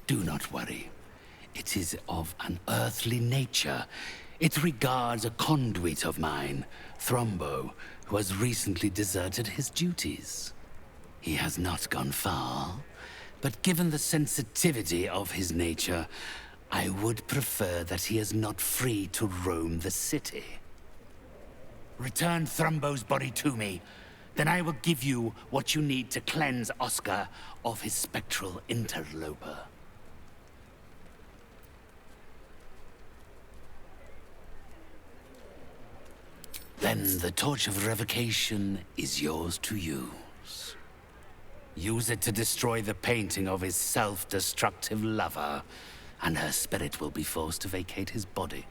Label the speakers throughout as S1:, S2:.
S1: Do not worry. It is of an earthly nature. It regards a conduit of mine, Thrombo, who has recently deserted his duties. He has not gone far, but given the sensitivity of his nature, I would prefer that he is not free to roam the city. Return Thrombo's body to me, then I will give you what you need to cleanse Oscar of his spectral interloper. Then the Torch of Revocation is yours to use. Use it to destroy the painting of his self-destructive lover, and her spirit will be forced to vacate his body.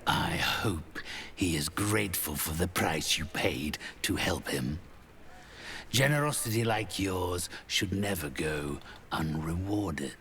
S1: I hope he is grateful for the price you paid to help him. Generosity like yours should never go unrewarded.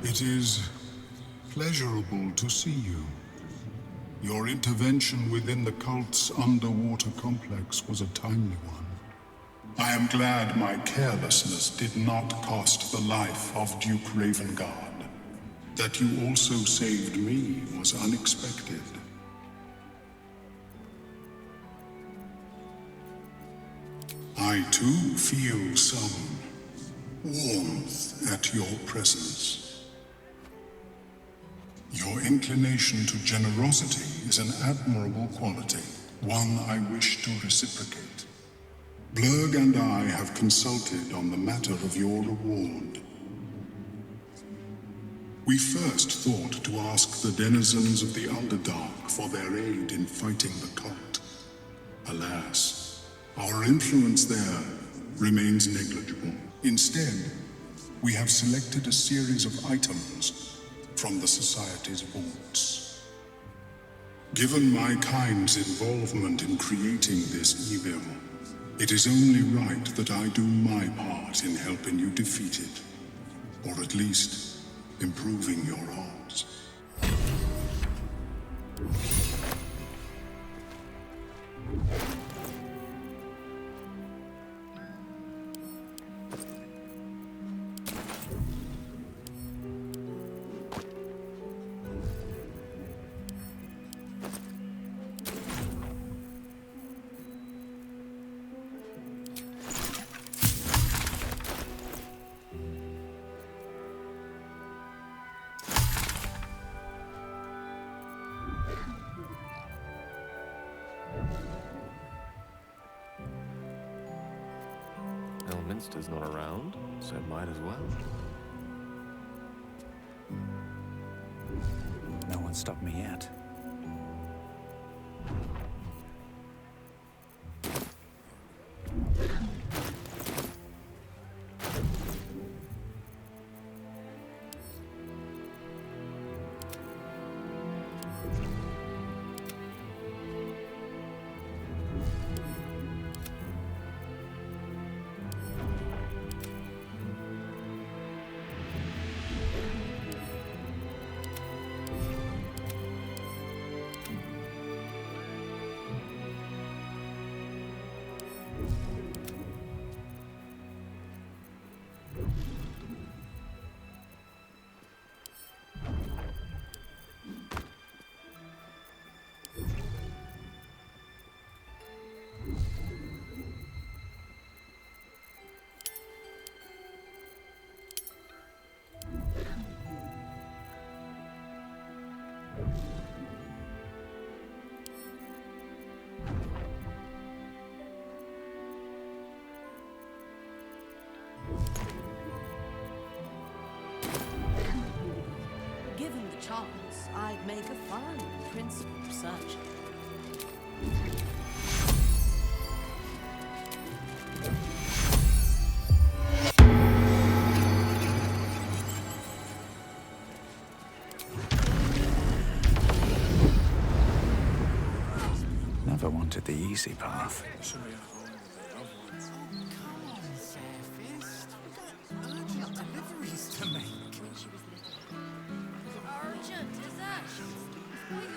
S2: It is pleasurable to see you. Your intervention within the cult's underwater complex was a timely one. I am glad my carelessness did not cost the life of Duke Ravengard. That you also saved me was unexpected. I too feel some warmth at your presence. Your inclination to generosity is an admirable quality, one I wish to reciprocate. Blurg and I have consulted on the matter of your reward. We first thought to ask the denizens of the Underdark for their aid in fighting the cult. Alas, our influence there remains negligible. Instead, we have selected a series of items from the Society's vaults. Given my kind's involvement in creating this evil, it is only right that I do my part in helping you defeat it, or at least improving your odds.
S3: Elminster's not around, so might as well.
S4: No one stopped me yet. chance, I'd make a fine principal surgeon.
S5: Never wanted the easy path.
S4: Urgent, is that?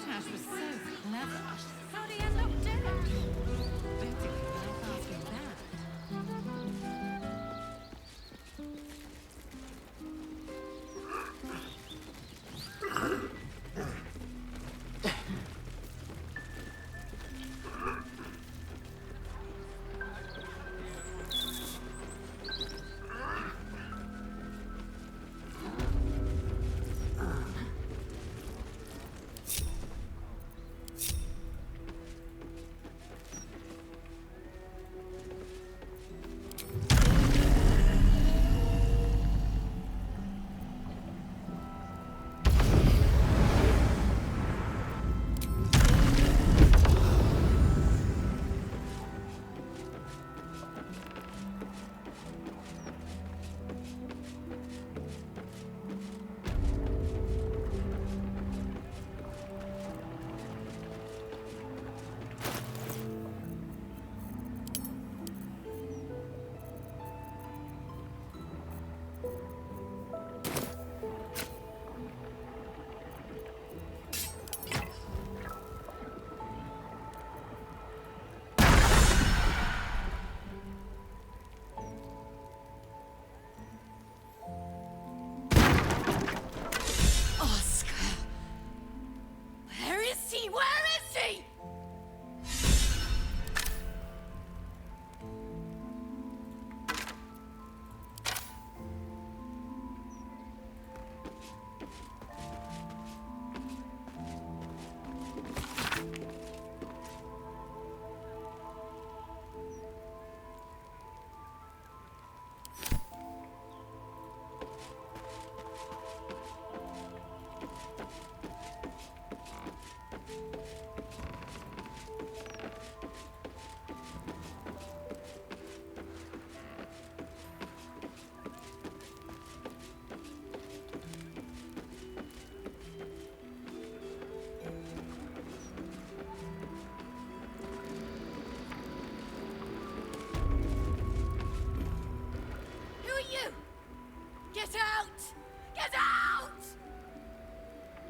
S4: Tash was so clever. How'd he end up dead? Basically, without asking that.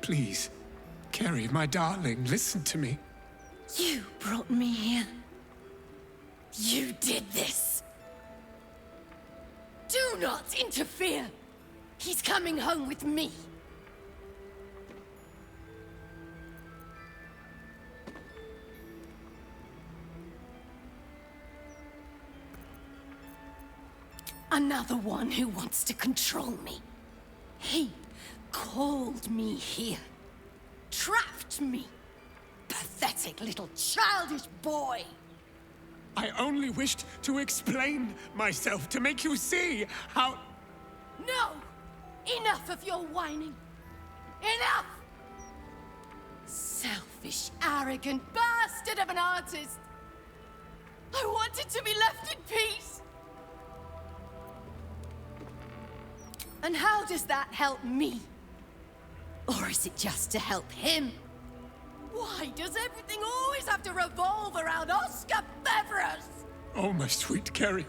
S6: Please, Carrie, my darling, listen to me.
S4: You brought me here. You did this. Do not interfere. He's coming home with me. Another one who wants to control me. He called me here. Trapped me. Pathetic little childish boy.
S6: I only wished to explain myself, to make you see how...
S4: No! Enough of your whining. Enough! Selfish, arrogant bastard of an artist. I wanted to be left in peace. And how does that help me? Or is it just to help him? Why does everything always have to revolve around Oscar Beverus?
S6: Oh, my sweet Carrie.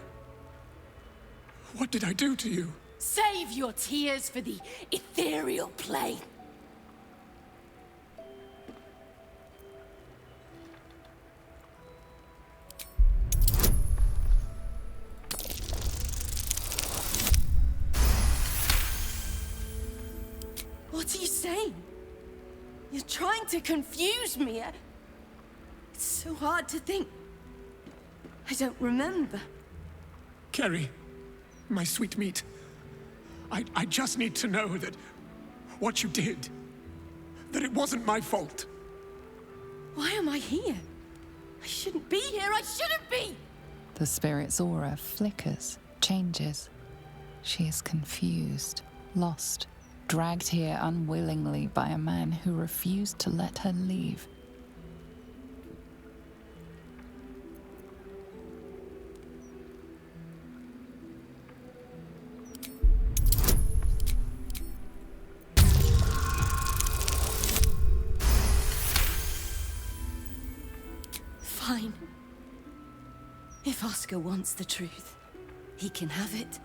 S6: What did I do to you?
S4: Save your tears for the ethereal plane. What are you saying? You're trying to confuse me. It's so hard to think. I don't remember.
S6: Carrie, my sweet meat. I just need to know that what you did, that it wasn't my fault.
S4: Why am I here? I shouldn't be here. I shouldn't be!
S7: The spirit's aura flickers, changes. She is confused, lost. dragged here unwillingly by a man who refused to let her leave.
S4: Fine. If Oscar wants the truth, he can have it.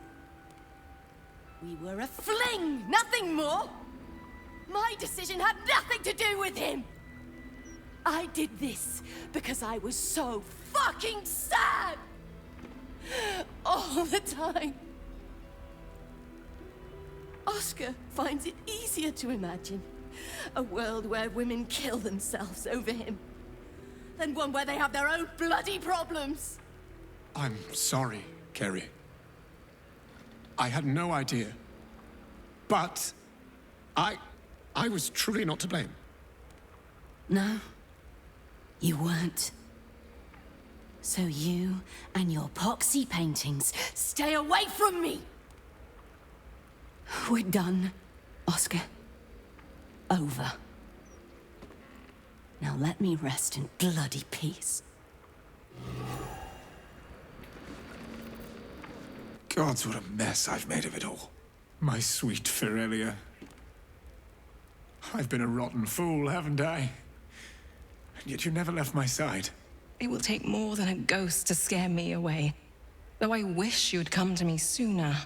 S4: We were a fling, nothing more. My decision had nothing to do with him. I did this because I was so fucking sad. All the time. Oscar finds it easier to imagine a world where women kill themselves over him than one where they have their own bloody problems.
S6: I'm sorry, Kerry. I had no idea. But I was truly not to blame.
S4: No, you weren't. So you and your poxy paintings stay away from me! We're done, Oscar. Over. Now let me rest in bloody peace.
S6: Gods, what a mess I've made of it all. My sweet Ferelia. I've been a rotten fool, haven't I? And yet you never left my side.
S8: It will take more than a ghost to scare me away. Though I wish you'd come to me sooner.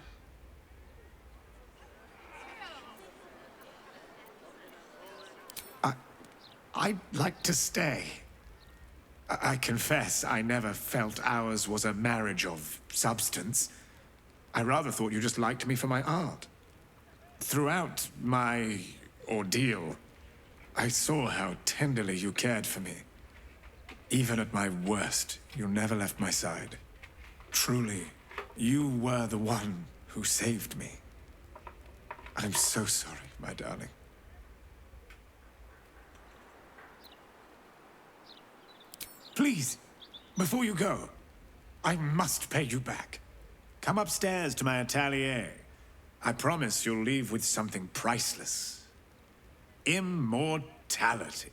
S6: I'd like to stay. I confess I never felt ours was a marriage of substance. I rather thought you just liked me for my art. Throughout my ordeal, I saw how tenderly you cared for me. Even at my worst, you never left my side. Truly, you were the one who saved me. I'm so sorry, my darling. Please, before you go, I must pay you back. Come upstairs to my atelier. I promise you'll leave with something priceless. Immortality.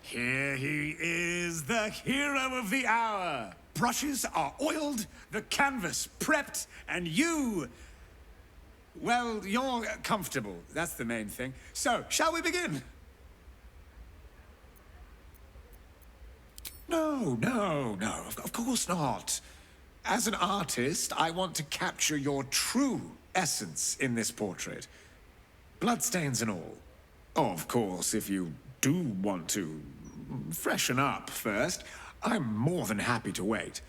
S6: Here he is, the hero of the hour. Brushes are oiled, the canvas prepped, and you... well, you're comfortable. That's the main thing. So, shall we begin? No, of course not. As an artist, I want to capture your true essence in this portrait. Bloodstains and all. Oh, of course, if you do want to freshen up first, I'm more than happy to wait.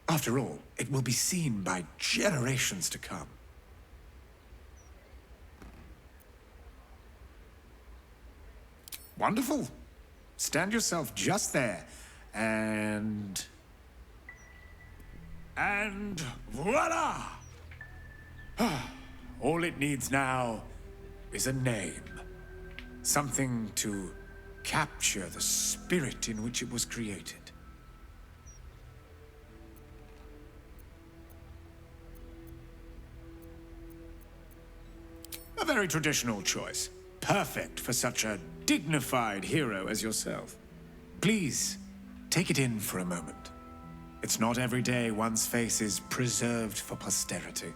S6: After all, it will be seen by generations to come. Wonderful. Stand yourself just there, and voila! All it needs now is a name. Something to capture the spirit in which it was created. A very traditional choice. Perfect for such a dignified hero as yourself. Please, take it in for a moment. It's not every day one's face is preserved for posterity.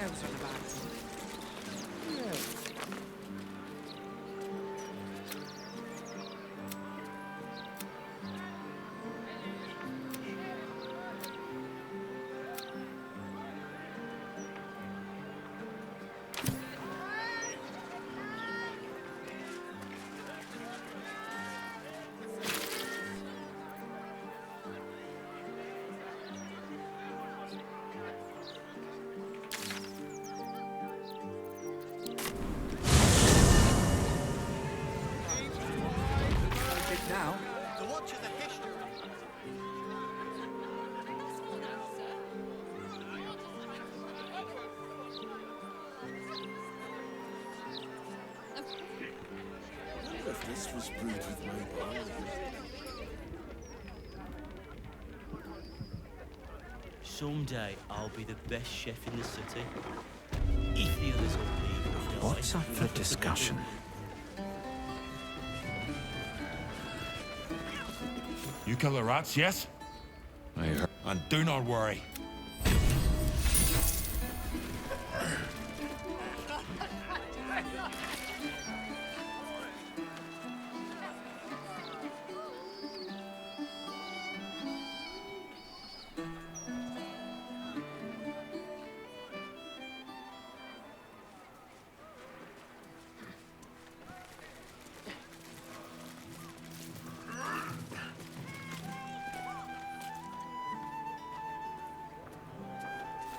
S9: elves on about?
S10: Now, if this was brewed with my bone.
S11: Someday I'll be the best chef in the city. If the others all leave or die.
S5: What's up for discussion?
S12: You kill the rats, yes?
S5: I heard.
S12: And do not worry.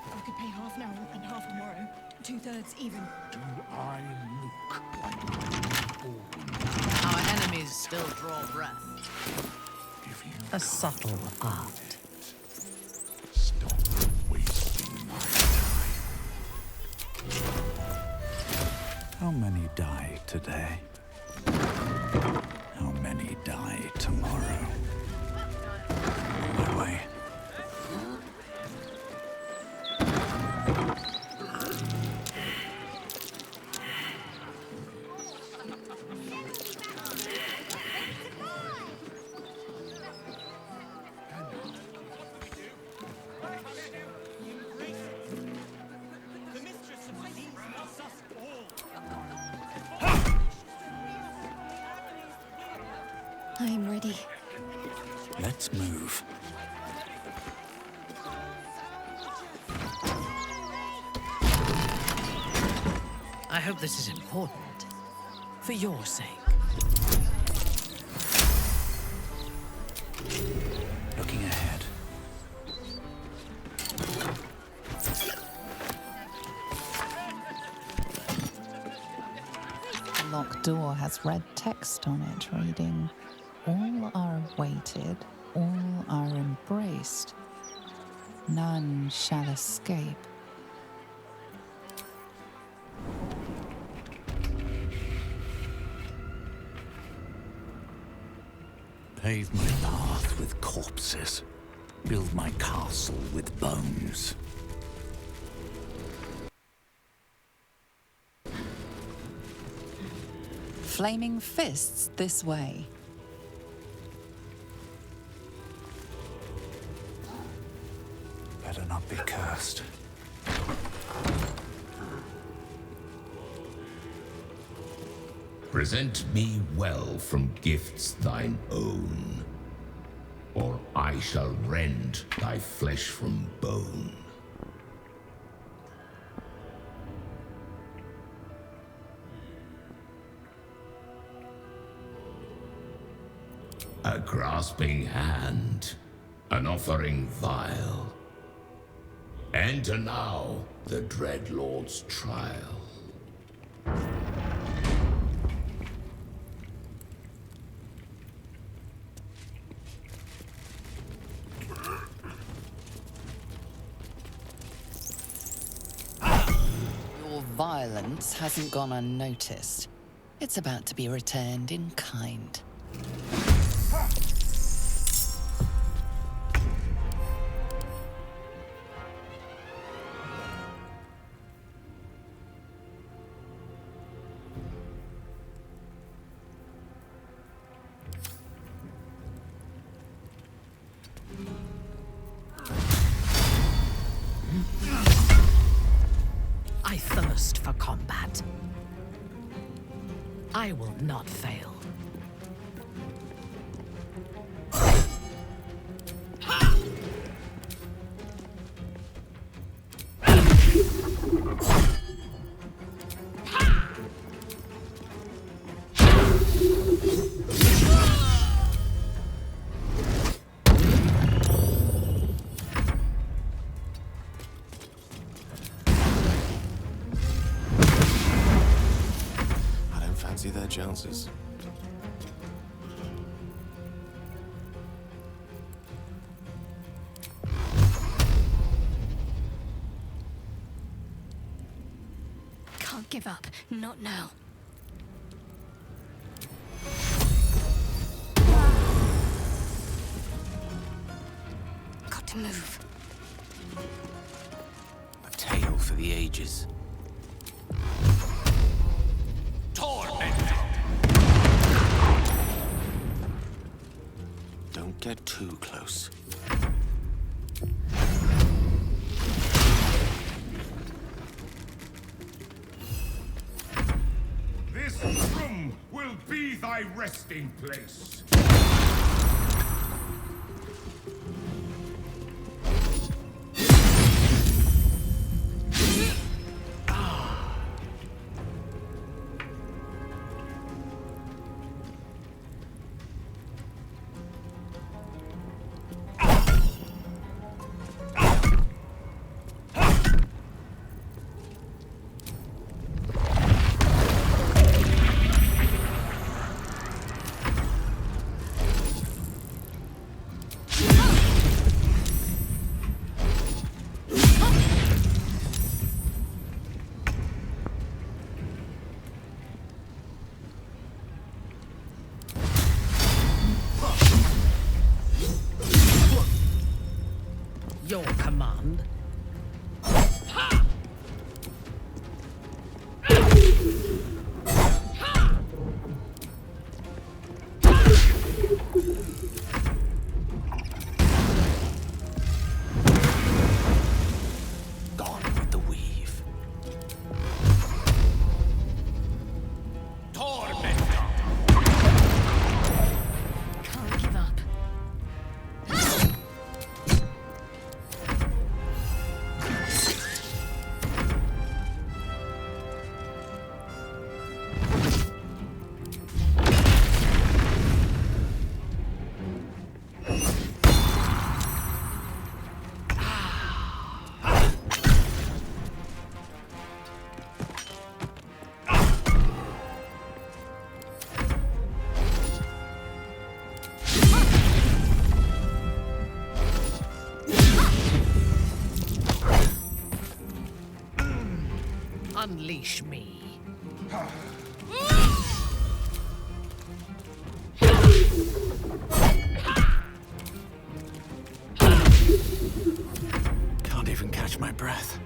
S8: I could pay half now and half tomorrow. 2/3 even.
S2: Do I look like
S9: Our enemies still draw breath.
S2: if you
S7: A subtle art.
S2: stop wasting my time?
S5: How many die today? How many die tomorrow? On my way.
S8: I'm ready.
S5: Let's move.
S9: I hope this is important. For your sake.
S5: Looking ahead.
S7: The locked door has red text on it reading, "All are awaited, all are embraced. None shall escape."
S5: Pave my path with corpses. Build my castle with bones.
S7: Flaming fists this way.
S5: Better not be cursed.
S13: Present me well from gifts thine own, or I shall rend thy flesh from bone. A grasping hand, an offering vile. Enter now the dread Lord's trial.
S9: Your violence hasn't gone unnoticed. It's about to be returned in kind.
S14: I thirst for combat. I will not fail.
S3: I don't fancy their chances.
S4: Can't give up. Not now. Got to move.
S11: A tale for the ages. Don't get too close.
S13: This room will be thy resting place.
S14: Your command.
S11: Gone with the weave.
S4: Can't give up.
S14: Unleash me.
S5: Can't even catch my breath.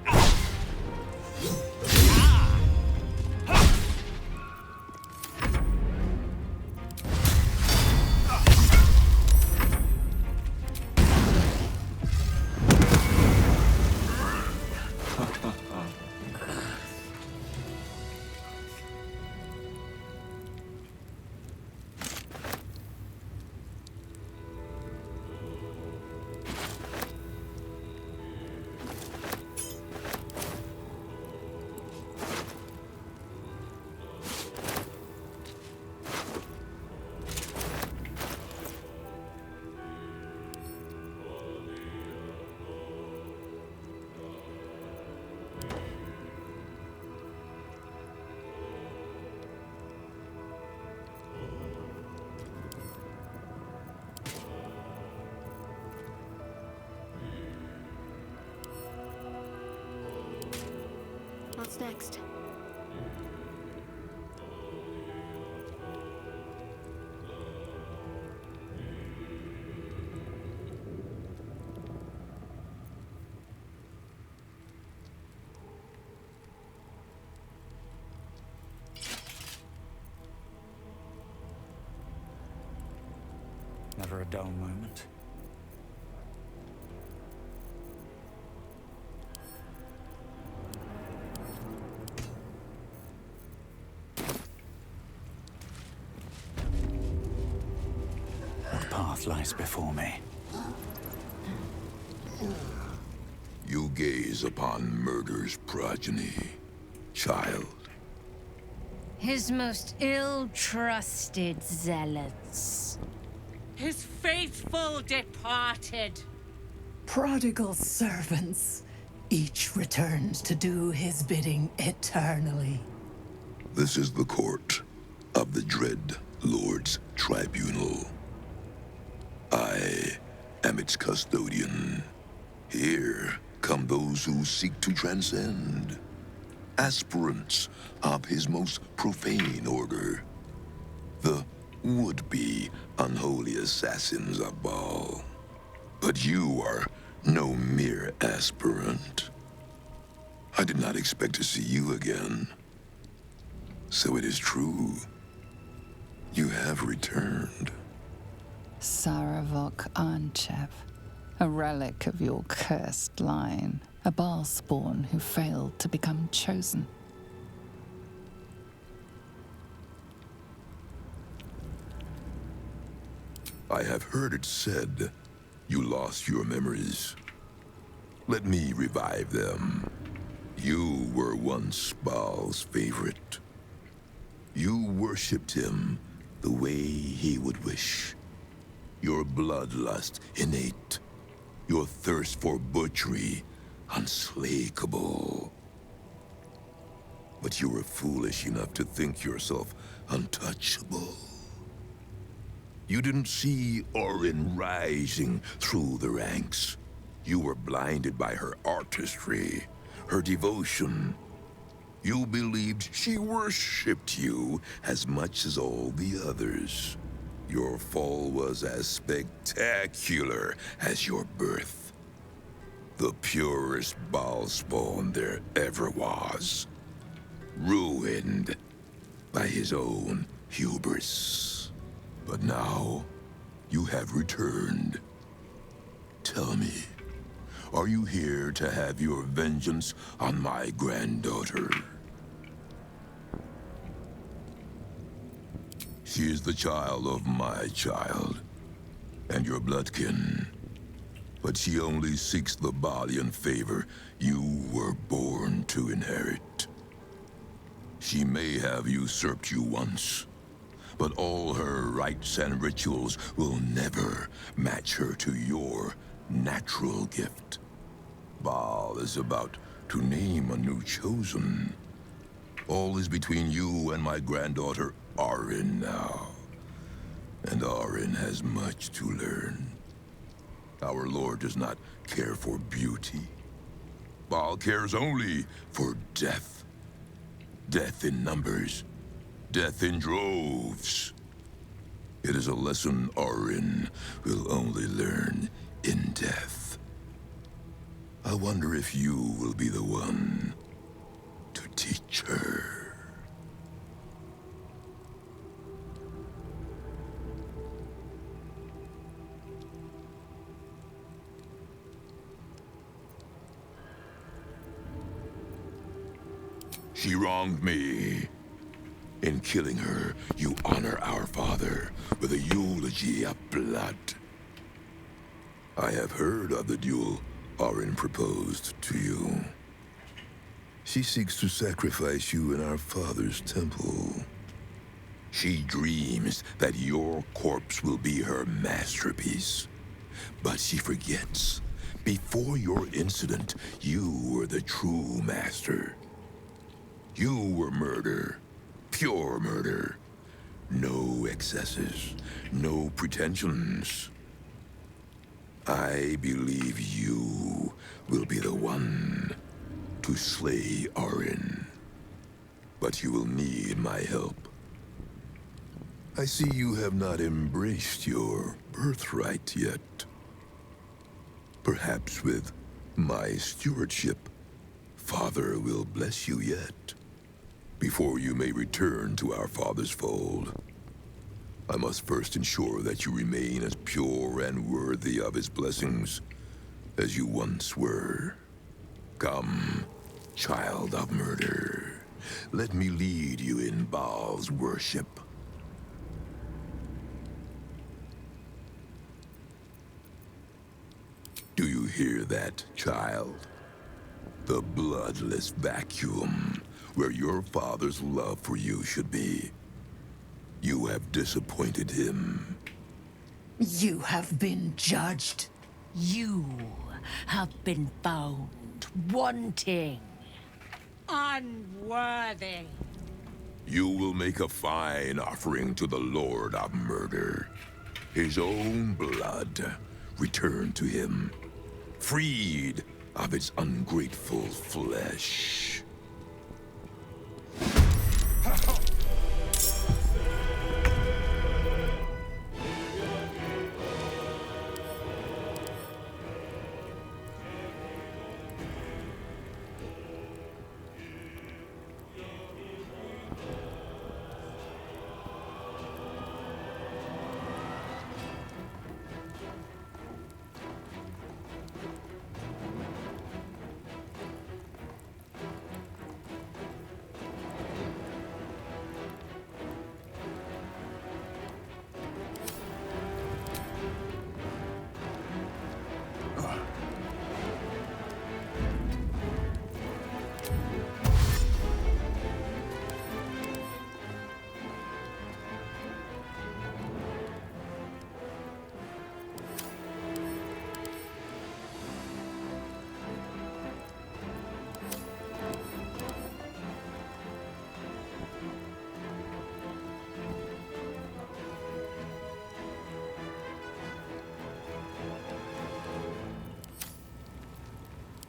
S4: What's next?
S5: Never a dull moment. path lies before me.
S15: You gaze upon murder's progeny, child.
S16: His most ill-trusted zealots.
S14: His faithful departed.
S17: Prodigal servants, each returned to do his bidding eternally.
S15: This is the court of the Dread Lord's Tribunal. I am its custodian. Here come those who seek to transcend, aspirants of his most profane order, the would-be unholy assassins of Baal. But you are no mere aspirant. I did not expect to see you again. So it is true. You have returned.
S7: Saravok Anchev, a relic of your cursed line, a Baal spawn who failed to become chosen.
S15: I have heard it said you lost your memories. Let me revive them. You were once Baal's favorite. You worshipped him the way he would wish. Your bloodlust innate. Your thirst for butchery unslakable. But you were foolish enough to think yourself untouchable. You didn't see Orin rising through the ranks. You were blinded by her artistry, her devotion. You believed she worshipped you as much as all the others. Your fall was as spectacular as your birth. The purest Baal spawn there ever was. Ruined by his own hubris. But now, you have returned. Tell me, are you here to have your vengeance on my granddaughter? She is the child of my child, and your bloodkin. But she only seeks the Baalian favor you were born to inherit. She may have usurped you once, but all her rites and rituals will never match her to your natural gift. Baal is about to name a new chosen. All is between you and my granddaughter, Orin, now. And Orin has much to learn. Our Lord does not care for beauty. Baal cares only for death. Death in numbers. Death in droves. It is a lesson Orin will only learn in death. I wonder if you will be the one to teach her. She wronged me. In killing her, you honor our father with a eulogy of blood. I have heard of the duel Orin proposed to you. She seeks to sacrifice you in our father's temple. She dreams that your corpse will be her masterpiece. But she forgets, before your incident, you were the true master. You were murder. Pure murder. No excesses, no pretensions. I believe you will be the one to slay Orin. But you will need my help. I see you have not embraced your birthright yet. Perhaps with my stewardship, Father will bless you yet. Before you may return to our father's fold, I must first ensure that you remain as pure and worthy of his blessings as you once were. Come, child of murder, let me lead you in Baal's worship. that, child. The bloodless vacuum, where your father's love for you should be. You have disappointed him.
S17: You have been judged.
S16: You have been found wanting.
S14: Unworthy.
S15: You will make a fine offering to the Lord of Murder. His own blood returned to him, freed of its ungrateful flesh.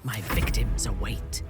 S16: My victims await.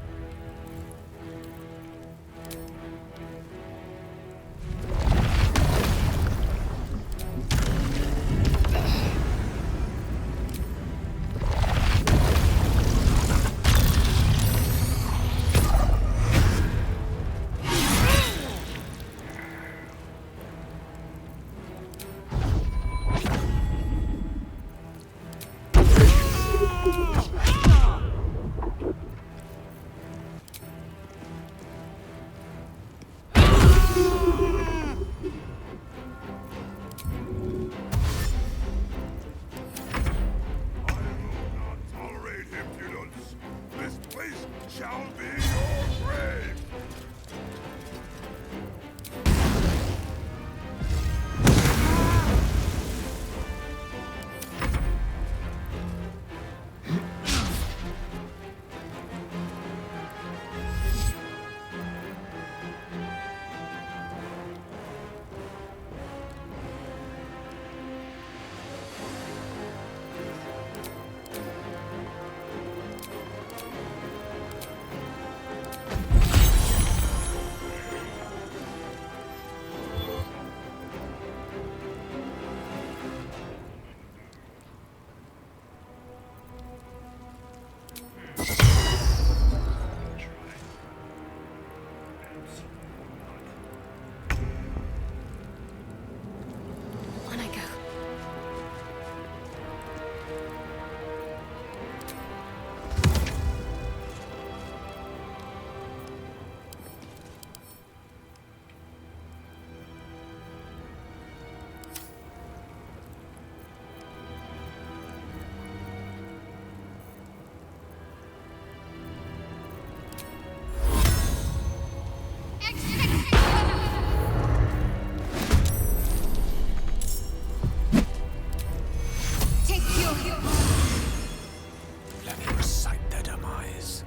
S6: Let me recite their demise.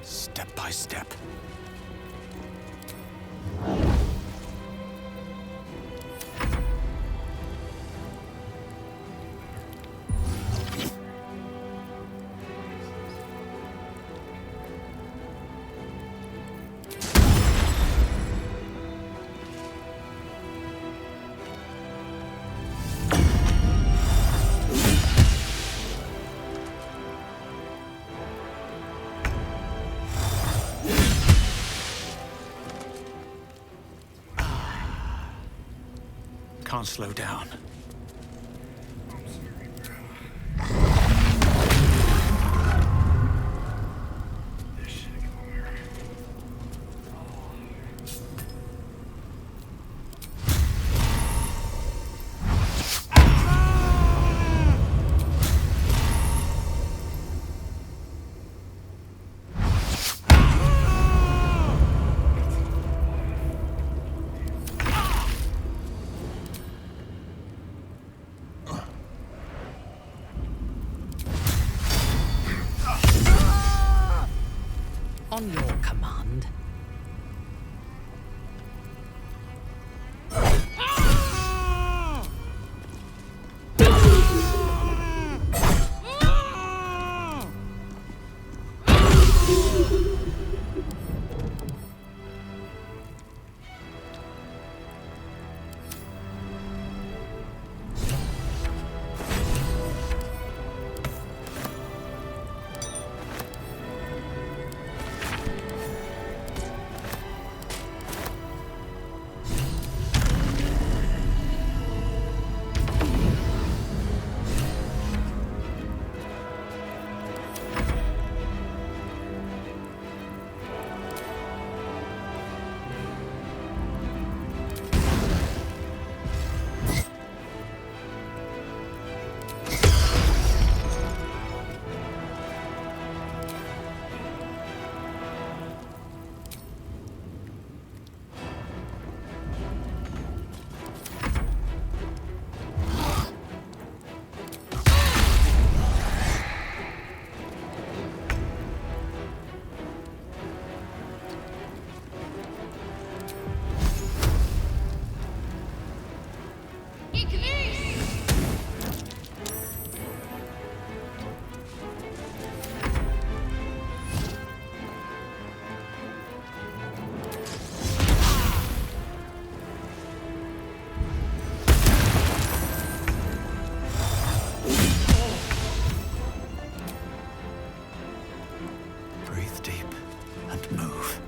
S6: Step by step. Can't slow down.
S16: On your command.
S5: Breathe deep and move.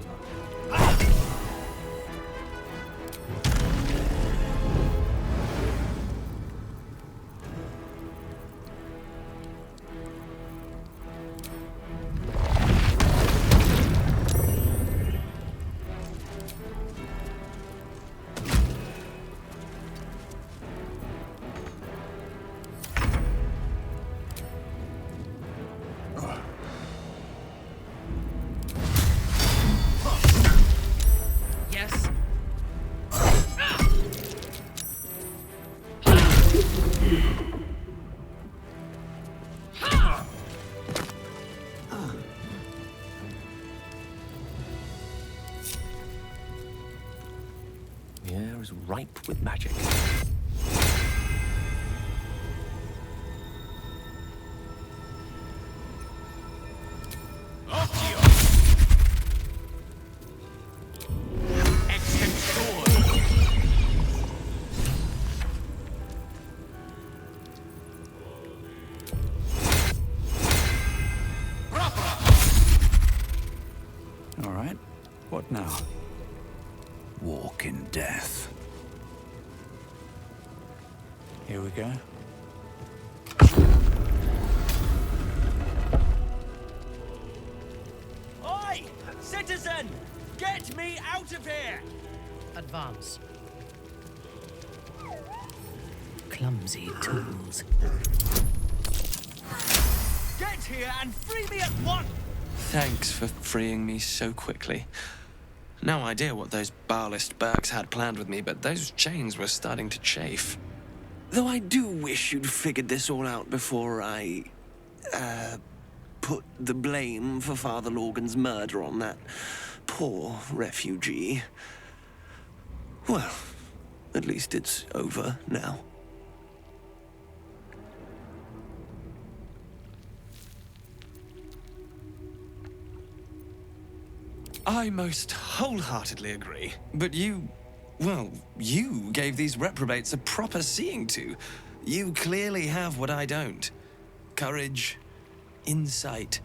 S16: Yes.
S3: The air is ripe with magic.
S5: All right. What now? Walk in death. Here we go.
S11: Oi! Citizen! Get me out of here!
S16: Advance. Clumsy tools.
S11: Get here and free me at once!
S18: Thanks for freeing me so quickly. No idea what those Barlist Burks had planned with me, but those chains were starting to chafe. Though I do wish you'd figured this all out before I... put the blame for Father Lorgan's murder on that poor refugee. Well, at least it's over now. I most wholeheartedly agree. But you gave these reprobates a proper seeing to. You clearly have what I don't. Courage, insight,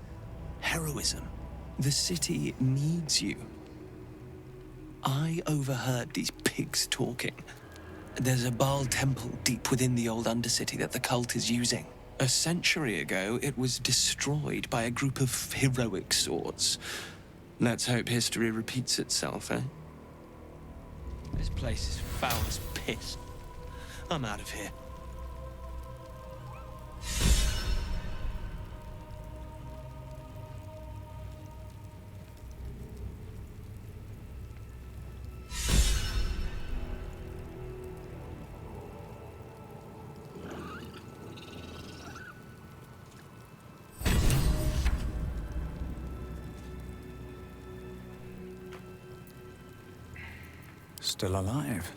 S18: heroism. The city needs you. I overheard these pigs talking. There's a Baal temple deep within the old Undercity that the cult is using. A century ago, it was destroyed by a group of heroic sorts. Let's hope history repeats itself, eh? This place is foul as piss. I'm out of here.
S5: Still alive.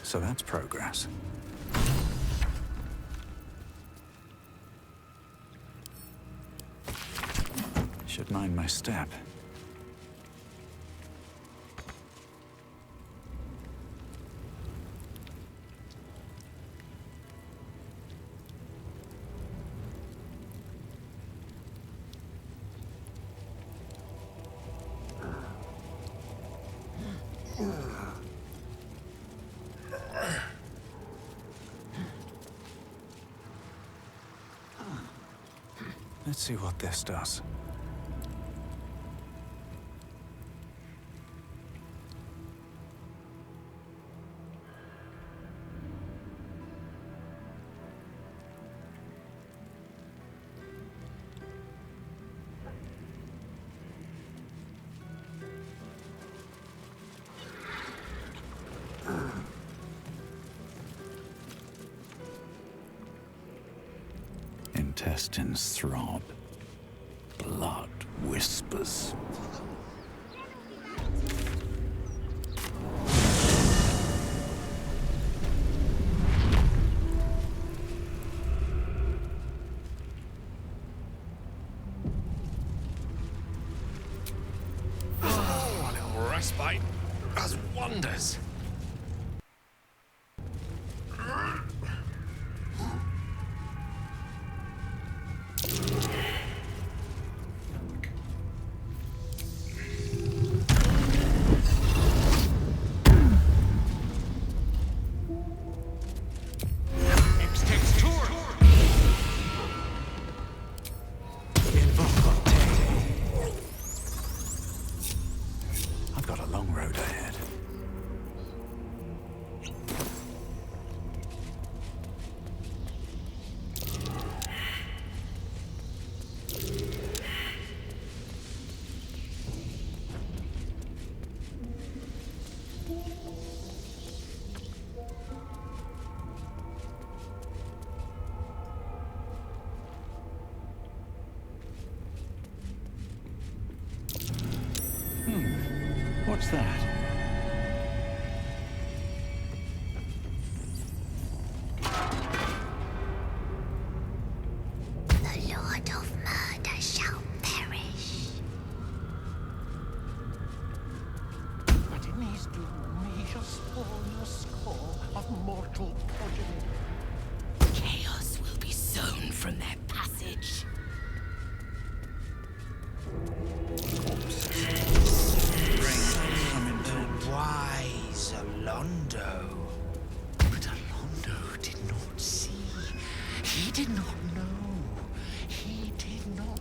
S5: So that's progress. Should mind my step. Let's see what this does. Intestines throb. Blood whispers. Oh, a little respite does wonders. I've got a long road ahead. What's that?
S19: The Lord of Murder shall perish.
S10: But in his doom he shall spawn a score of mortal progeny.
S4: Chaos will be sown from their passage.
S10: Wise Alondo. But Alondo did not see. He did not know. He did not.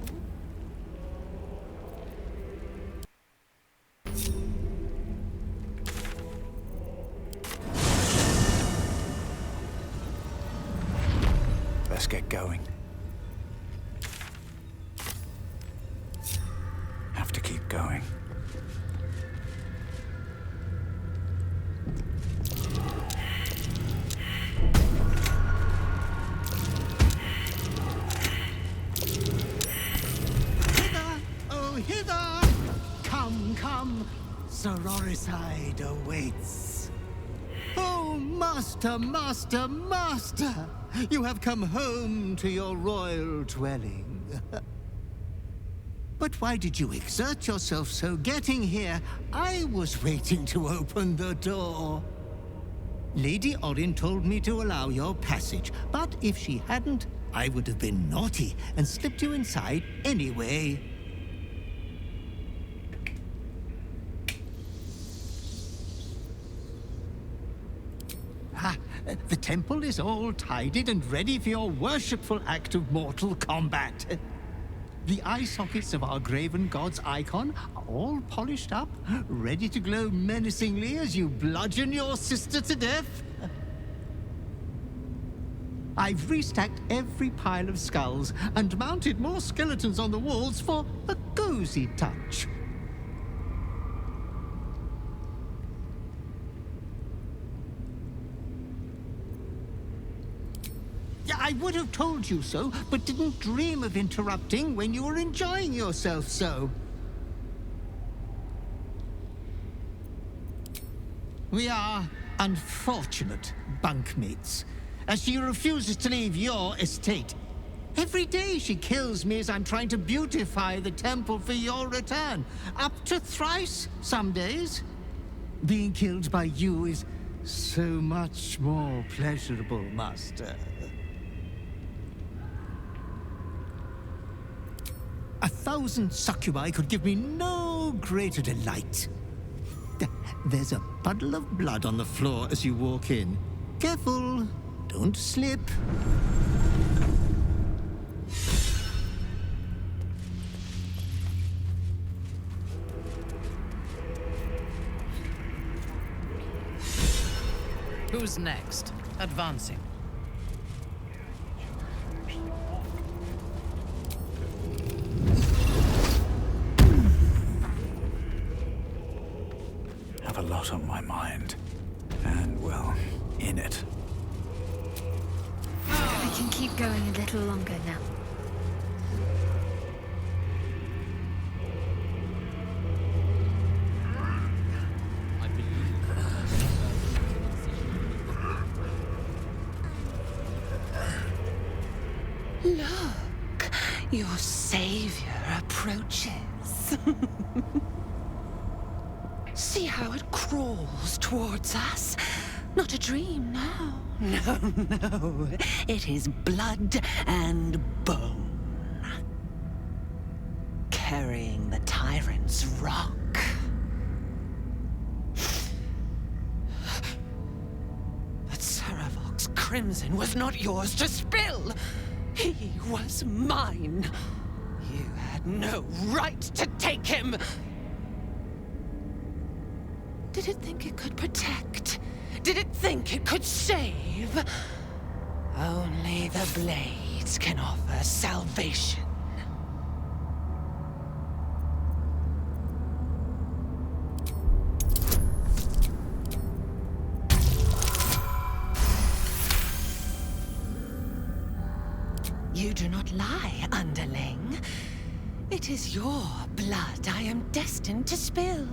S5: Let's get going. Have to keep going.
S10: Hither! Come, come! Sororicide awaits. Oh, master, master, master! You have come home to your royal dwelling. But why did you exert yourself so getting here? I was waiting to open the door. Lady Orin told me to allow your passage, but if she hadn't, I would have been naughty and slipped you inside anyway. The temple is all tidied and ready for your worshipful act of mortal combat. The eye sockets of our graven god's icon are all polished up, ready to glow menacingly as you bludgeon your sister to death. I've restacked every pile of skulls and mounted more skeletons on the walls for a cozy touch. I would have told you so, but didn't dream of interrupting when you were enjoying yourself so. We are unfortunate bunkmates, as she refuses to leave your estate. Every day she kills me as I'm trying to beautify the temple for your return. Up to thrice some days. Being killed by you is so much more pleasurable, Master. 1,000 succubi could give me no greater delight. There's a puddle of blood on the floor as you walk in. Careful, don't slip.
S16: Who's next? Advancing.
S5: Have a lot on my mind. And, well, in it.
S19: I can keep going a little longer now.
S8: Look, your savior approaches. See how it crawls towards us? Not a dream now. No, no. It is blood and bone. Carrying the tyrant's rock. But Saravok's crimson was not yours to spill. He was mine. You had no right to take him. Did it think it could protect? Did it think it could save? Only the blades can offer salvation. You do not lie, underling. It is your blood I am destined to spill.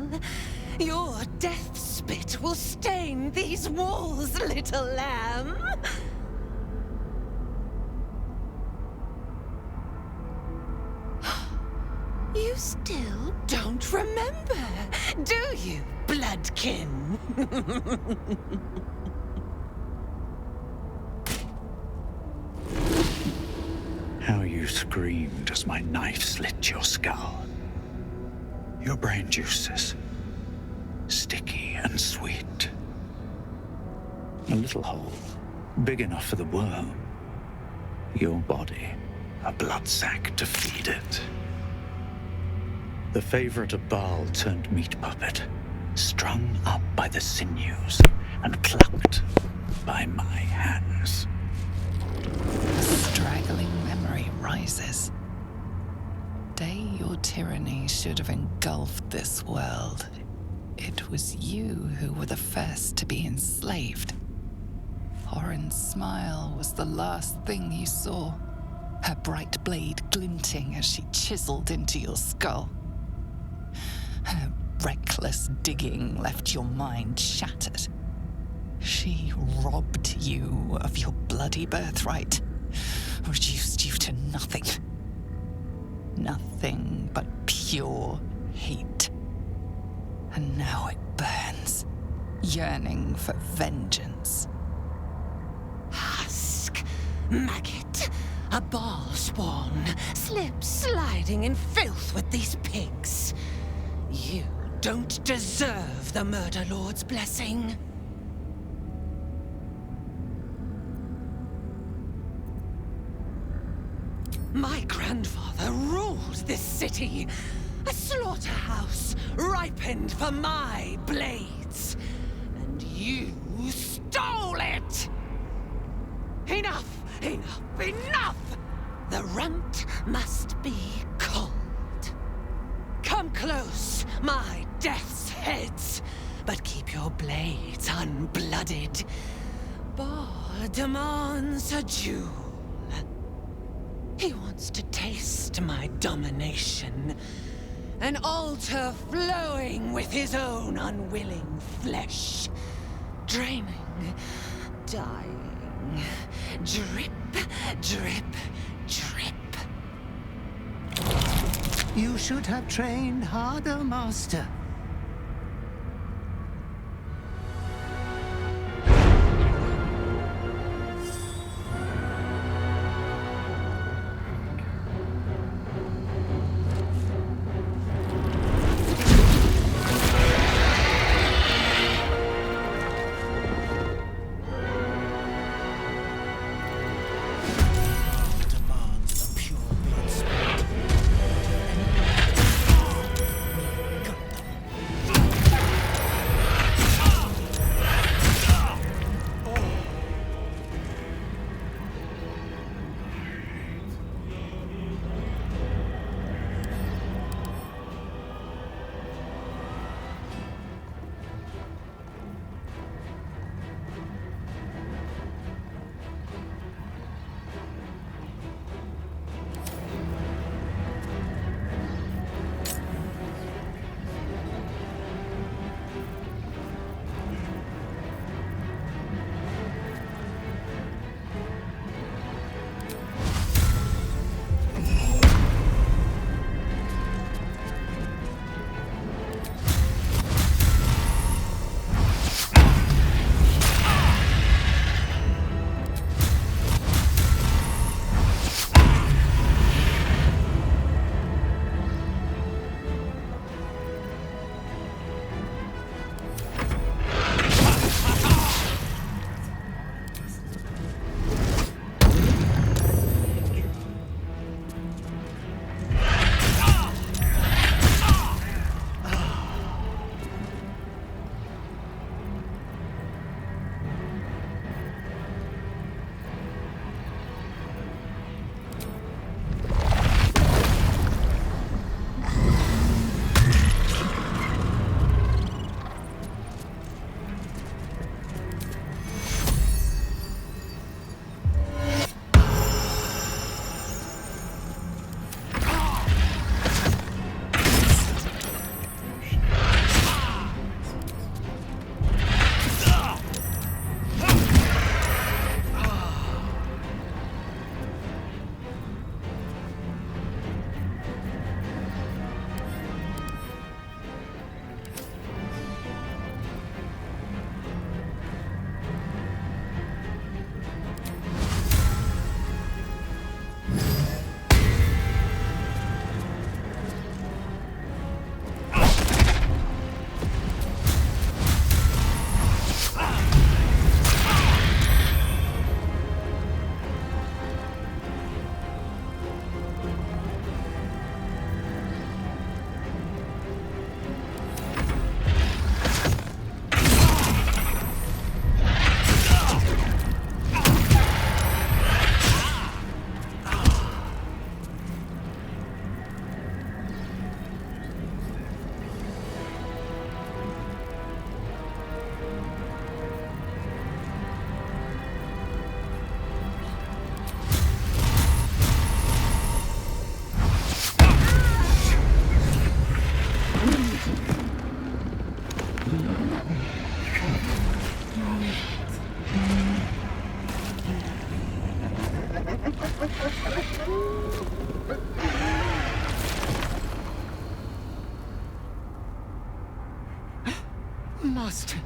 S8: Your death spit will stain these walls, little lamb. You still don't remember, do you, bloodkin?
S5: How you screamed as my knife slit your skull. Your brain juices, sticky and sweet. A little hole, big enough for the worm. Your body, a blood sack to feed it. The favorite of Baal turned meat puppet, strung up by the sinews and plucked by my hands.
S7: A straggling memory rises. Day your tyranny should have engulfed this world. It was you who were the first to be enslaved. Orin's smile was the last thing you saw, her bright blade glinting as she chiseled into your skull. Her reckless digging left your mind shattered. She robbed you of your bloody birthright, reduced you to nothing. Nothing but pure hate. And now it burns, yearning for vengeance.
S8: Husk, maggot, a Baal spawn, slip sliding in filth with these pigs. You don't deserve the Murder Lord's blessing. My grandfather ruled this city, a slaughterhouse ripened for my blades, and you stole it! Enough! Enough! Enough! The runt must be cold. Come close, my death's heads, but keep your blades unblooded. Baal demands a jewel. He wants to taste my domination, An altar flowing with his own unwilling flesh. Draining, dying. Drip, drip, drip.
S10: You should have trained harder, Master. Master,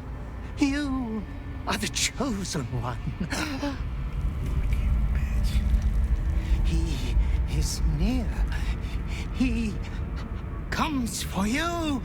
S10: you are the chosen one. He is near. He comes for you.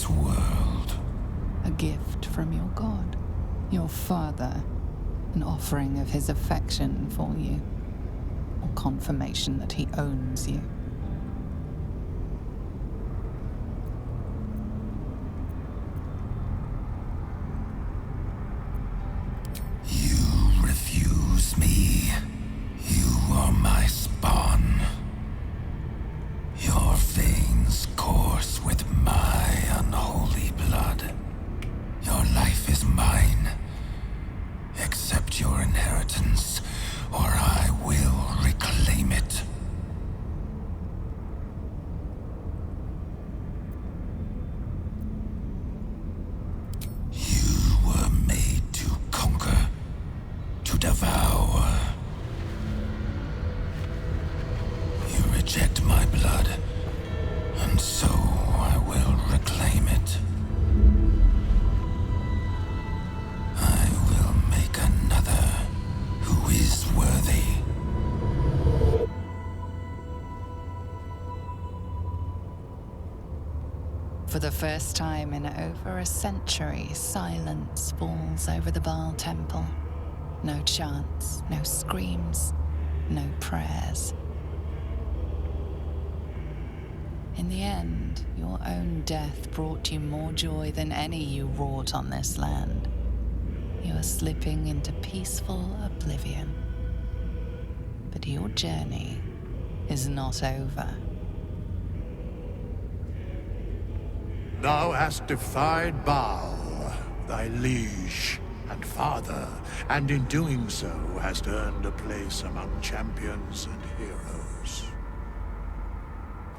S5: this world.
S7: A gift from your god, your father, an offering of his affection for you, or confirmation that he owns you.
S5: You refuse me. You are my spawn. Your veins course with my unholy blood. Your life is mine. Accept your inheritance, or I will reclaim it. You were made to conquer, to devour. You reject my blood, and so I will reclaim it. I will make another who is worthy.
S7: For the first time in over a century, silence falls over the Baal temple. No chants, no screams, no prayers. In the end, your own death brought you more joy than any you wrought on this land. You are slipping into peaceful oblivion. But your journey is not over.
S20: Thou hast defied Baal, thy liege and father, and in doing so hast earned a place among champions and heroes.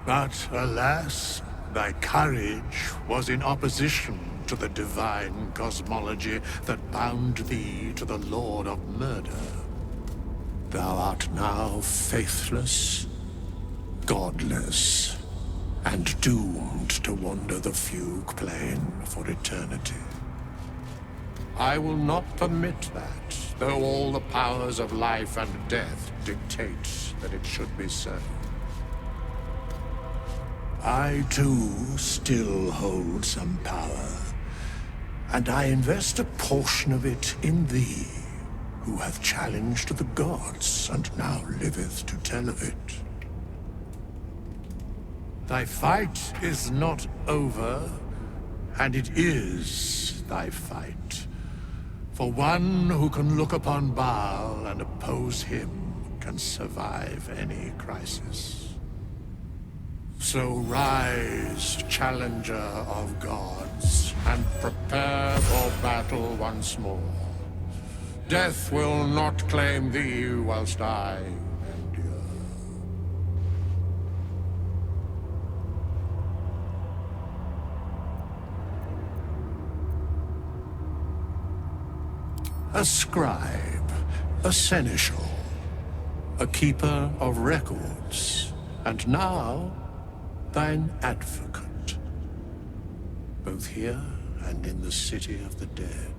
S20: But alas, thy courage was in opposition to the divine cosmology that bound thee to the Lord of Murder. Thou art now faithless, godless, and doomed to wander the fugue plane for eternity. I will not permit that, though all the powers of life and death dictate that it should be so. I, too, still hold some power, and I invest a portion of it in thee, who hath challenged the gods and now liveth to tell of it. Thy fight is not over, and it is thy fight. For one who can look upon Baal and oppose him can survive any crisis. So rise, challenger of gods, and prepare for battle once more. Death will not claim thee whilst I endure. A scribe, a seneschal, a keeper of records, and now thine advocate, both here and in the city of the dead.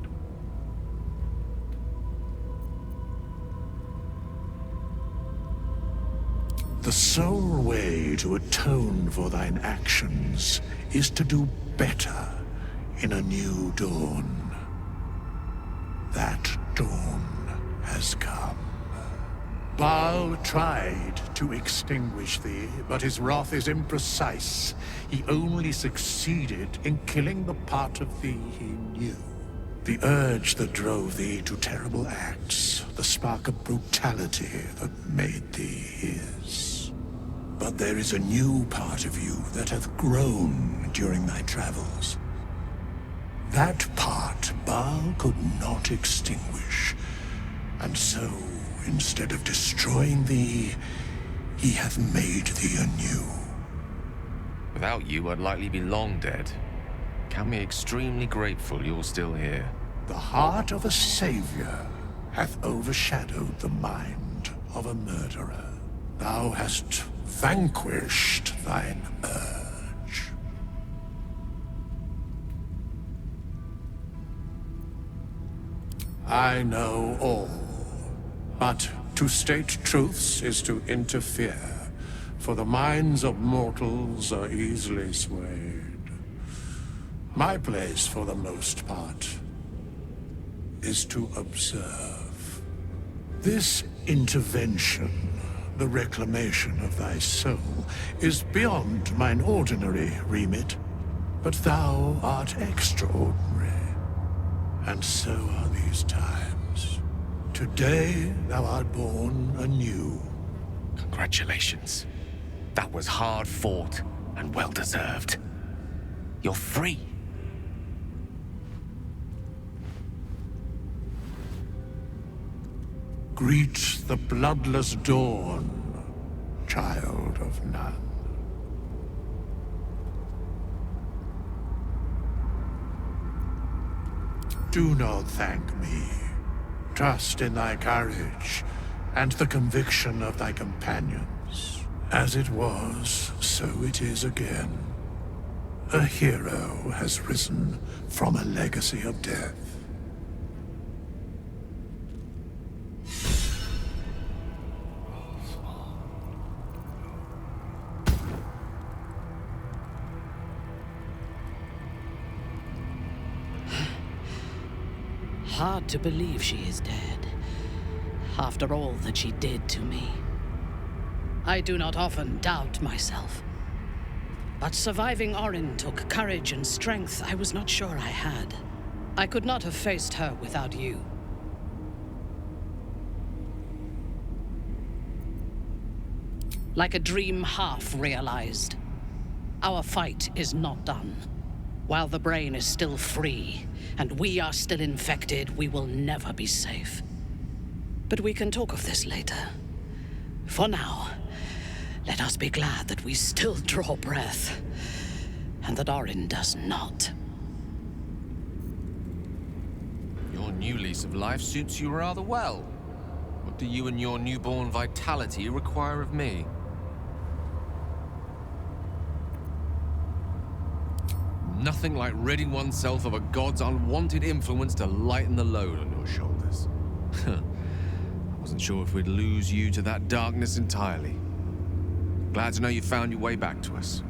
S20: The sole way to atone for thine actions is to do better in a new dawn. That dawn has come. Baal tried to extinguish thee, but his wrath is imprecise. He only succeeded in killing the part of thee he knew. The urge that drove thee to terrible acts, the spark of brutality that made thee his. But there is a new part of you that hath grown during thy travels. That part Baal could not extinguish, and so, instead of destroying thee, he hath made thee anew.
S3: Without you, I'd likely be long dead. Count me extremely grateful you're still here.
S20: The heart of a savior hath overshadowed the mind of a murderer. Thou hast vanquished thine urge. I know all, but to state truths is to interfere, for the minds of mortals are easily swayed. My place, for the most part, is to observe. This intervention, the reclamation of thy soul, is beyond mine ordinary remit. But thou art extraordinary, and so are these times. Today thou art born anew.
S3: Congratulations. That was hard fought and well deserved. You're free.
S20: Greet the bloodless dawn, child of none. Do not thank me. Trust in thy courage and the conviction of thy companions. As it was, so it is again. A hero has risen from a legacy of death.
S16: Hard to believe she is dead, after all that she did to me. I do not often doubt myself, but surviving Orin took courage and strength I was not sure I had. I could not have faced her without you. Like a dream half realized, our fight is not done. While the brain is still free, and we are still infected, we will never be safe. But we can talk of this later. For now, let us be glad that we still draw breath, and that Orin does not.
S3: Your new lease of life suits you rather well. What do you and your newborn vitality require of me? Nothing like ridding oneself of a god's unwanted influence to lighten the load on your shoulders. I wasn't sure if we'd lose you to that darkness entirely. Glad to know you found your way back to us.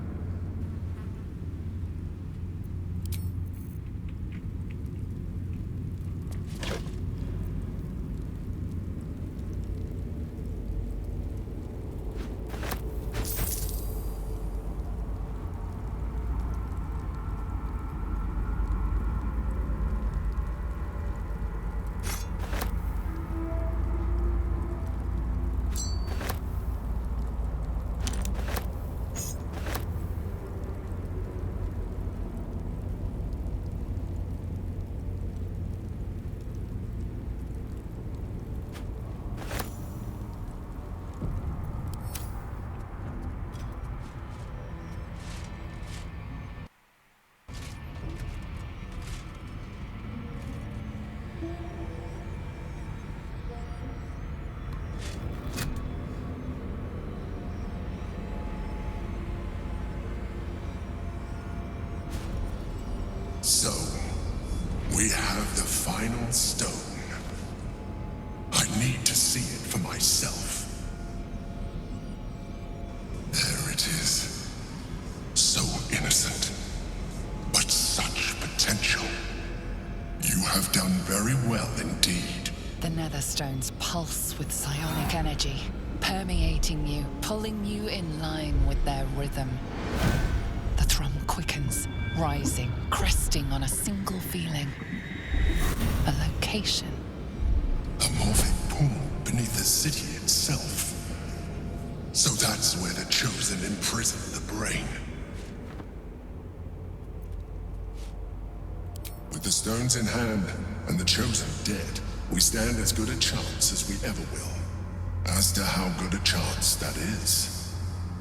S2: So, we have the final stone. I need to see it for myself. There it is. So innocent, but such potential. You have done very well indeed.
S7: The Netherstones pulse with psionic energy, permeating you, pulling you in line with their rhythm. The thrum quickens, rising, cresting on a single feeling. A location.
S2: A morphic pool beneath the city itself. So that's where the Chosen imprisoned the brain. With the stones in hand and the Chosen dead, we stand as good a chance as we ever will. As to how good a chance that is,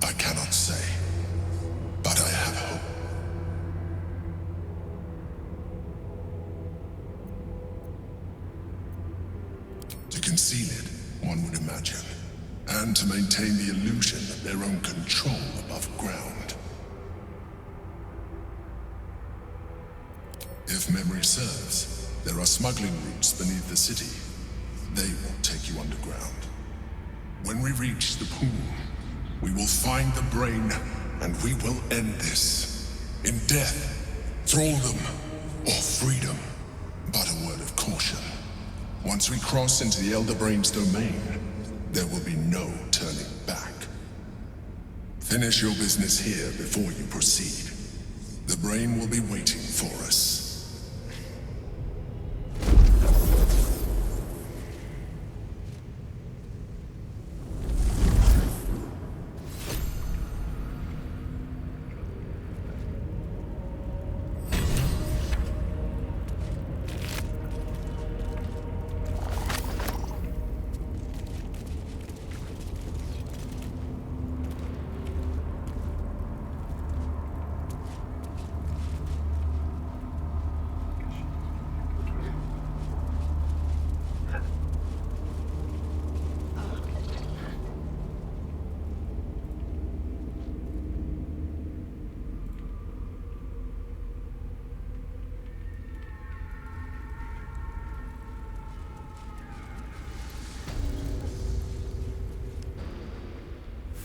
S2: I cannot say. But I have hope. To conceal it, one would imagine, and to maintain the illusion of their own control above ground. If memory serves, there are smuggling routes beneath the city. They will take you underground. When we reach the pool, we will find the brain, and we will end this. In death, Thraldom or freedom, but a word of caution. Once we cross into the Elder Brain's domain, there will be no turning back. Finish your business here before you proceed. The Brain will be waiting for us.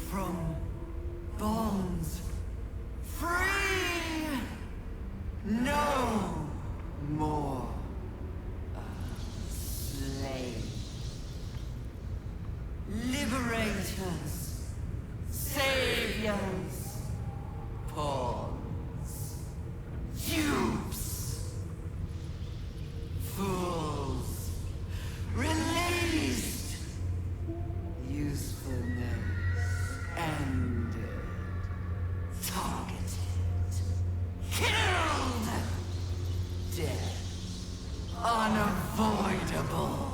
S17: From bonds free, no more a slave. Liberators, saviors, pawns, dupes, fools, released, usefulness ended, targeted, killed, death, unavoidable.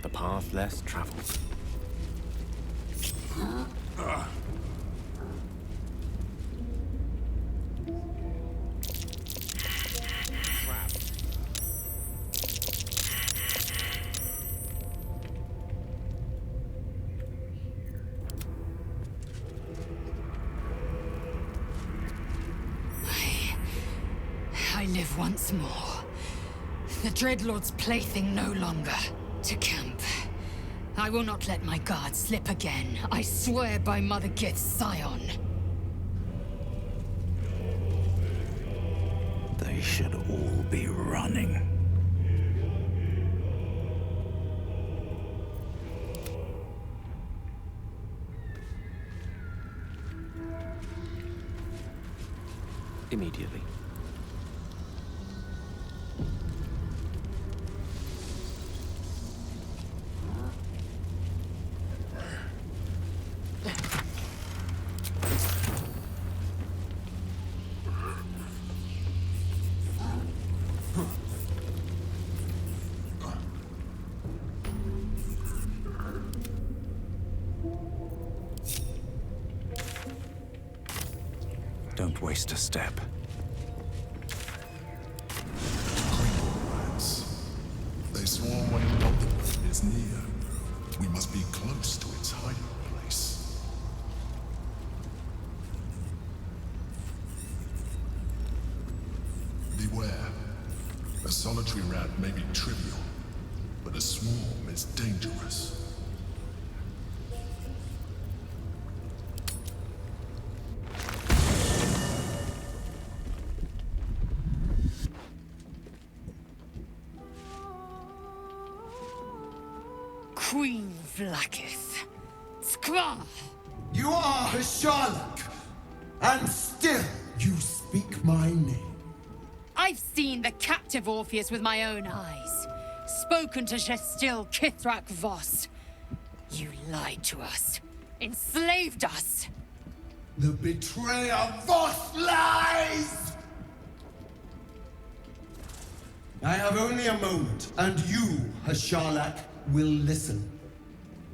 S3: The path less traveled.
S17: I live once more. The Dreadlord's plaything no longer. To camp. I will not let my guard slip again. I swear by Mother Gith's scion.
S5: They should all be running.
S3: Immediately.
S5: Don't waste a step.
S2: They swarm when Baldur is near. We must be close to its hiding place. Beware. A solitary rat may be trivial, but a swarm is dangerous.
S17: Queen Vlaakith. Skra!
S21: You are Karlach, and still you speak my name.
S17: I've seen the captive Orpheus with my own eyes. Spoken to Gestil Kithrak Voss. You lied to us. Enslaved us.
S21: The betrayer Voss lies! I have only a moment, and you, Karlach, will listen.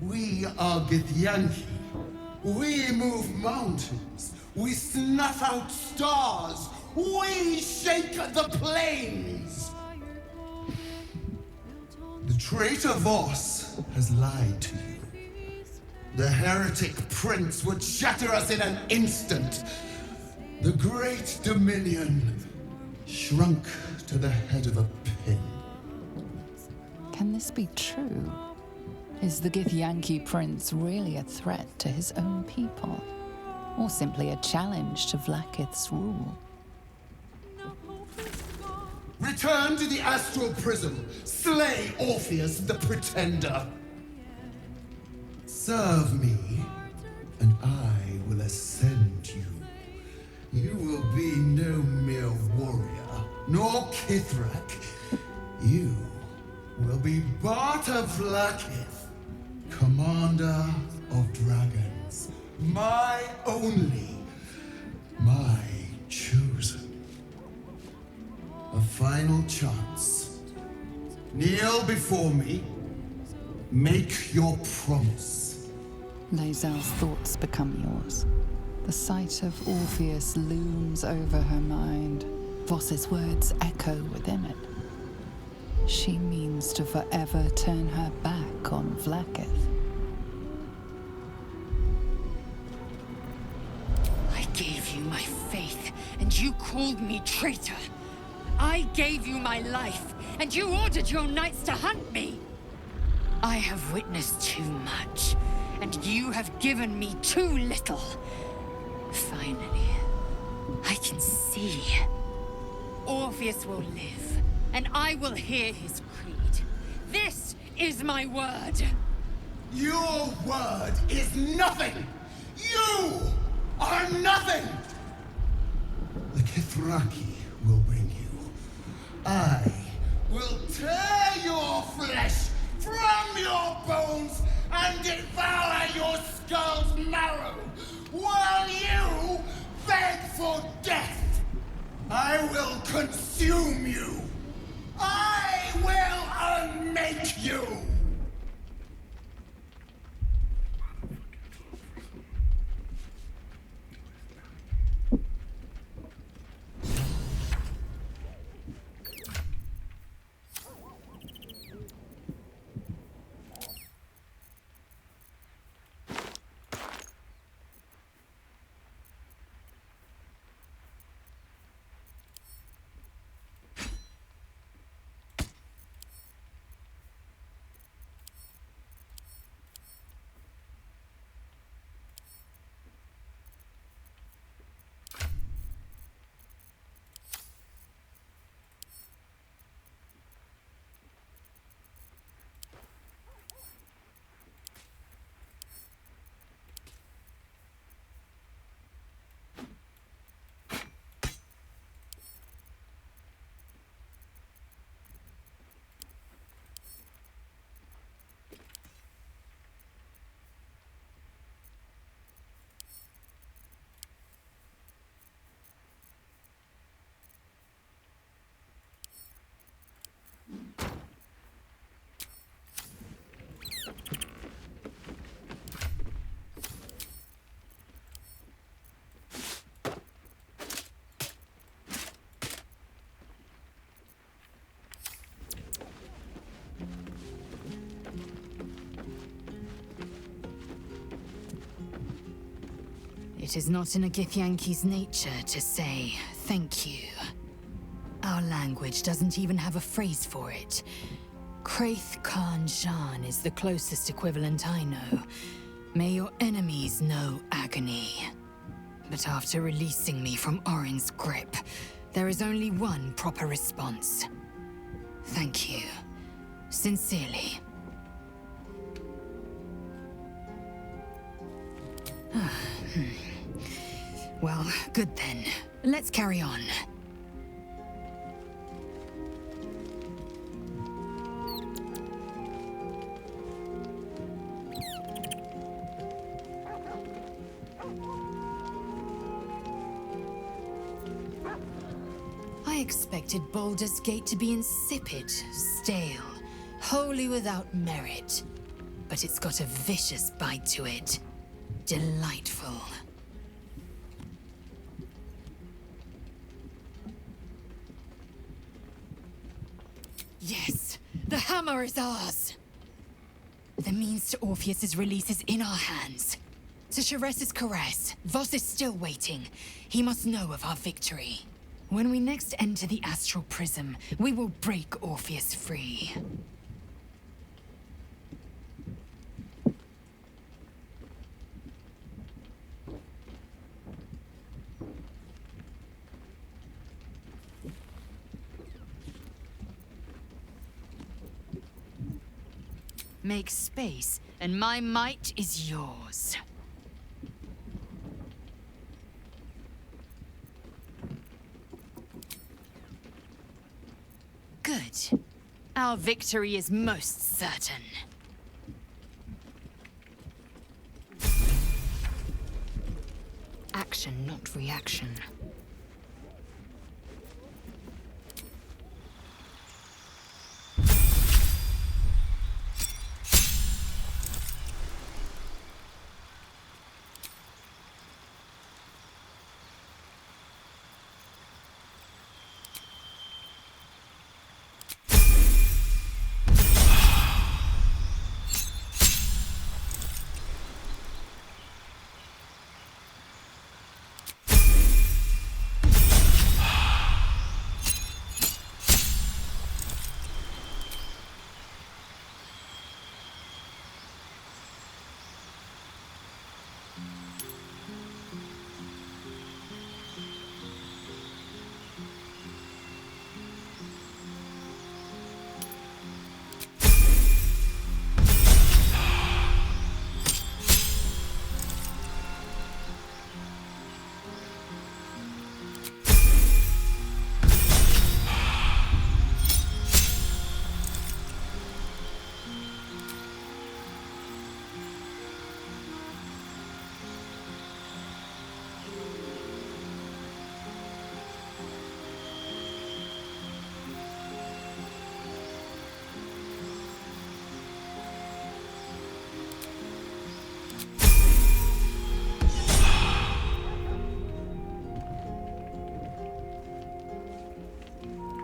S21: We are Githyanki. We move mountains. We snuff out stars. We shake the plains. The traitor Voss has lied to you. The heretic prince would shatter us in an instant. The great dominion shrunk to the head of a pin.
S7: Can this be true? Is the Githyanki prince really a threat to his own people? Or simply a challenge to Vlaakith's rule?
S21: Return to the astral prism. Slay Orpheus the Pretender. Serve me, and I will ascend you. You will be no mere warrior, nor Kithrak. You will be Barta Vlaakith, commander of dragons. My only, my chosen. A final chance. Kneel before me. Make your promise.
S7: Lae'zel's thoughts become yours. The sight of Orpheus looms over her mind. Voss's words echo within it. She means to forever turn her back on Vlaakith.
S17: I gave you my faith, and you called me traitor. I gave you my life, and you ordered your knights to hunt me. I have witnessed too much, and you have given me too little. Finally, I can see. Orpheus will live, and I will hear his creed. This is my word.
S21: Your word is nothing! You are nothing! The Kithraki will bring you. I will tear your flesh from your bones and devour your skull's marrow, while you beg for death. I will consume you. I will unmake you.
S17: It is not in a Githyanki's nature to say thank you. Our language doesn't even have a phrase for it. Kraith Khan Jan is the closest equivalent I know. May your enemies know agony. But after releasing me from Orin's grip, there is only one proper response. Thank you. Sincerely. Well, good then. Let's carry on. I expected Baldur's Gate to be insipid, stale, wholly without merit. But it's got a vicious bite to it. Delightful. Yes, the hammer is ours! The means to Orpheus's release is in our hands. To Sharess's caress, Voss is still waiting. He must know of our victory. When we next enter the astral prism, we will break Orpheus free. Make space, and my might is yours. Good. Our victory is most certain. Action, not reaction.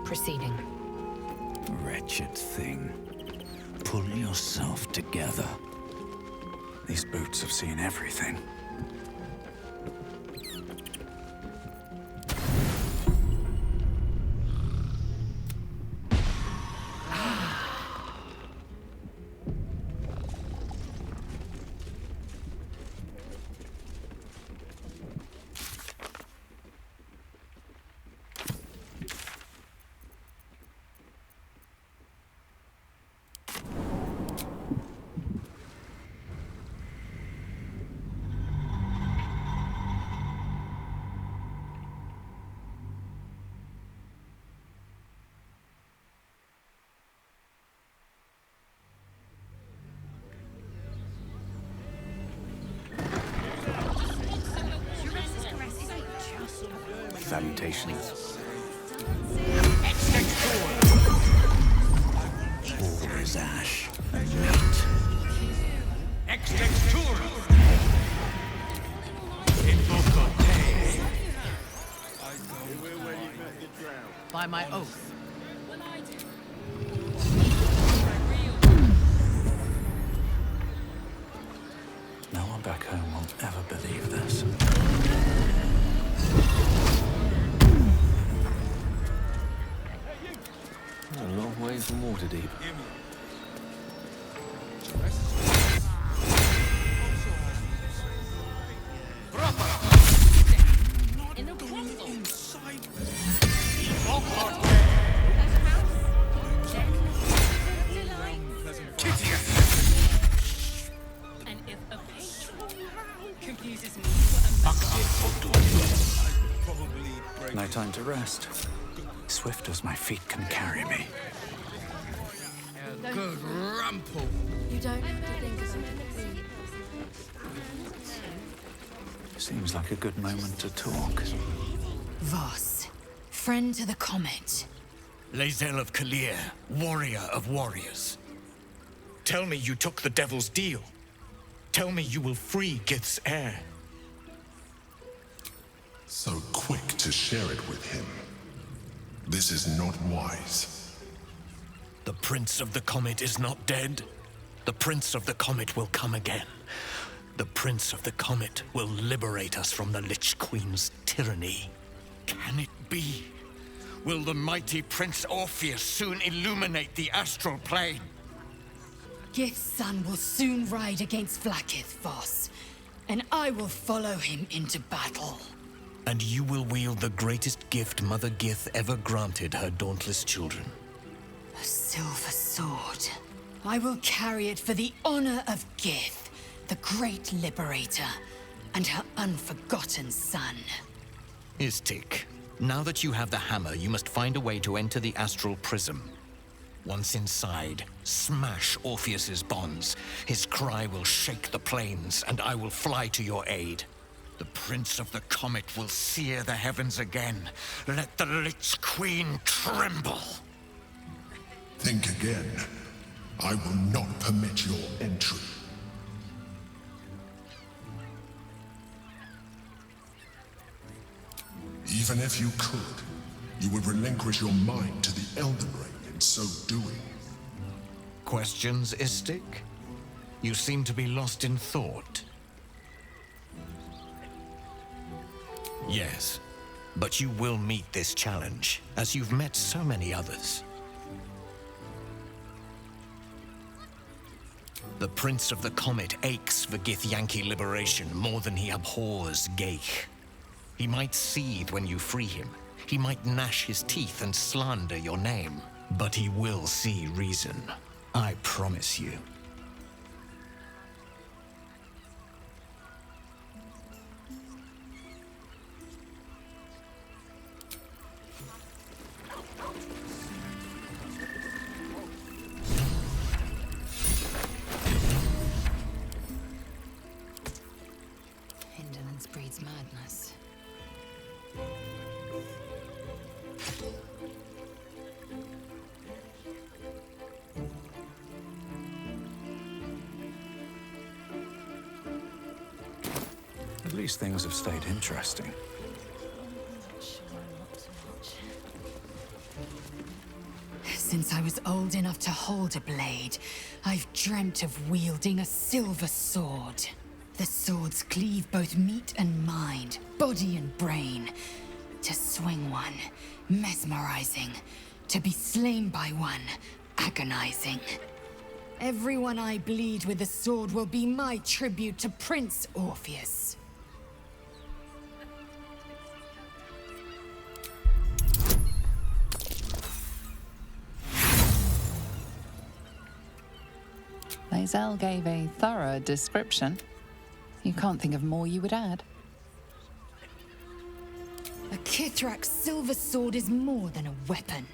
S17: Proceeding.
S5: Wretched thing. Pull yourself together. These boots have seen everything. Salutations. All is ash and meat.
S16: By my oath.
S5: No one back home will ever believe this.
S3: A long way from Waterdeep.
S14: And if a patron can be pleases me to a
S5: No time to rest. Swift as my feet can carry me.
S3: Good rumple.
S4: You don't have to think about it.
S5: Seems like a good moment to talk.
S17: Voss, friend to the Comet.
S6: Lae'zel of Kalir, warrior of warriors. Tell me you took the Devil's deal. Tell me you will free Gith's heir.
S2: So quick to share it with him. This is not wise.
S6: The Prince of the Comet is not dead. The Prince of the Comet will come again. The Prince of the Comet will liberate us from the Lich Queen's tyranny. Can it be? Will the mighty Prince Orpheus soon illuminate the astral plane?
S17: Gith's son will soon ride against Vlaakith, Voss, and I will follow him into battle.
S6: And you will wield the greatest gift Mother Gith ever granted her dauntless children.
S17: A silver sword. I will carry it for the honor of Gith, the great liberator, and her unforgotten son.
S6: Istik, now that you have the hammer, you must find a way to enter the astral prism. Once inside, smash Orpheus's bonds. His cry will shake the plains, and I will fly to your aid. The Prince of the Comet will sear the heavens again. Let the Lich Queen tremble.
S2: Think again. I will not permit your entry. Even if you could, you would relinquish your mind to the Elden Ring in so doing.
S6: Questions, Istik? You seem to be lost in thought. Yes, but you will meet this challenge, as you've met so many others. The Prince of the Comet aches for Githyanki liberation more than he abhors Geich. He might seethe when you free him. He might gnash his teeth and slander your name. But he will see reason. I promise you.
S17: Indolence breeds madness.
S5: At least things have stayed interesting.
S17: Since I was old enough to hold a blade, I've dreamt of wielding a silver sword. The swords cleave both meat and mind, body and brain. To swing one, mesmerizing. To be slain by one, agonizing. Everyone I bleed with the sword will be my tribute to Prince Orpheus.
S9: Lae'zel gave a thorough description. You can't think of more you would add.
S17: A Kithrak's silver sword is more than a weapon.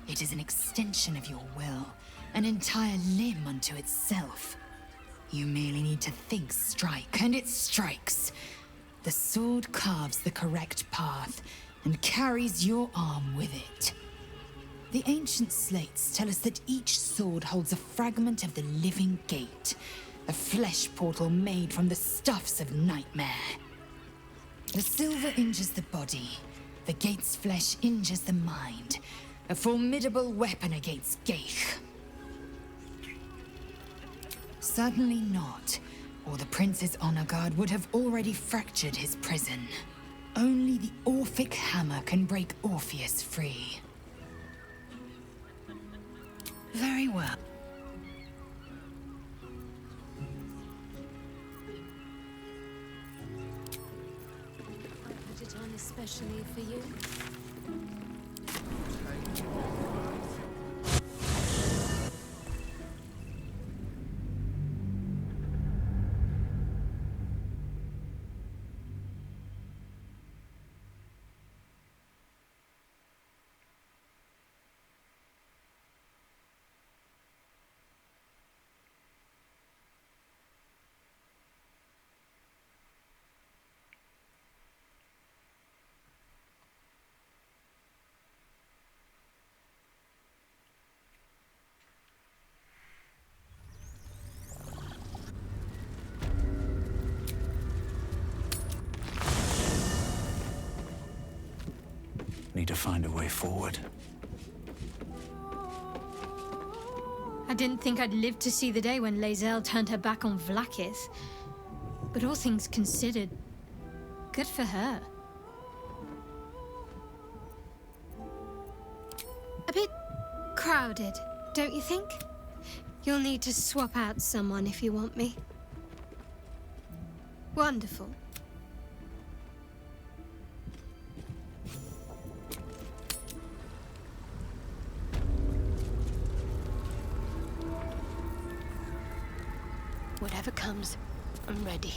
S17: It is an extension of your will, an entire limb unto itself. You merely need to think strike, and it strikes. The sword carves the correct path and carries your arm with it. The ancient slates tell us that each sword holds a fragment of the living gate, a flesh portal made from the stuffs of nightmare. The silver injures the body, the gate's flesh injures the mind, a formidable weapon against Geich. Certainly not, or the Prince's honor guard would have already fractured his prison. Only the Orphic hammer can break Orpheus free. Very well.
S4: Put it on especially for you.
S5: Need to find a way forward.
S17: I didn't think I'd live to see the day when Lae'zel turned her back on Vlaakith. But all things considered, good for her. A bit crowded, don't you think? You'll need to swap out someone if you want me. Wonderful.
S4: Whatever comes, I'm ready.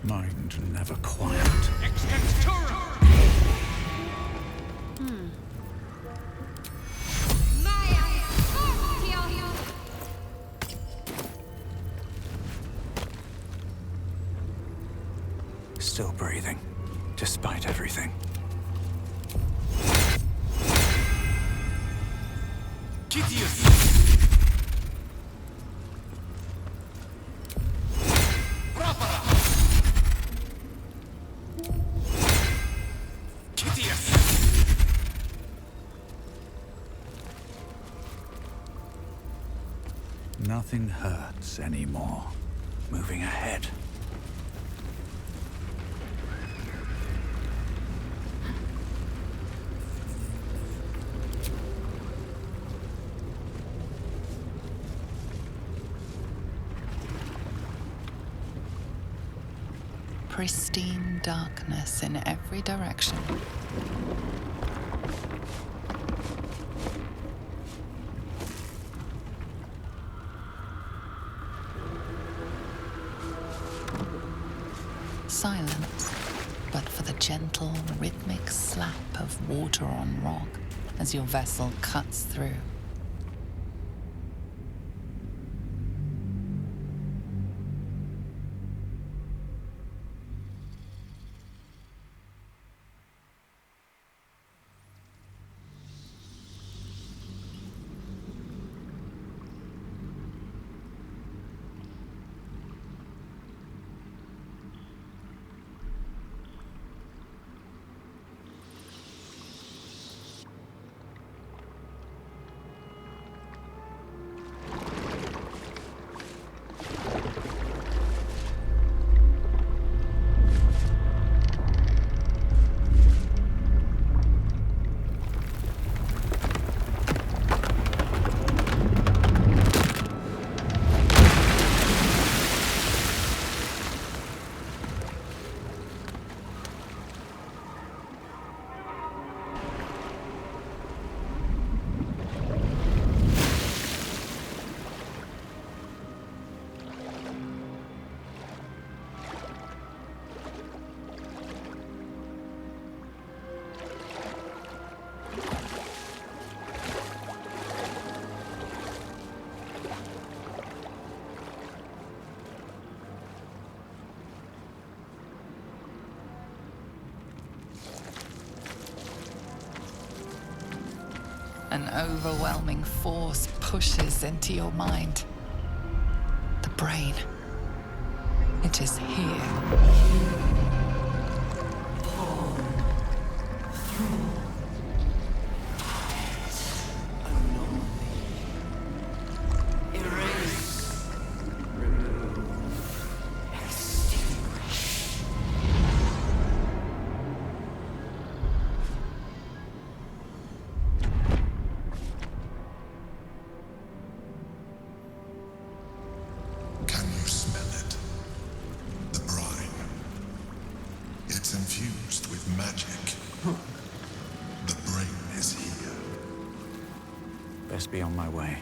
S5: Mind never quiet. Still breathing, despite everything. Nothing hurts anymore. Moving ahead.
S7: Pristine darkness in every direction. Silence, but for the gentle, rhythmic slap of water on rock as your vessel cuts through. An overwhelming force pushes into your mind. The brain. It is here.
S2: Can you smell it? The brine. It's infused with magic. The brain is here.
S5: Best be on my way.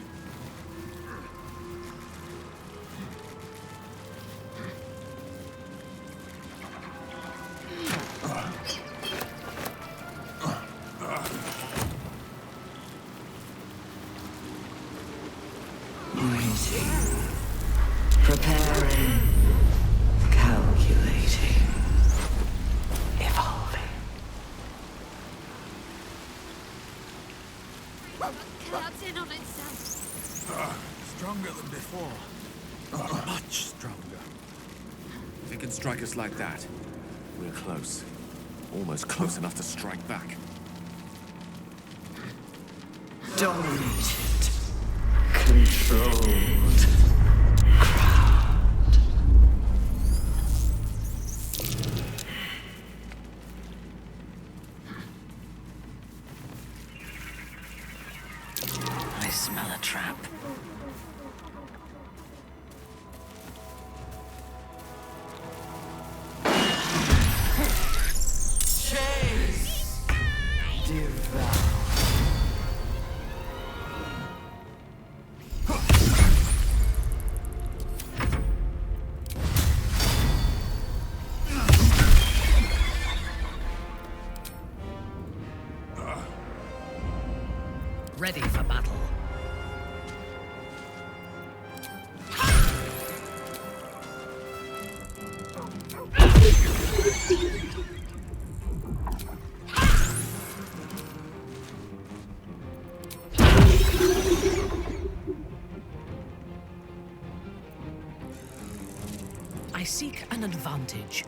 S1: Waiting. Preparing. Calculating.
S3: before. Much stronger. If it can strike us like that, we're close. Almost close enough to strike back.
S9: Dominated. Controlled. I smell a trap. Chase! Devour.
S16: Ready for battle. I seek an advantage.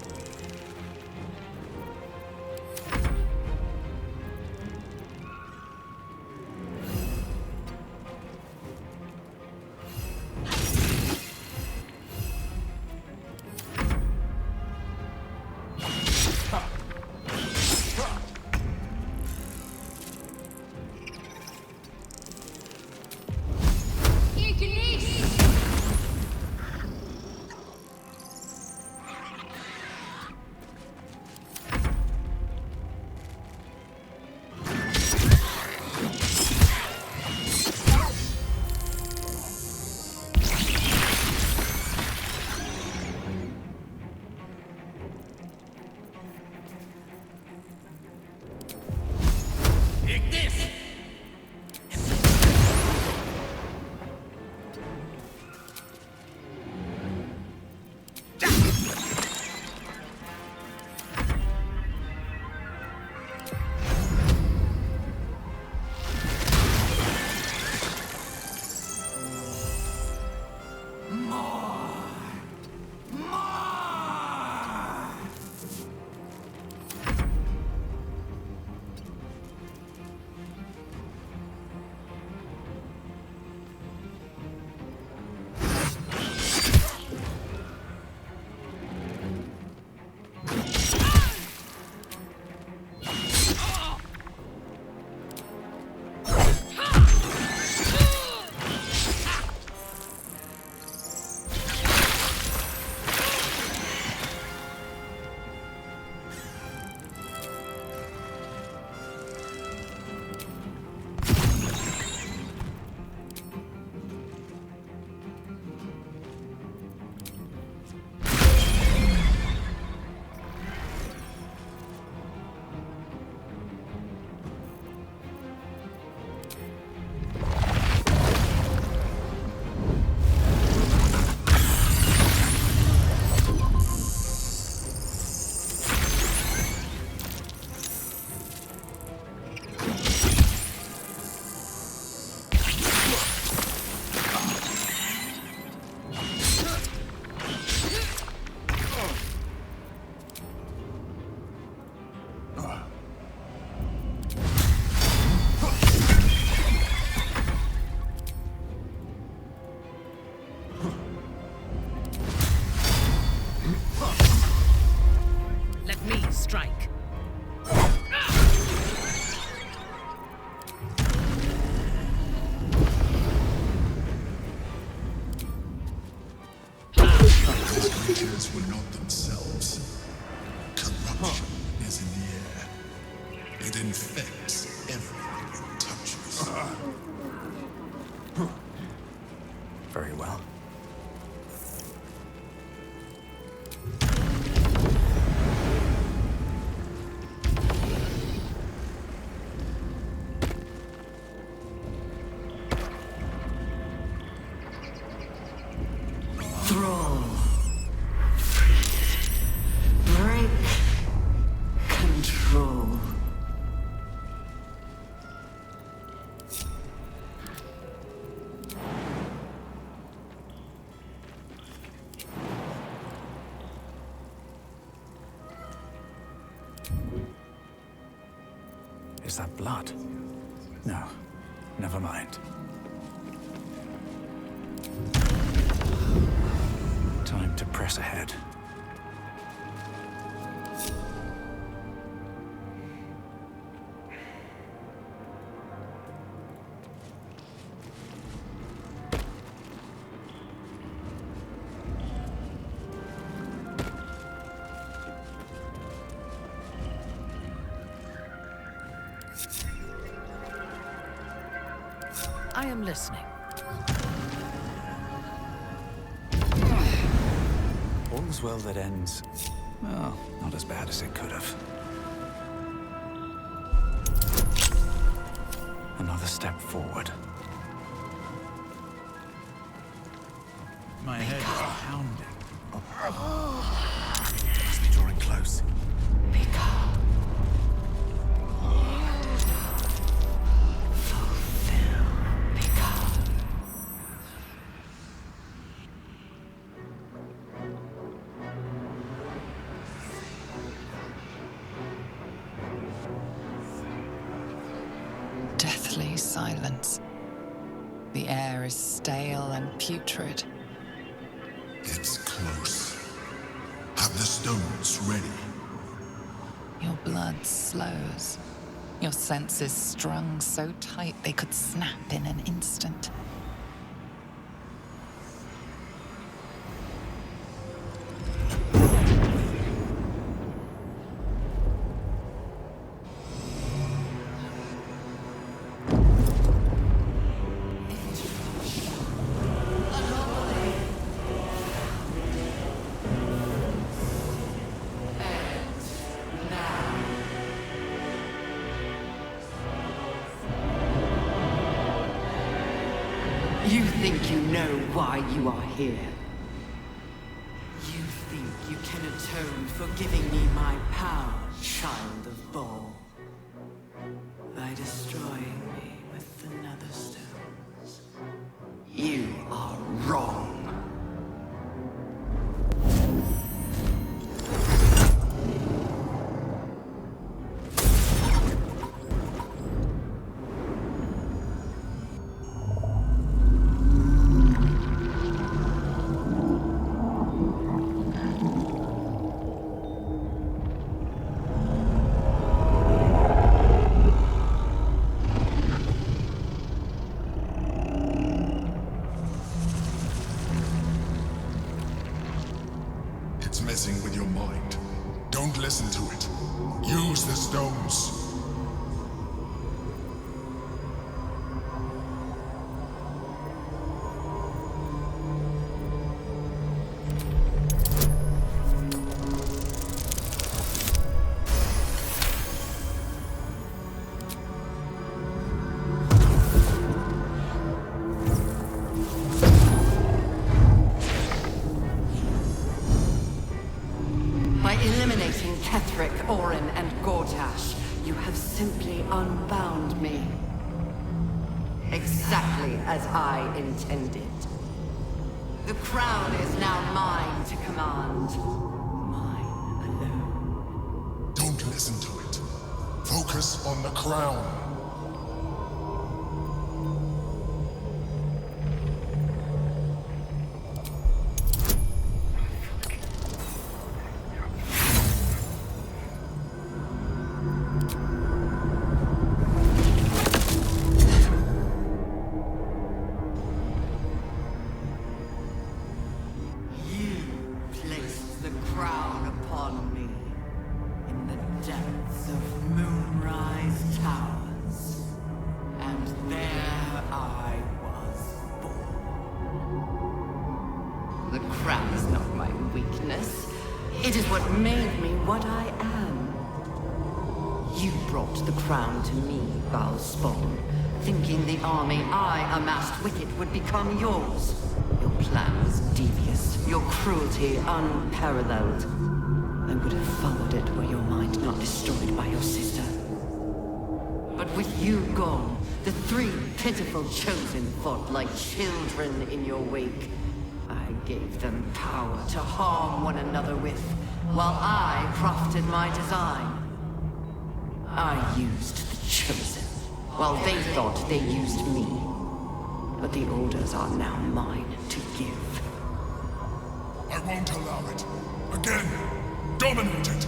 S16: strike.
S2: These creatures were not themselves. Corruption is in the air. It infects everything it touches.
S5: Very well.
S9: Thrall. Break control.
S5: Is that blood? No, never mind. Time to press ahead.
S1: I am listening.
S5: All's well that ends. Well, not as bad as it could have. Another step forward. My head is pounding. Must be drawing close.
S7: Deathly silence. The air is stale and putrid.
S2: It's close. Have the stones ready.
S7: Your blood slows. Your senses strung so tight they could snap in an instant.
S22: You think you know why you are here. You think you can atone for giving me my power, child of Baal, by destroying me with the nether stones. You are wrong.
S2: It's messing with your mind. Don't listen to it. Use the stones.
S22: By eliminating Ketheric, Orin, and Gortash, you have simply unbound me. Exactly as I intended. The crown is now mine to command.
S2: Don't listen to it. Focus on the crown.
S22: Placed the crown upon me in the depths of Moonrise Towers. And there I was born. The crown is not my weakness. It is what made me what I am. You brought the crown to me, Baldur, thinking the army I amassed with it would become yours. Your plan was devious, your cruelty unparalleled. I would have followed it were your mind not destroyed by your sister. But with you gone, the three pitiful chosen fought like children in your wake. I gave them power to harm one another with, while I crafted my design. I used the
S1: Chosen, while they thought they used me. But the orders are now mine to give.
S2: I won't allow it. Again, dominate it!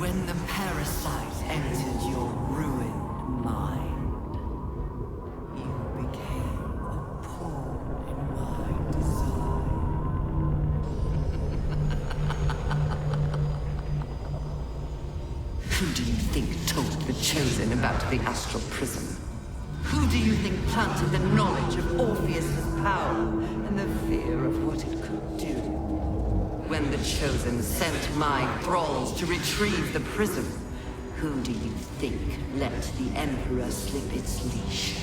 S1: When the parasite entered your ruined mind, you became a pawn in my design. Who do you think told the Chosen about the astral prism? Who do you think planted the knowledge of Orpheus's power and the fear of what it could do? When the Chosen sent my thralls to retrieve the prism, who do you think let the Emperor slip its leash,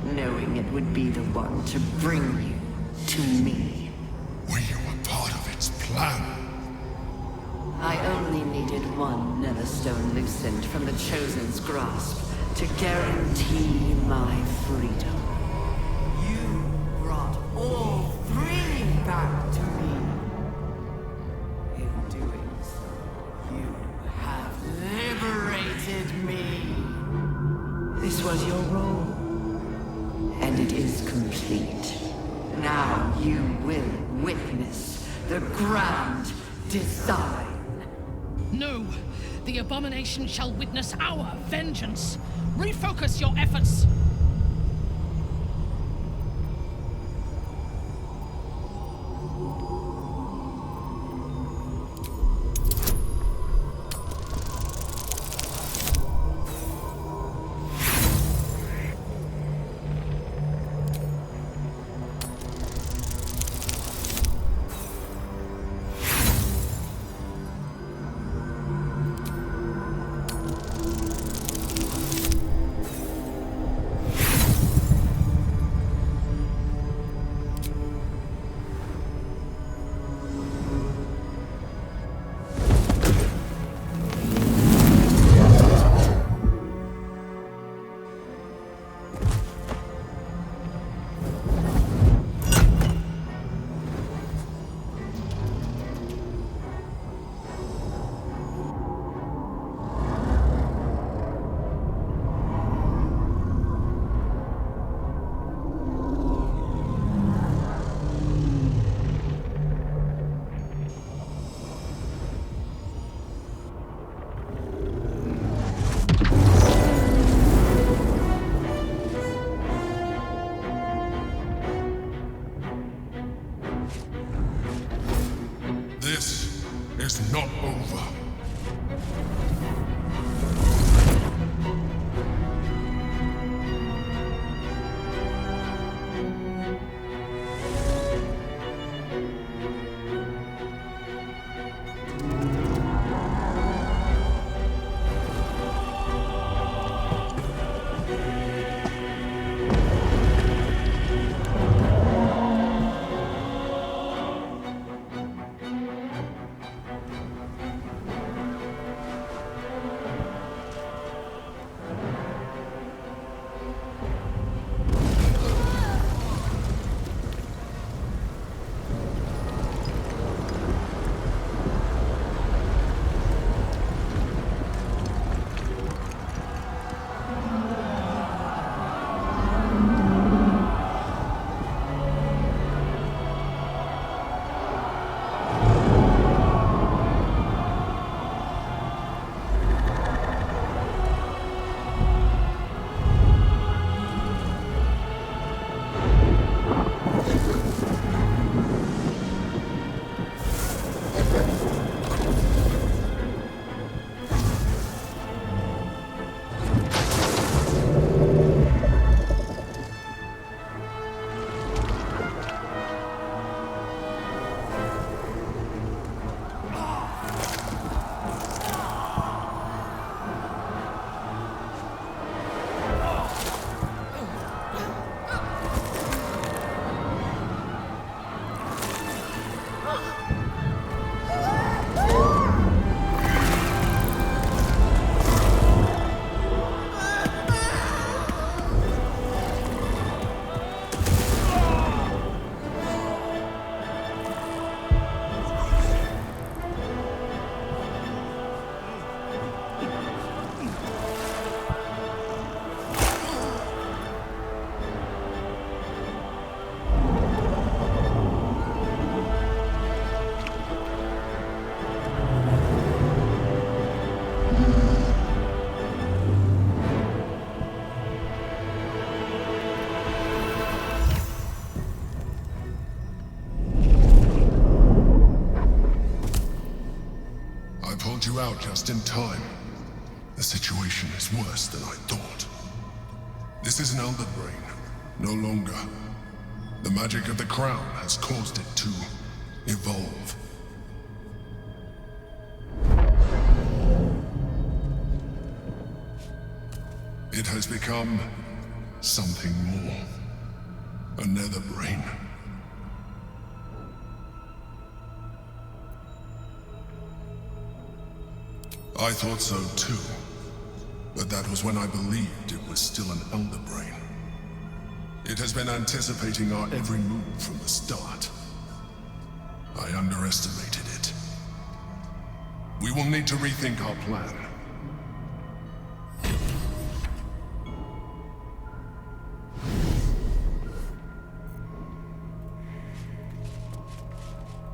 S1: knowing it would be the one to bring you to me?
S2: Were you a part of its plan?
S1: I only needed one Netherstone loosened from the Chosen's grasp to guarantee my freedom. You brought all three back to me. In doing so, you have liberated me. This was your role, and it is complete. Now you will witness the grand design.
S16: No! The abomination shall witness our vengeance! Refocus your efforts!
S2: This is not over. you out just in time. The situation is worse than I thought. This is an Elder Brain, no longer. The magic of the crown has caused it to evolve. It has become something more. A nether brain. I thought so too, but that was when I believed it was still an Elder Brain. It has been anticipating our every move from the start. I underestimated it. We will need to rethink our plan.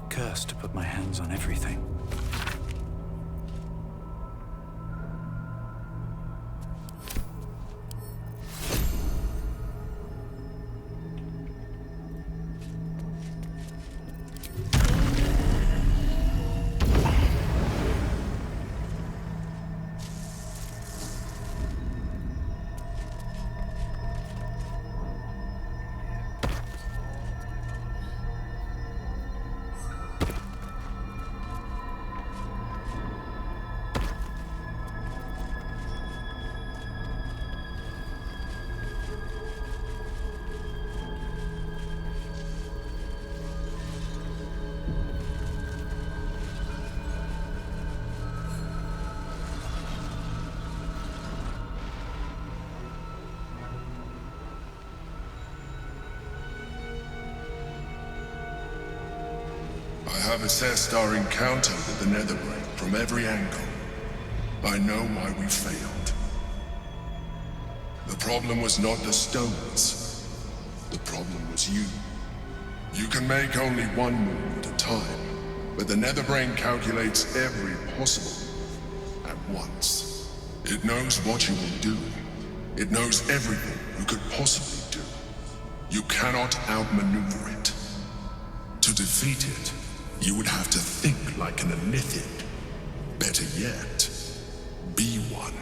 S5: Cursed to put my hands on everything.
S2: I have assessed our encounter with the Netherbrain from every angle. I know why we failed. The problem was not the stones. The problem was you. You can make only one move at a time, but the Netherbrain calculates every possible move at once. It knows what you will do. It knows everything you could possibly do. You cannot outmaneuver it. To defeat it, you would have to think like an Anithid. Better yet, be one.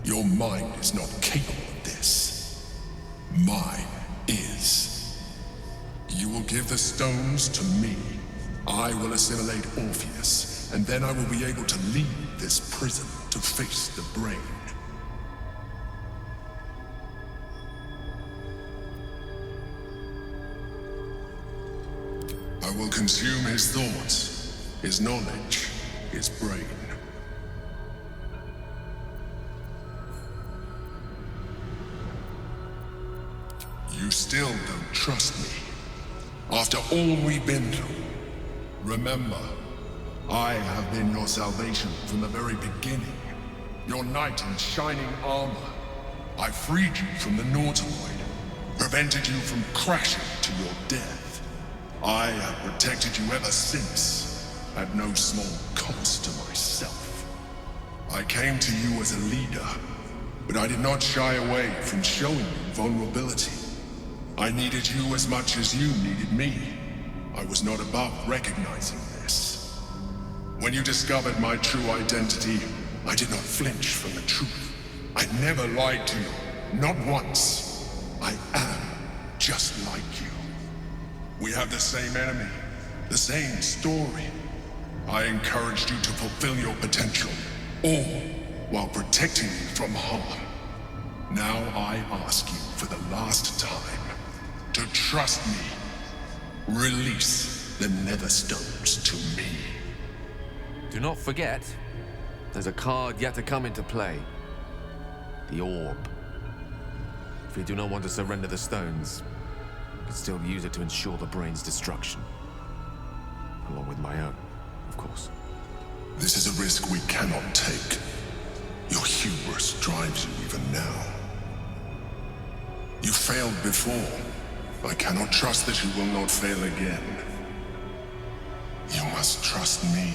S2: Your mind is not capable of this. Mine is. You will give the stones to me. I will assimilate Orpheus, and then I will be able to leave this prison to face the brain. I will consume his thoughts, his knowledge, his brain. You still don't trust me. After all we've been through, remember, I have been your salvation from the very beginning. Your knight in shining armor. I freed you from the Nautiloid, prevented you from crashing to your death. I have protected you ever since, at no small cost to myself. I came to you as a leader, but I did not shy away from showing you vulnerability. I needed you as much as you needed me. I was not above recognizing this. When you discovered my true identity, I did not flinch from the truth. I never lied to you, not once. I am just like you. We have the same enemy, the same story. I encouraged you to fulfill your potential, all while protecting you from harm. Now I ask you for the last time to trust me. Release the Netherstones to me.
S3: Do not forget, there's a card yet to come into play. The Orb. If you do not want to surrender the stones, you can still use it to ensure the brain's destruction. Along with my own, of course.
S2: This is a risk we cannot take. Your hubris drives you even now. You failed before. I cannot trust that you will not fail again. You must trust me.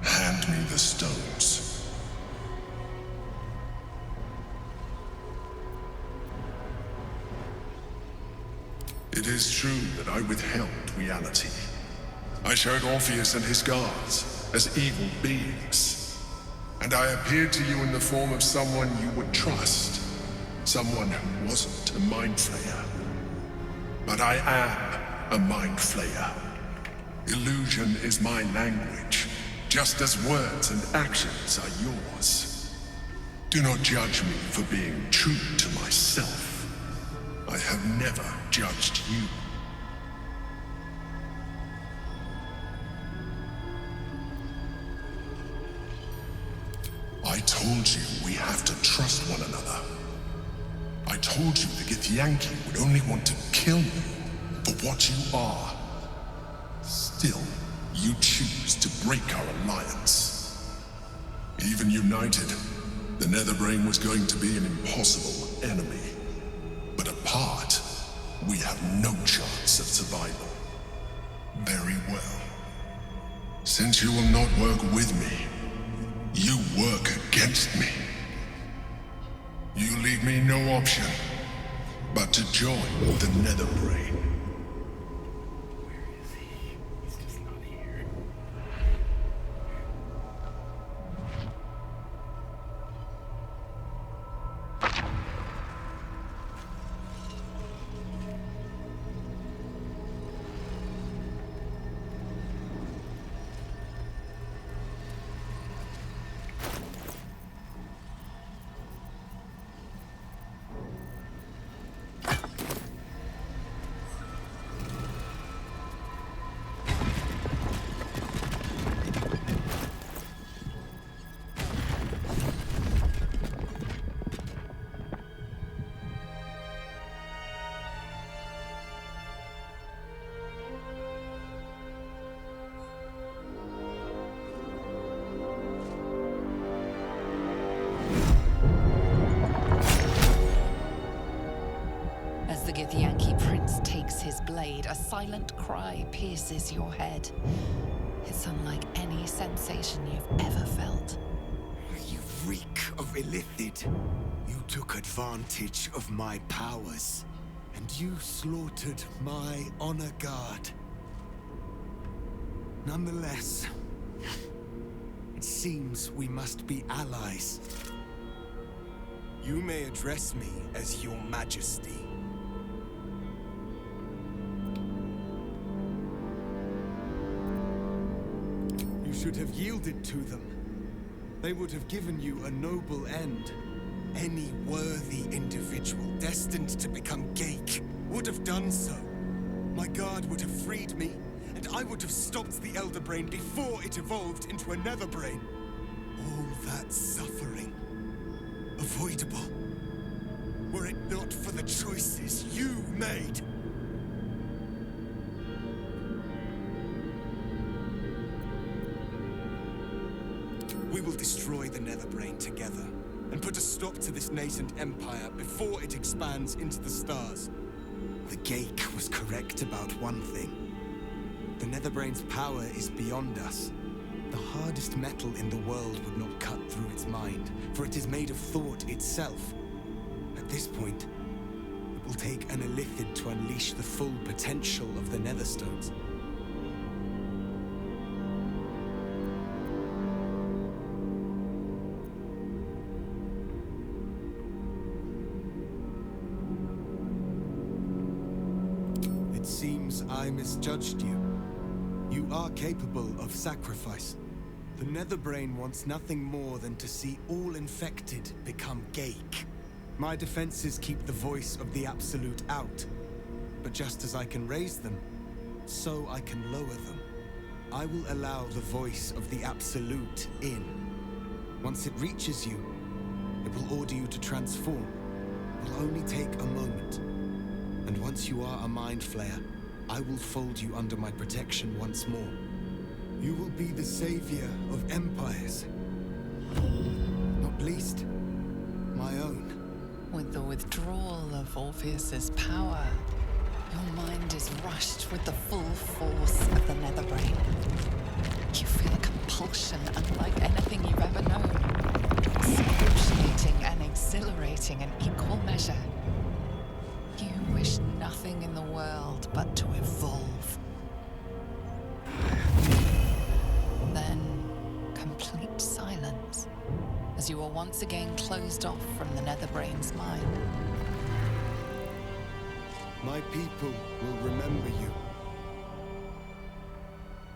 S2: Hand me the stones. It is true that I withheld reality. I showed Orpheus and his guards as evil beings. And I appeared to you in the form of someone you would trust. Someone who wasn't a mind flayer. But I am a mind flayer. Illusion is my language, just as words and actions are yours. Do not judge me for being true to myself. I have never judged you. I told you we have to trust one another. I told you the Githyanki would only want to kill you for what you are. Still, you choose to break our alliance. Even united, the Netherbrain was going to be an impossible enemy. But apart, we have no chance of survival. Very well. Since you will not work with me, you work against me. You leave me no option but to join the Netherbrain.
S9: The Githyanki prince takes his blade. A silent cry pierces your head. It's unlike any sensation you've ever felt.
S12: You reek of illithid. You took advantage of my powers. And you slaughtered my honor guard. Nonetheless, it seems we must be allies. You may address me as your majesty. Should have yielded to them. They would have given you a noble end. Any worthy individual destined to become Geik would have done so. My guard would have freed me, and I would have stopped the Elder Brain before it evolved into a Nether Brain. All that suffering, avoidable, were it not for the choices you made. We will destroy the Netherbrain together, and put a stop to this nascent empire before it expands into the stars. The Geik was correct about one thing. The Netherbrain's power is beyond us. The hardest metal in the world would not cut through its mind, for it is made of thought itself. At this point, it will take an illithid to unleash the full potential of the Netherstones. I misjudged you. You are capable of sacrifice. The Netherbrain wants nothing more than to see all infected become Geik. My defenses keep the voice of the Absolute out. But just as I can raise them, so I can lower them. I will allow the voice of the Absolute in. Once it reaches you, it will order you to transform. It will only take a moment. And once you are a Mind Flayer, I will fold you under my protection once more. You will be the savior of empires. Not least, my own.
S9: With the withdrawal of Orpheus's power, your mind is rushed with the full force of the Netherbrain. You feel a compulsion unlike anything you've ever known. Excruciating and exhilarating in equal measure. You wish nothing in the world but to evolve. Then
S7: as you are once again closed off from the Netherbrain's mind.
S12: My people will remember you.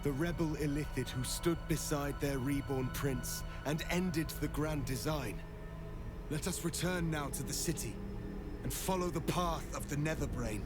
S12: The rebel Illithid who stood beside their reborn prince and ended the grand design. Let us return now to the city and follow the path of the Netherbrain.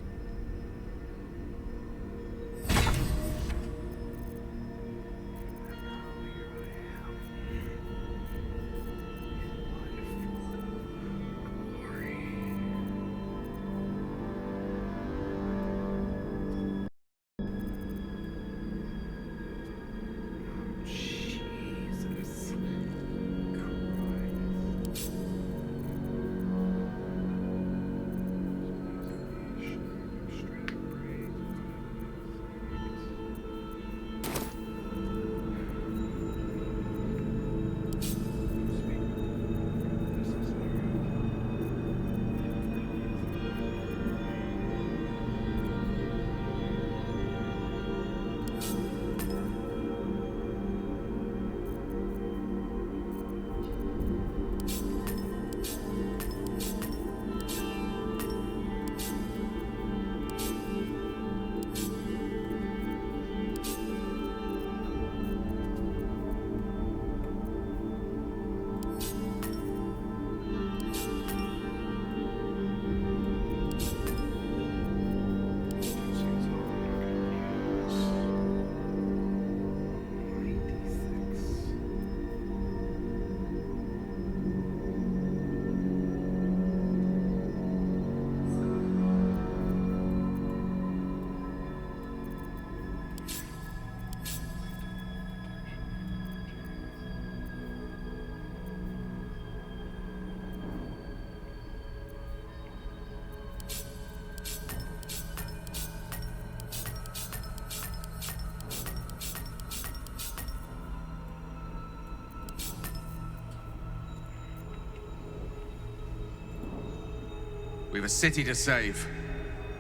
S3: We have a city to save.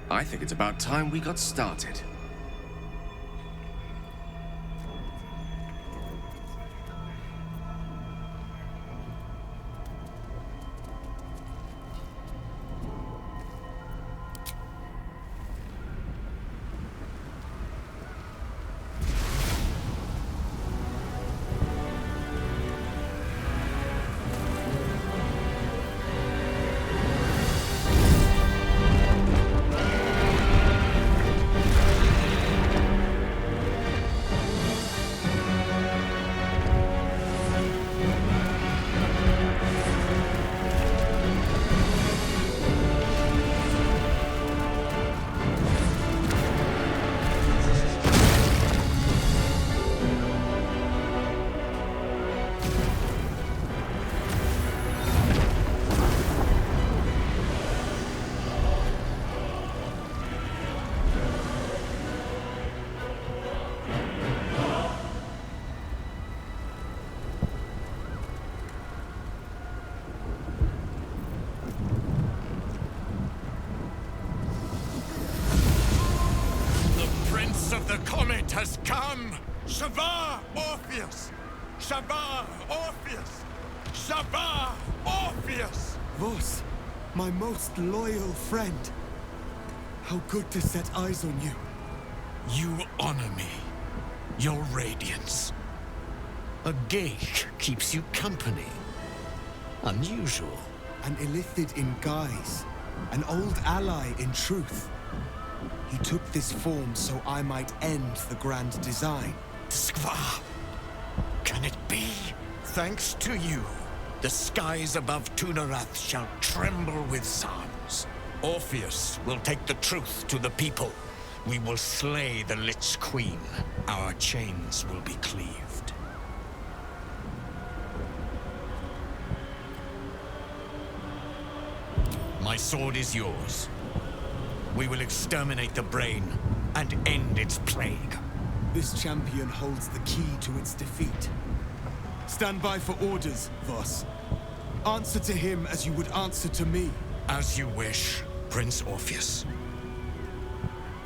S3: I think it's about time we got started.
S13: The comet has come! Shabbat Orpheus! Shabbat Orpheus! Shabbat Orpheus!
S12: Vos, my most loyal friend. How good to set eyes on you.
S20: You honor me, your radiance. A geik keeps you company. Unusual.
S12: An Illithid in guise, an old ally in truth. He took this form so I might end the grand design.
S20: Skva! Can it be? Thanks to you, the skies above Tunarath shall tremble with psalms. Orpheus will take the truth to the people. We will slay the Lich Queen. Our chains will be cleaved. My sword is yours. We will exterminate the brain and end its plague.
S12: This champion holds the key to its defeat. Stand by for orders, Vos. Answer to him as you would answer to me.
S20: As you wish, Prince Orpheus.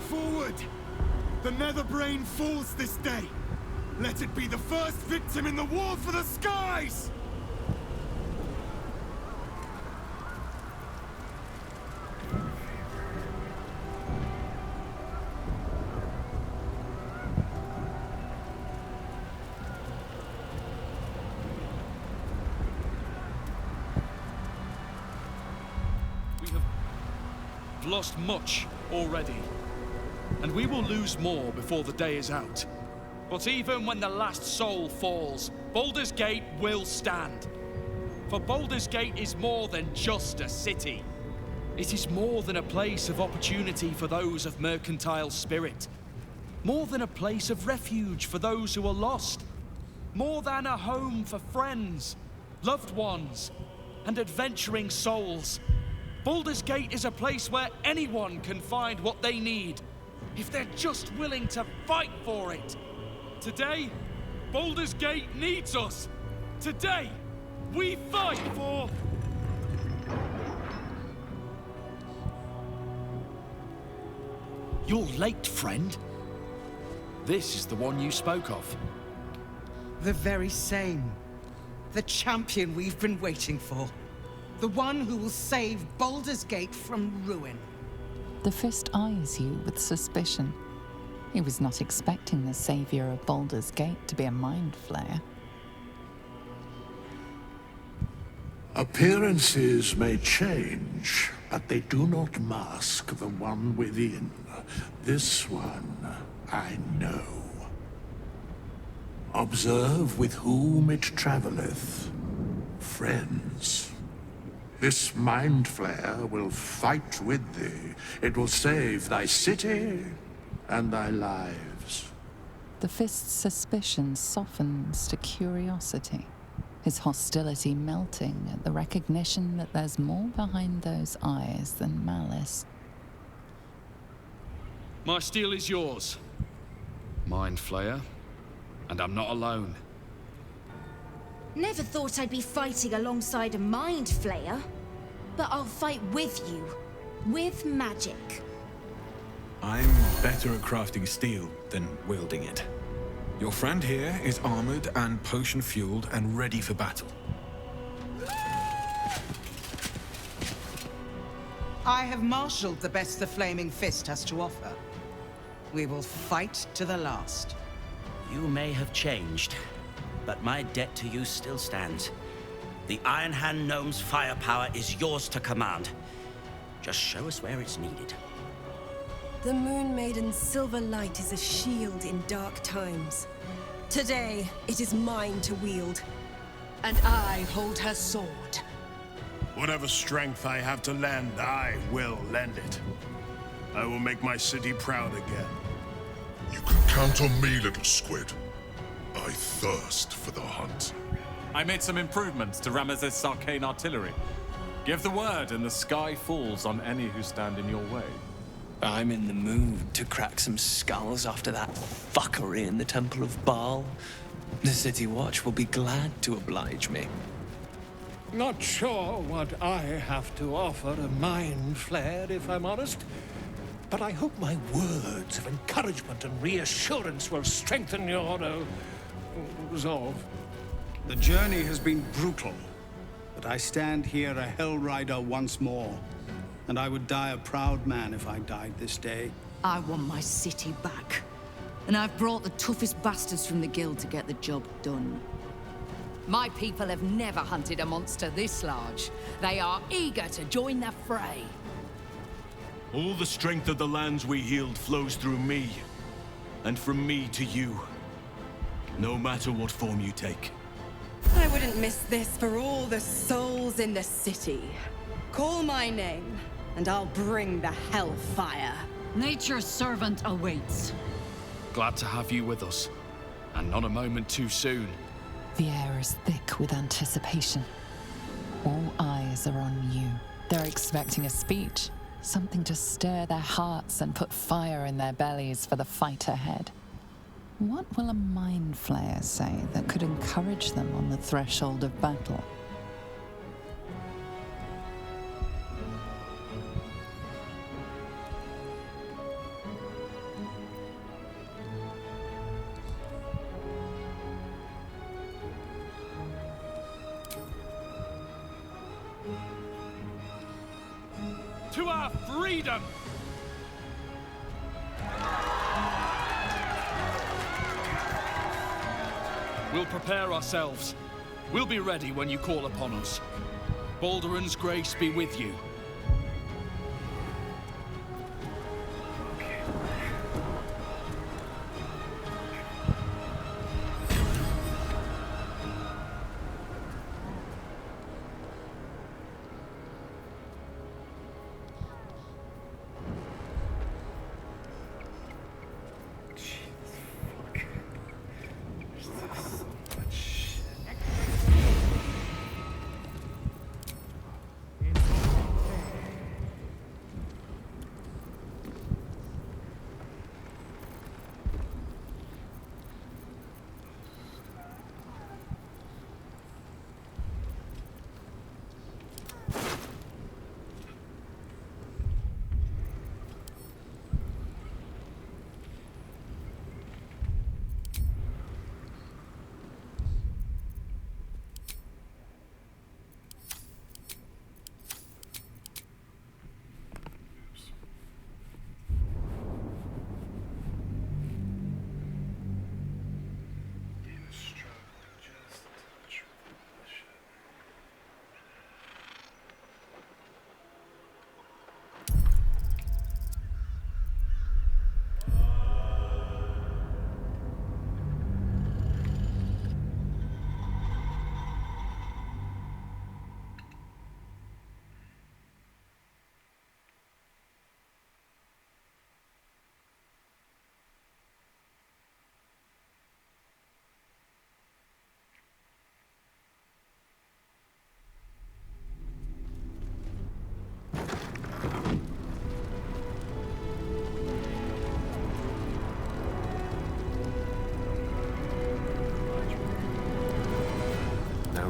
S12: Forward! The Netherbrain falls this day. Let it be the first victim in the war for the skies!
S11: lost much already, and we will lose more before the day is out. But even when the last soul falls, Baldur's Gate will stand. For Baldur's Gate is more than just a city. It is more than a place of opportunity for those of mercantile spirit. More than a place of refuge for those who are lost. More than a home for friends, loved ones, and adventuring souls. Baldur's Gate is a place where anyone can find what they need, if they're just willing to fight for it. Today, Baldur's Gate needs us. Today, we fight for... You're late, friend. This is the one you spoke of.
S15: The very same. The champion we've been waiting for. The one who will save Baldur's Gate from ruin.
S7: The Fist eyes you with suspicion. He was not expecting the savior of Baldur's Gate to be a mind flayer.
S20: Appearances may change, but they do not mask the one within. This one, I know. Observe with whom it travelleth. Friends. This mind flayer will fight with thee. It will save thy city and thy lives.
S7: The Fist's suspicion softens to curiosity, his hostility melting at the recognition that there's more behind those eyes than malice.
S11: My steel is yours, Mind Flayer, and I'm not alone.
S23: Never thought I'd be fighting alongside a Mind Flayer, but I'll fight with you, with magic.
S24: I'm better at crafting steel than wielding it. Your friend here is armored and potion-fueled and ready for battle.
S15: I have marshaled the best the Flaming Fist has to offer. We will fight to the last.
S25: You may have changed, but my debt to you still stands. The Iron Hand Gnome's firepower is yours to command. Just show us where it's needed.
S26: The Moon Maiden's silver light is a shield in dark times. Today, it is mine to wield.
S4: And I hold her sword.
S13: Whatever strength I have to lend, I will lend it. I will make my city proud again.
S2: You can count on me, little squid. I thirst for the hunt.
S27: I made some improvements to Ramesses' arcane artillery. Give the word and the sky falls on any who stand in your way.
S18: I'm in the mood to crack some skulls after that fuckery in the Temple of Baal. The City Watch will be glad to oblige me.
S20: Not sure what I have to offer a mind flayer, if I'm honest. But I hope my words of encouragement and reassurance will strengthen your resolve.
S28: The journey has been brutal, but I stand here a Hell Rider once more. And I would die a proud man if I died this day.
S29: I want my city back. And I've brought the toughest bastards from the guild to get the job done. My people have never hunted a monster this large. They are eager to join the fray.
S13: All the strength of the lands we healed flows through me, and from me to you. No matter what form you take.
S26: I wouldn't miss this for all the souls in the city. Call my name, and I'll bring the hellfire.
S29: Nature's servant awaits.
S11: Glad to have you with us, and not a moment too soon.
S7: The air is thick with anticipation. All eyes are on you. They're expecting a speech, something to stir their hearts and put fire in their bellies for the fight ahead. What will a mind flayer say that could encourage them on the threshold of battle?
S11: To our freedom! We'll prepare ourselves. We'll be ready when you call upon us. Balduran's grace be with you.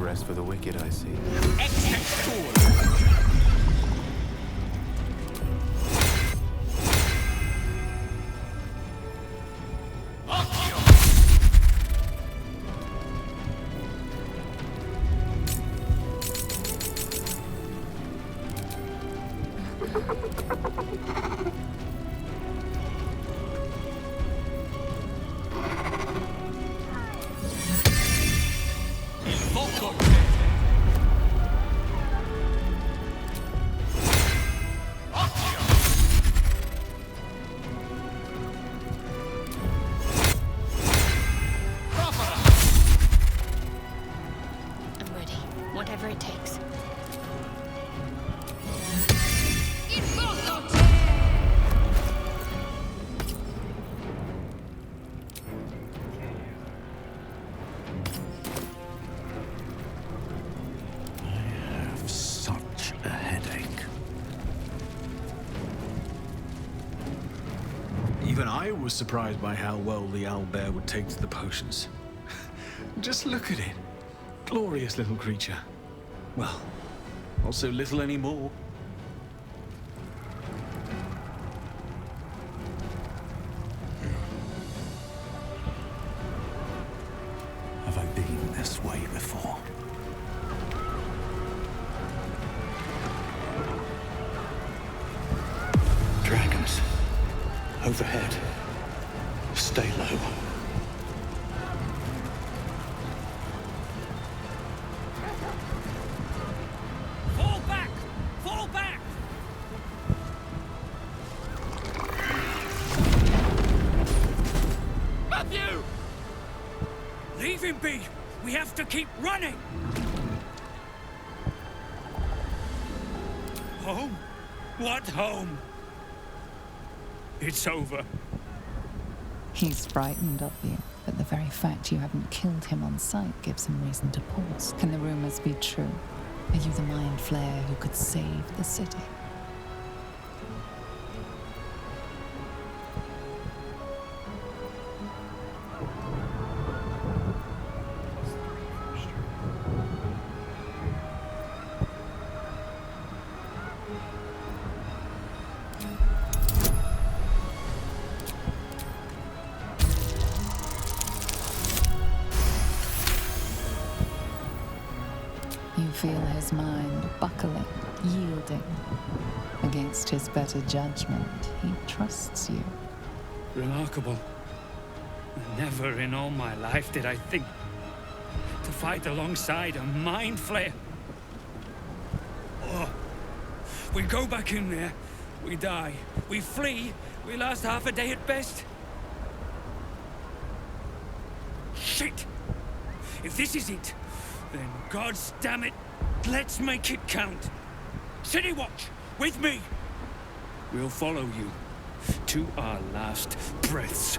S3: rest for the wicked, I see.
S23: I'm ready. Whatever it takes.
S5: Such a headache.
S24: Even I was surprised by how well the owlbear would take to the potions. Just look at it. Glorious little creature. Well, not so little anymore.
S5: Have I been this way before? Dragons. Overhead. Stay low.
S11: Fall back! Fall back! Matthew! Leave him be! We have to keep running! Home? What home? It's over.
S7: He's frightened of you, but the very fact you haven't killed him on sight gives him reason to pause. Can the rumors be true? Are you the mind flayer who could save the city? You feel his mind buckling, yielding. Against his better judgment, he trusts you.
S11: Remarkable. Never in all my life did I think to fight alongside a mind flayer. Oh. We go back in there, we die. We flee, we last half a day at best. Shit! If this is it, then gods damn it, let's make it count. City Watch, with me. We'll follow you to our last breaths.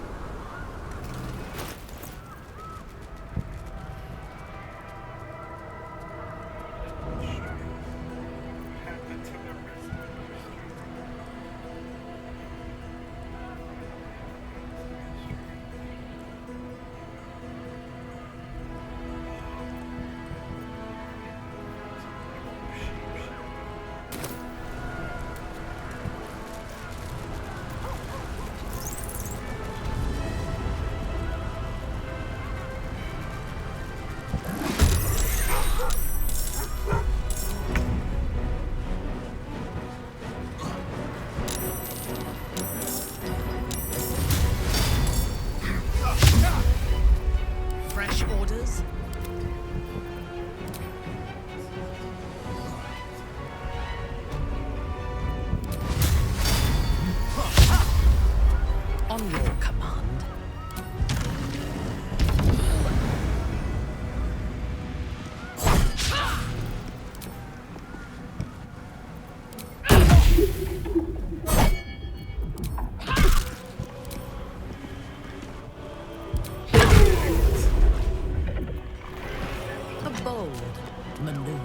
S16: Fresh orders? On your command. A bold maneuver.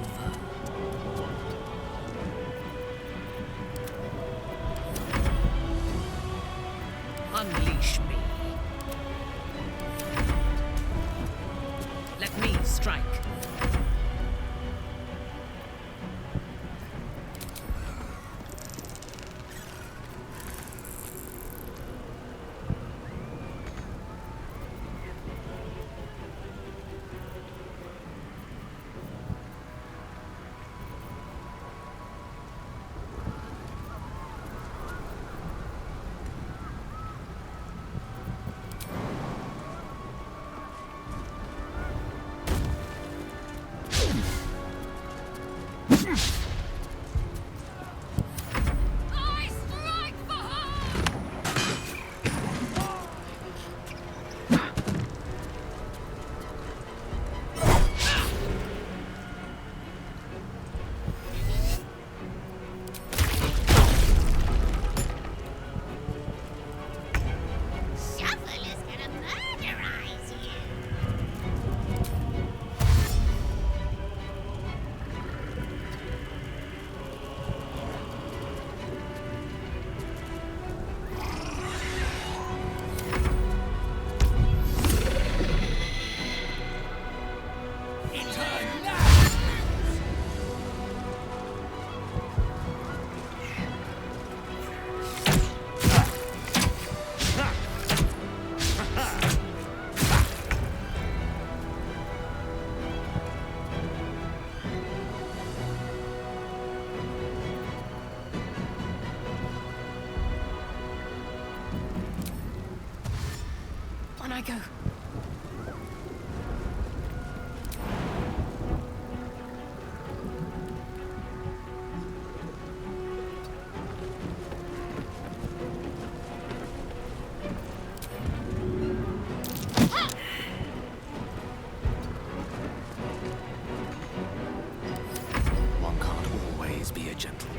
S16: Unleash me. Let me strike.
S4: go.
S18: One can't always be a gentleman.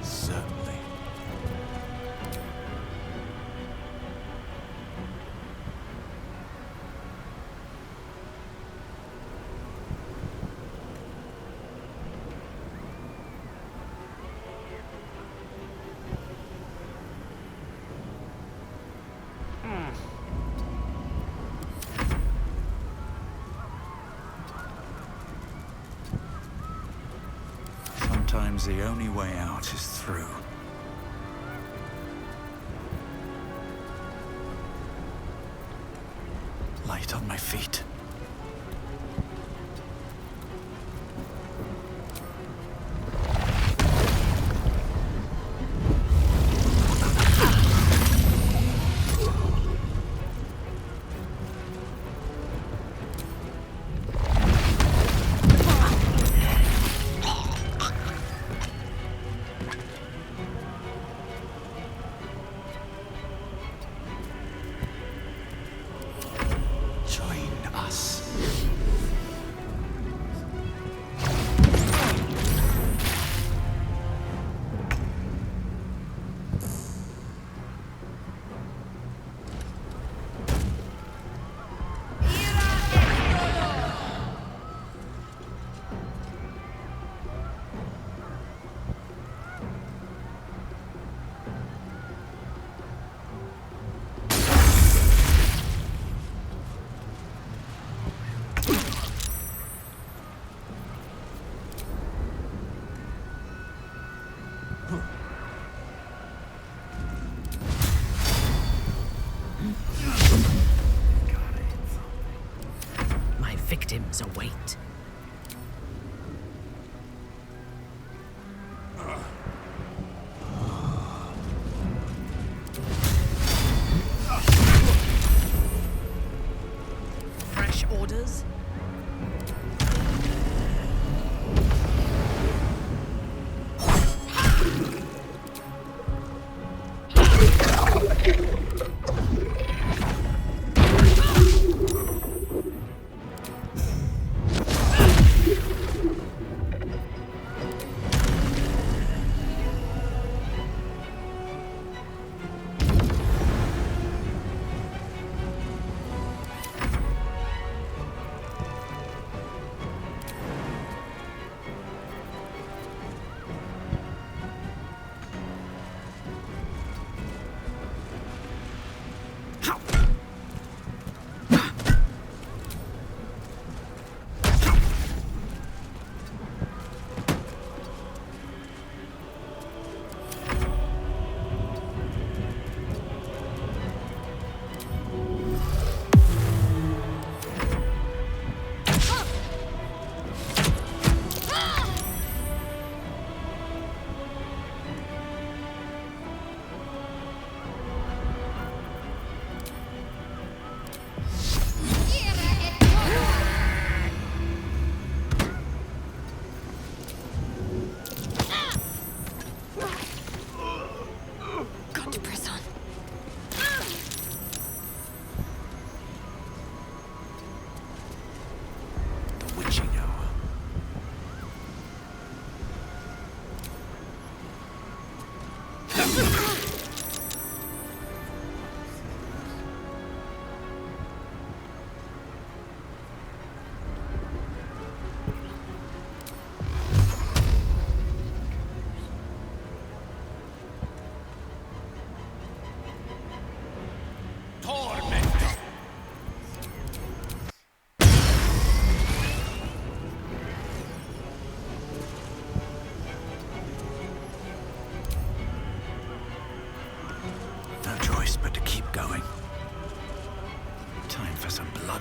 S5: Certainly. Sometimes the only way out is through. Light on my feet. Join us.
S16: My victims await. Fresh orders?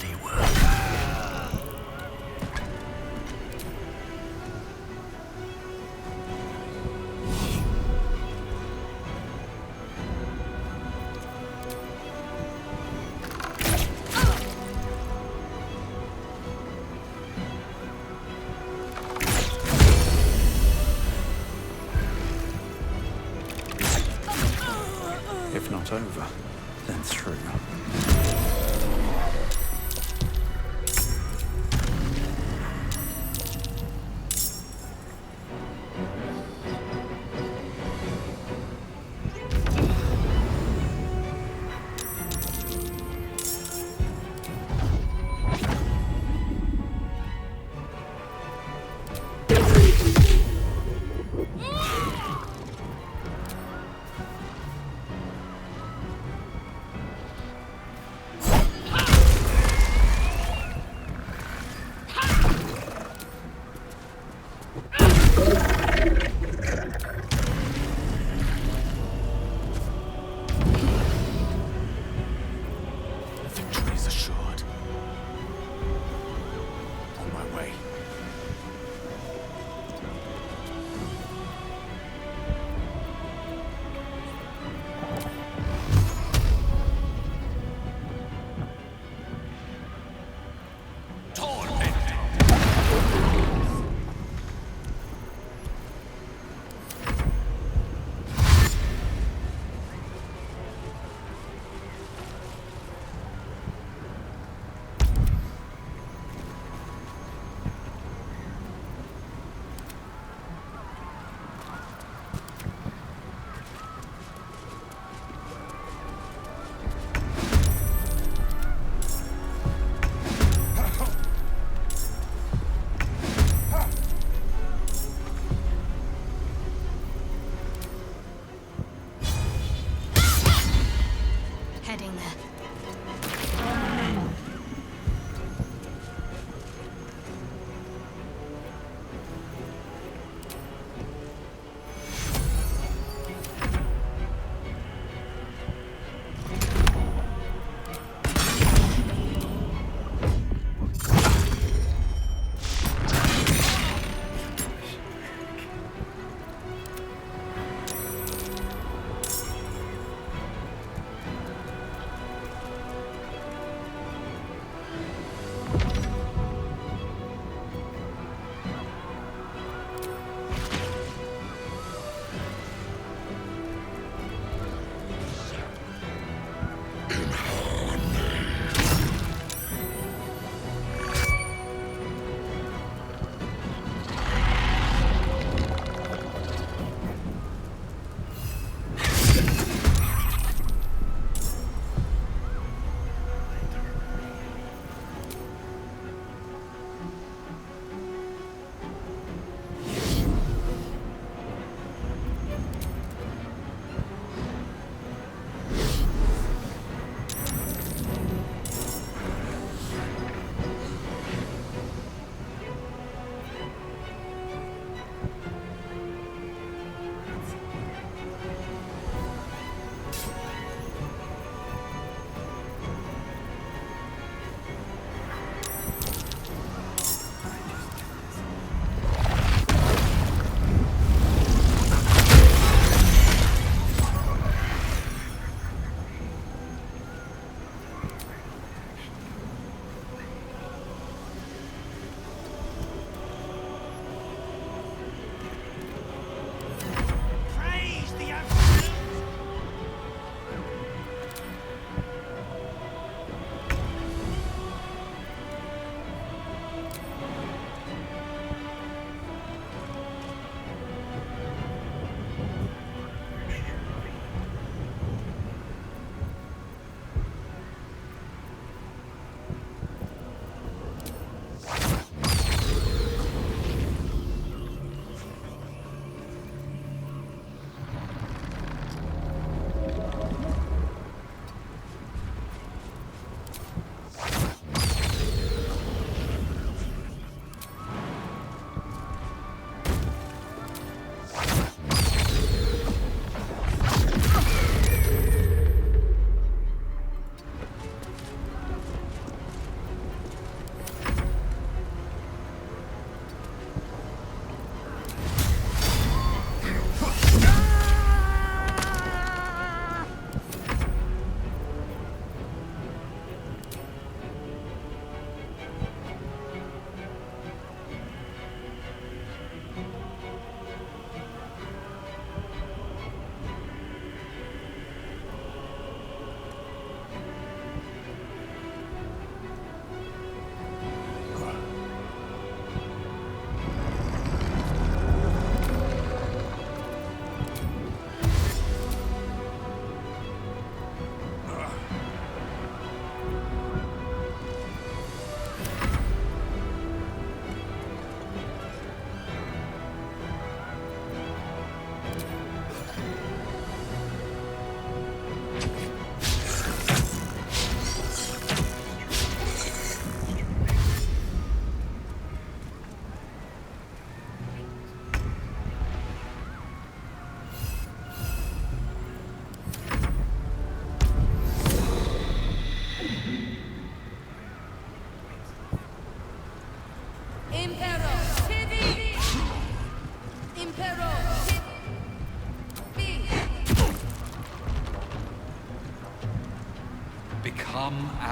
S1: bloody work.
S5: If not over, then through.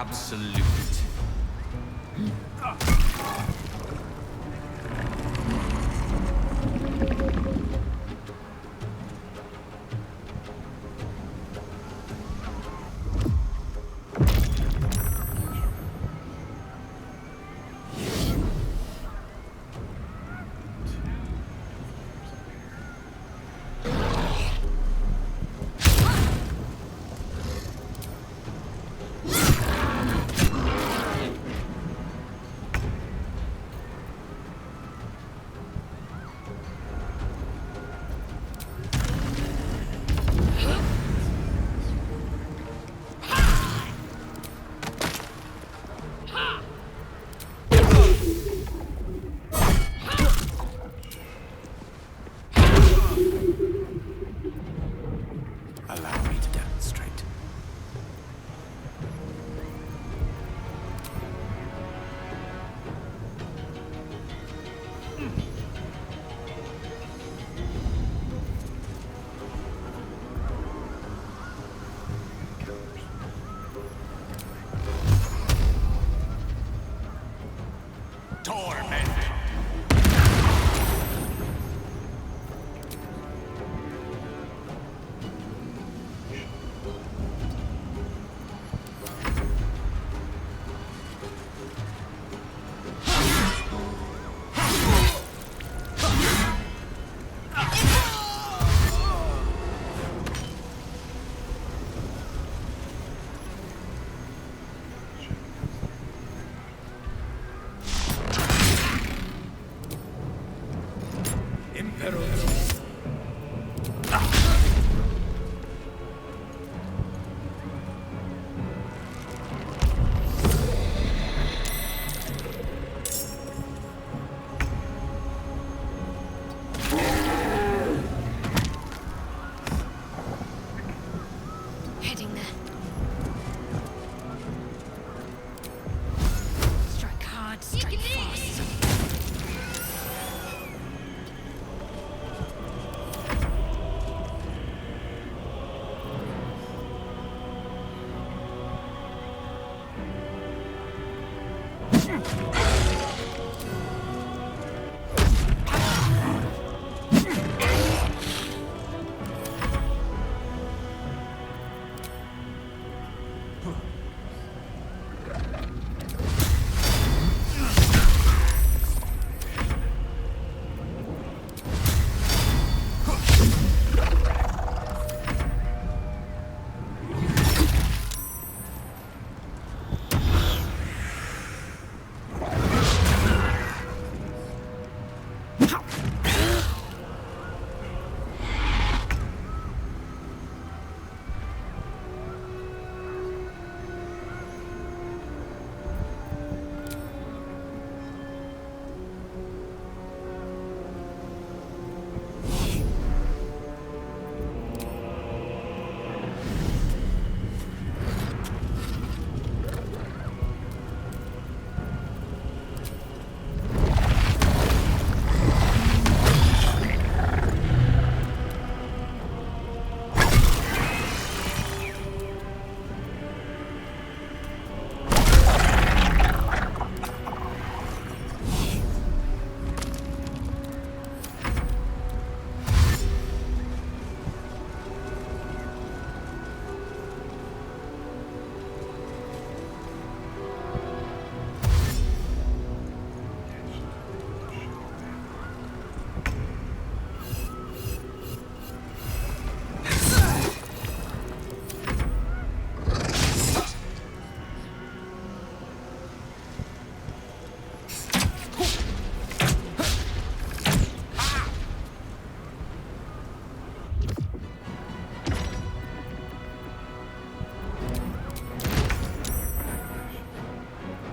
S27: absolute.
S1: Allow me to demonstrate.
S27: Torment!
S23: Heading there. Strike hard, strike fast.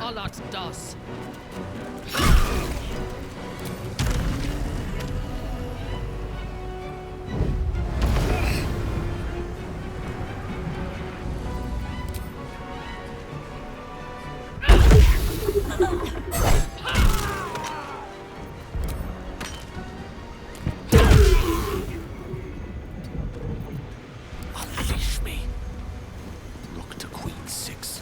S16: Karlach's dust.
S1: Unleash me. Look to Queen 6.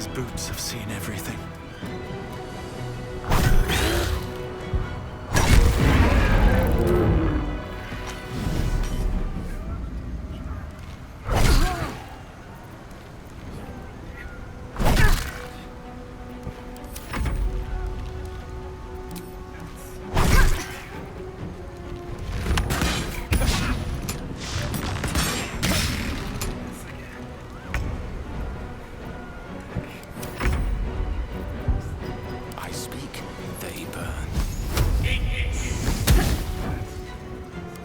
S24: These boots have seen everything.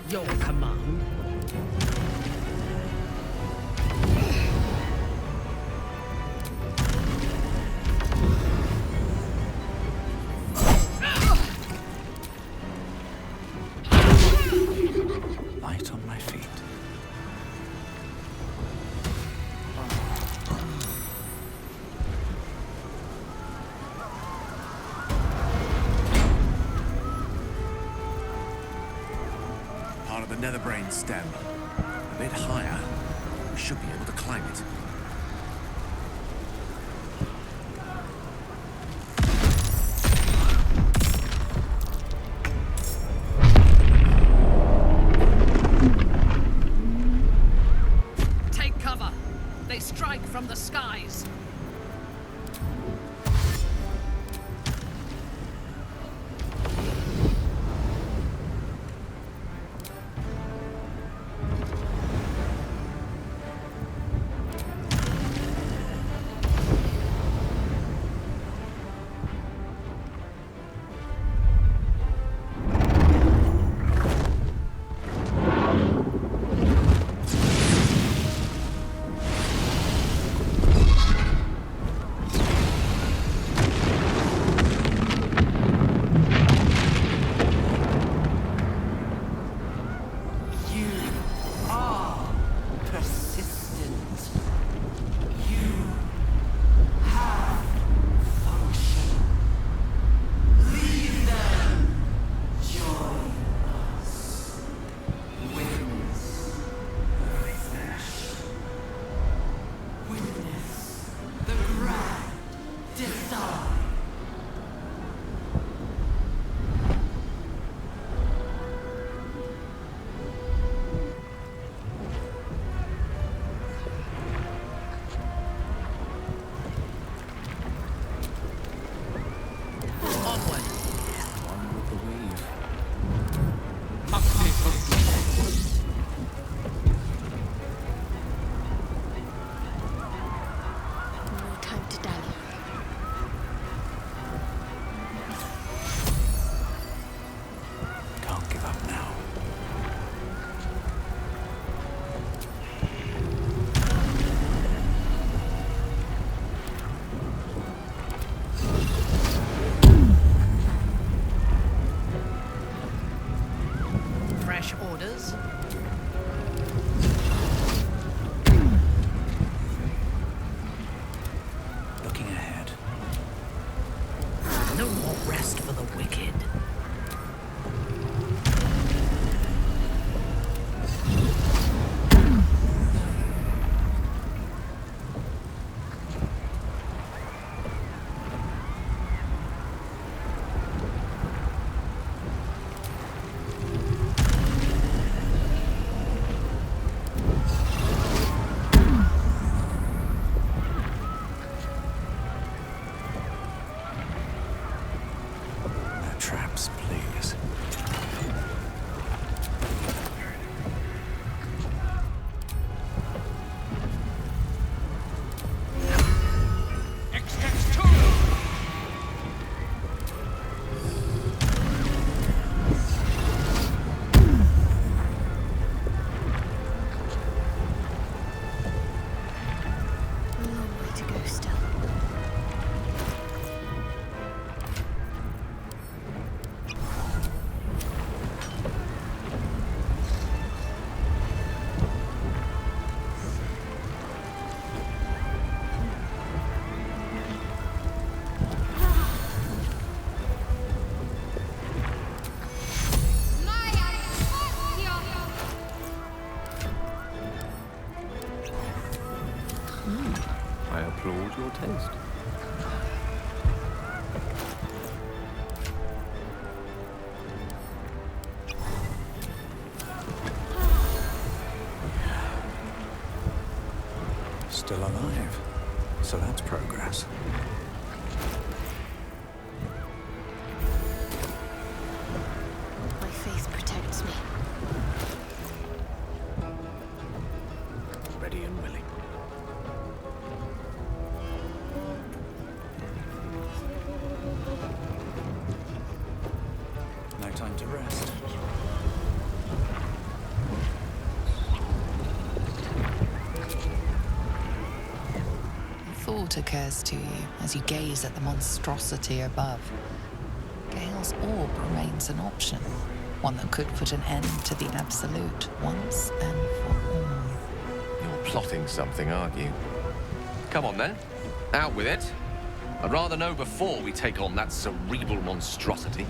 S16: Your command.
S5: Light on my feet.
S1: Part of the Netherbrain stem. A bit higher. We should be able to climb it.
S16: Take cover. They strike from the skies. Fresh orders.
S5: Looking ahead.
S16: No more rest for the wicked.
S5: still alive. So that's progress.
S23: My faith protects me.
S5: Ready and willing. No time to rest.
S7: Thought occurs to you as you gaze at the monstrosity above. Gale's orb remains an option, one that could put an end to the Absolute once and for all.
S3: You're plotting something, aren't you? Come on then, out with it. I'd rather know before we take on that cerebral monstrosity.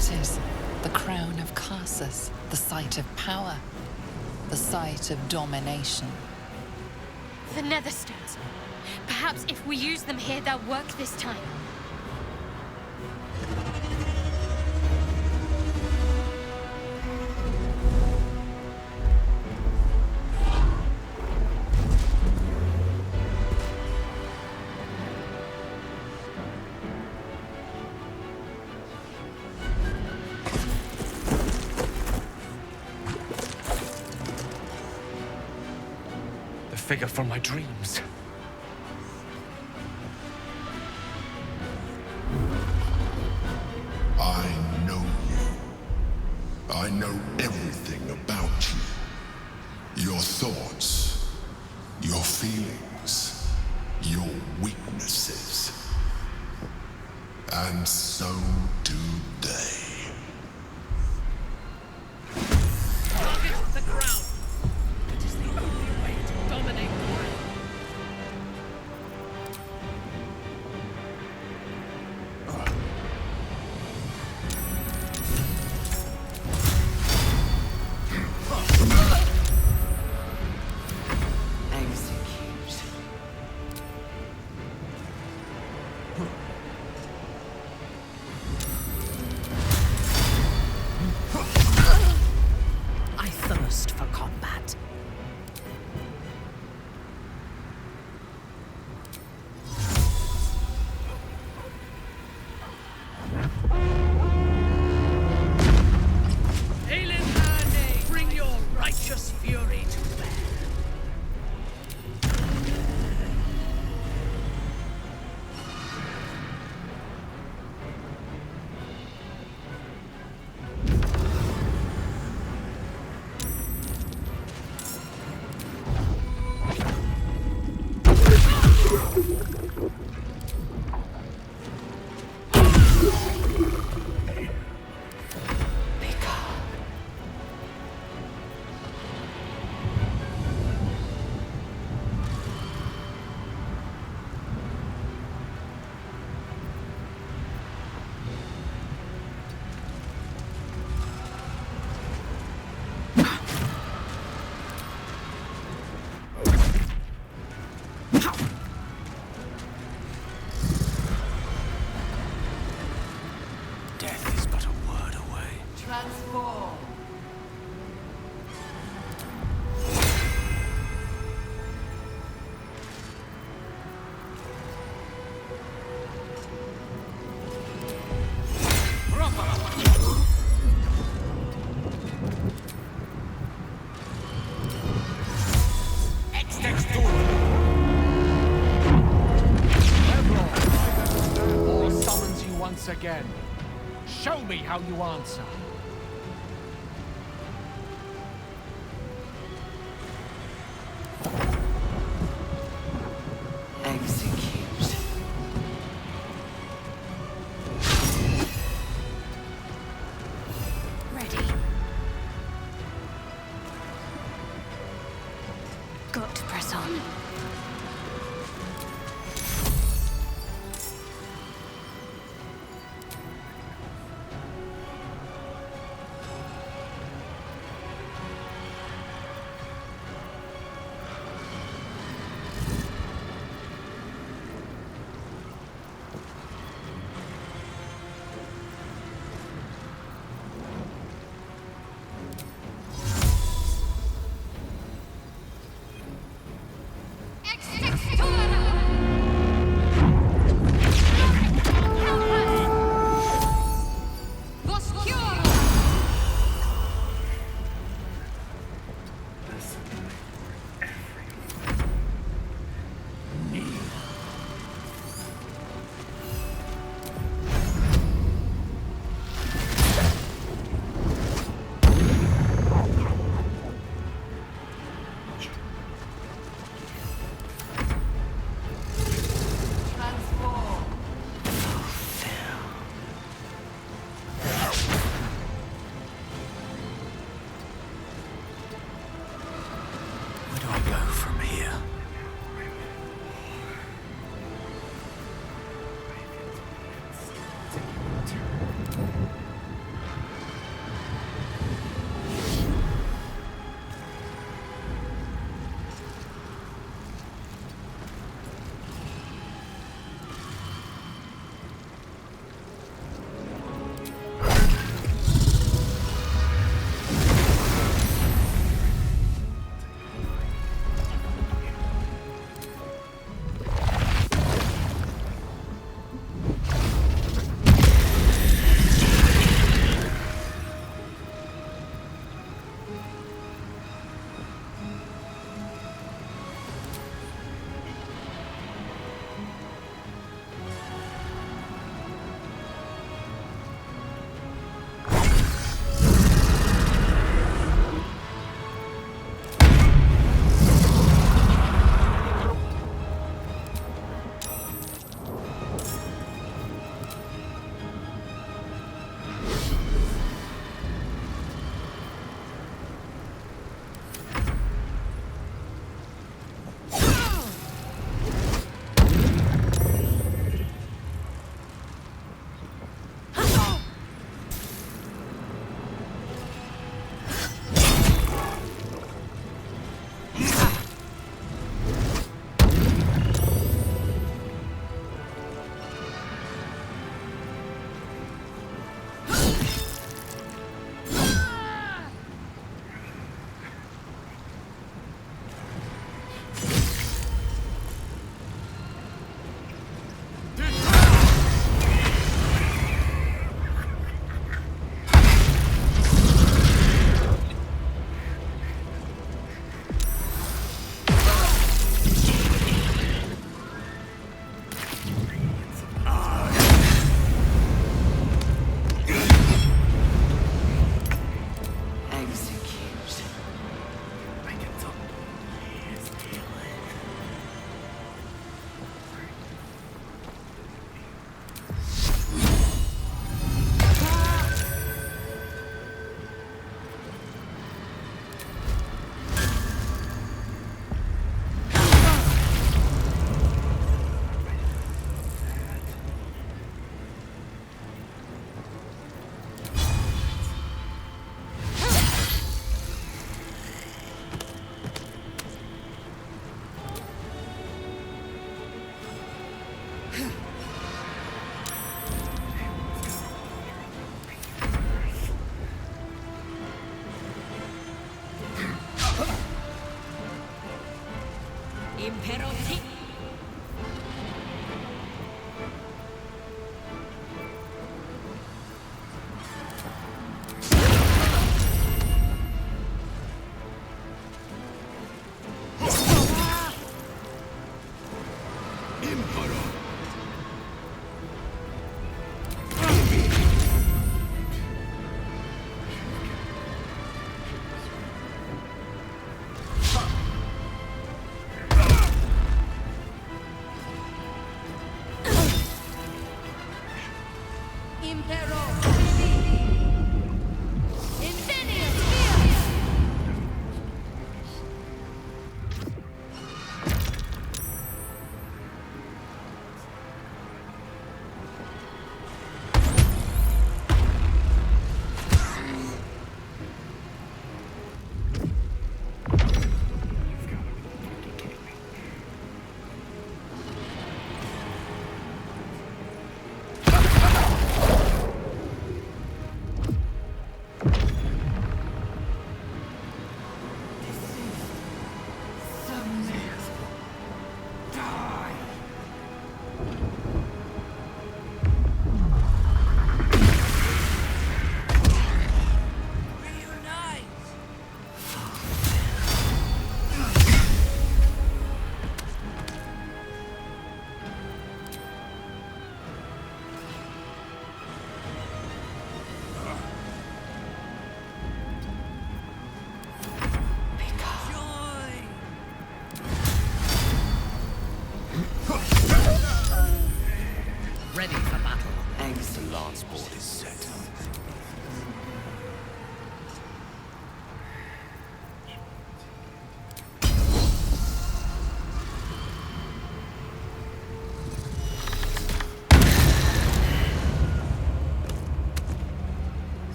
S7: It is the crown of Karsus, the site of power, the site of domination.
S23: The Netherstones. Perhaps if we use them here, they'll work this time.
S3: Figure from my dreams.
S2: I know you. I know everything about you. Your thoughts, your feelings, your weaknesses. And so do they.
S16: Target the ground. It is the only way to dominate the realm.
S6: again. Show me how you answer.
S18: Execute.
S23: Ready. Got to press on.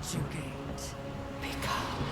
S29: subjugate. Become.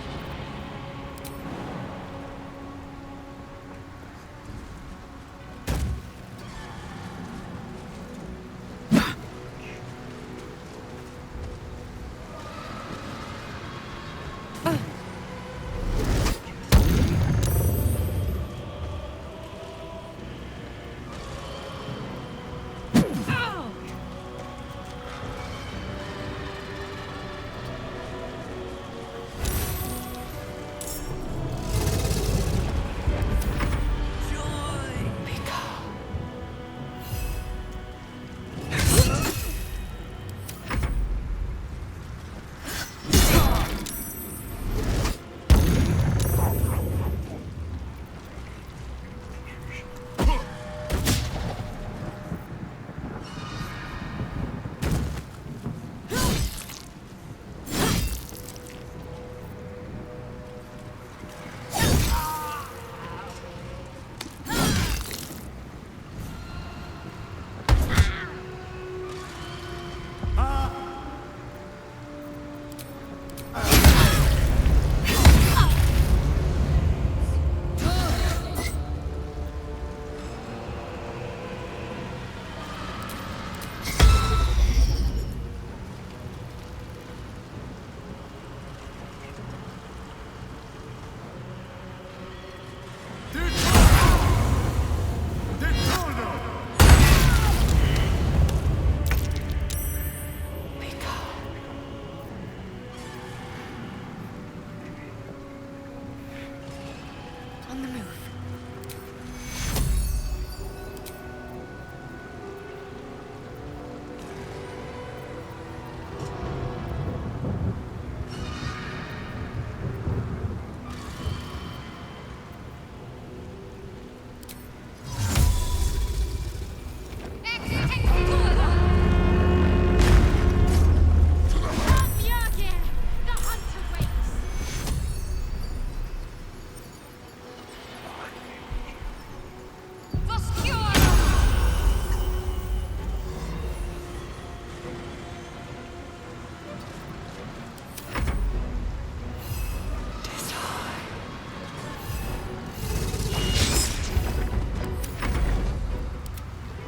S4: On the move.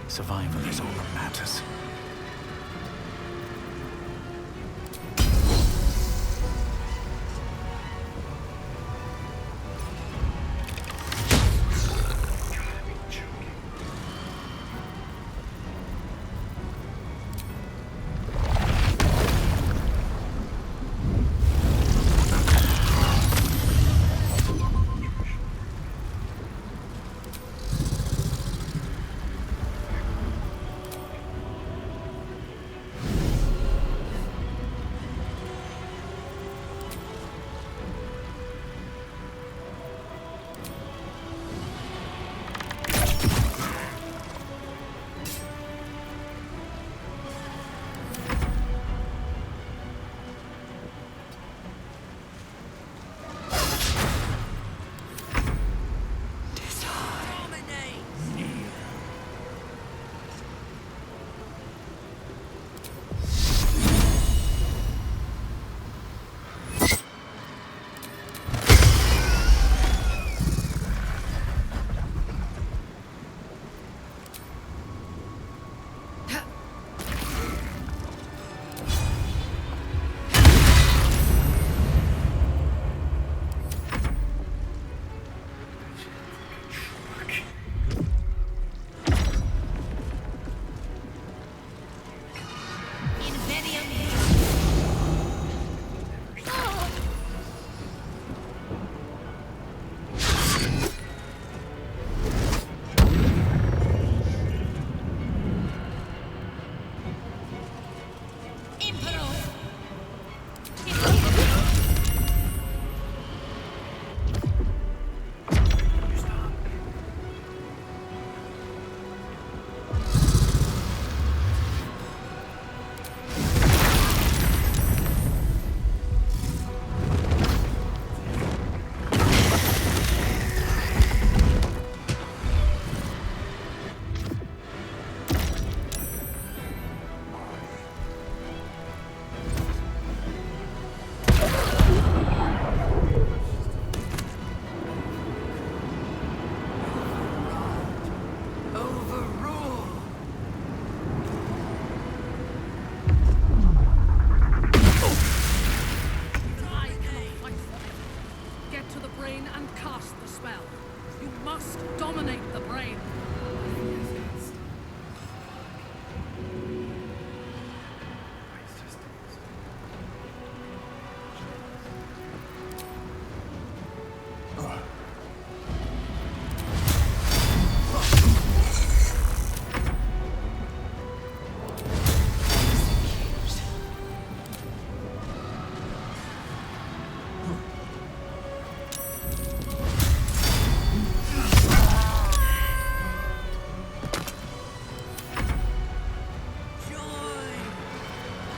S5: Survival is all that matters.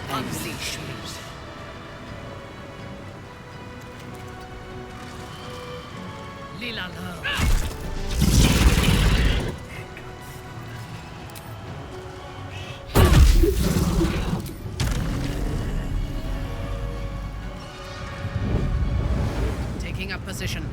S16: Unleash me. Lila Taking up position.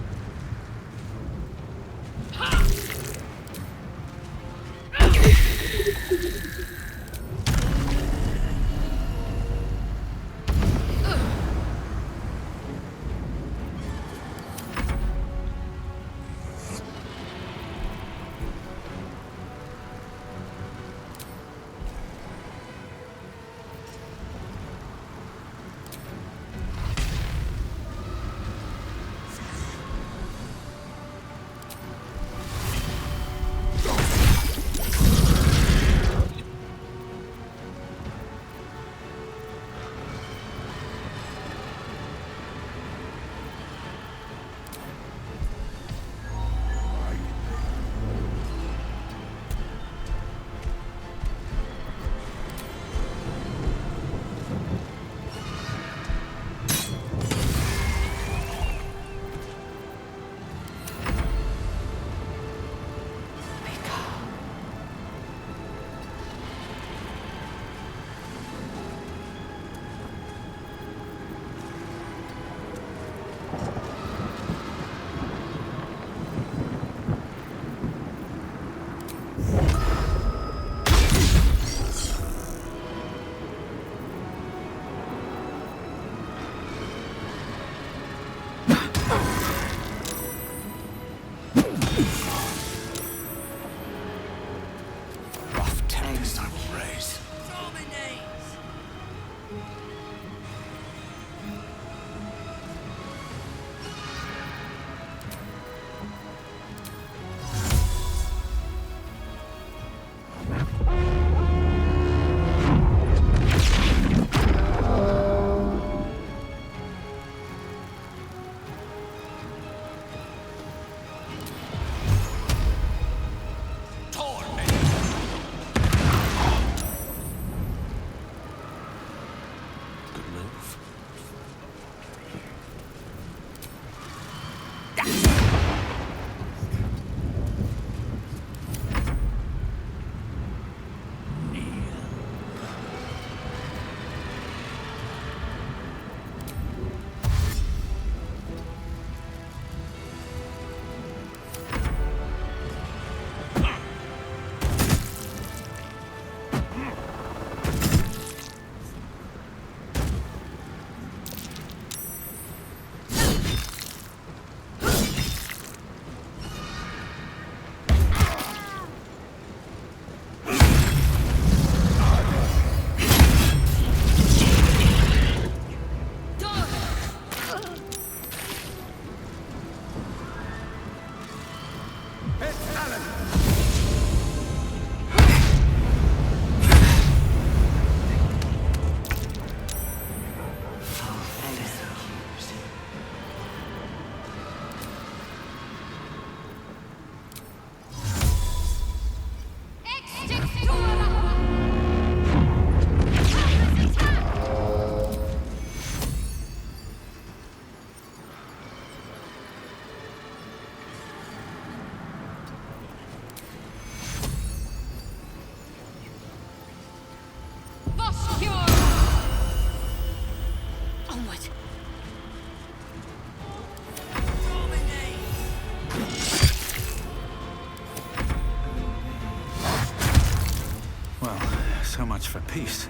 S5: So much for peace.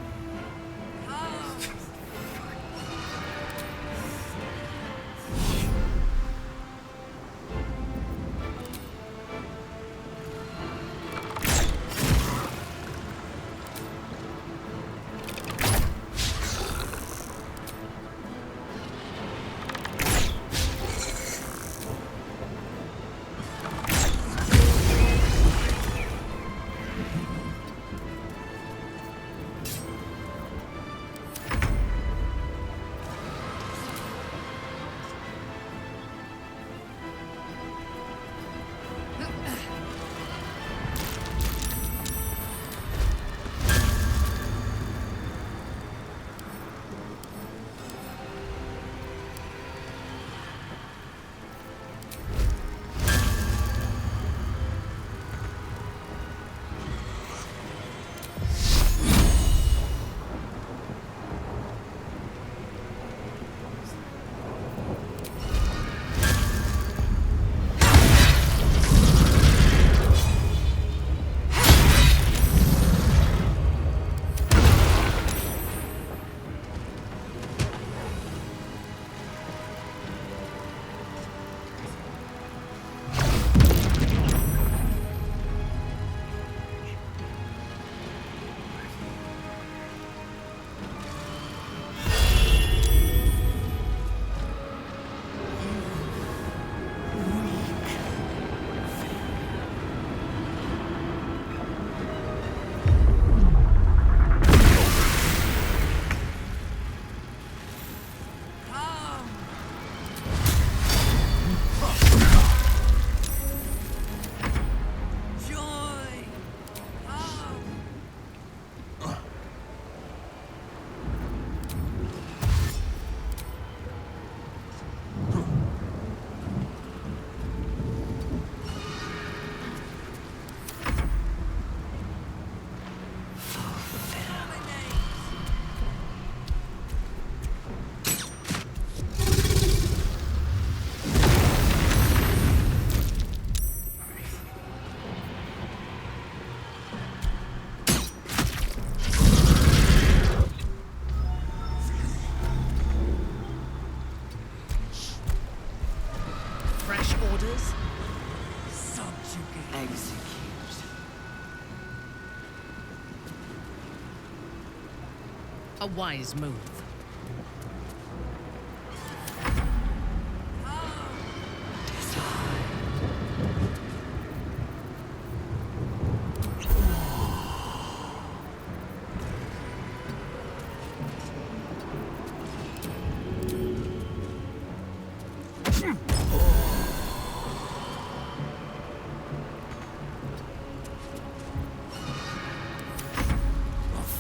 S16: A wise move.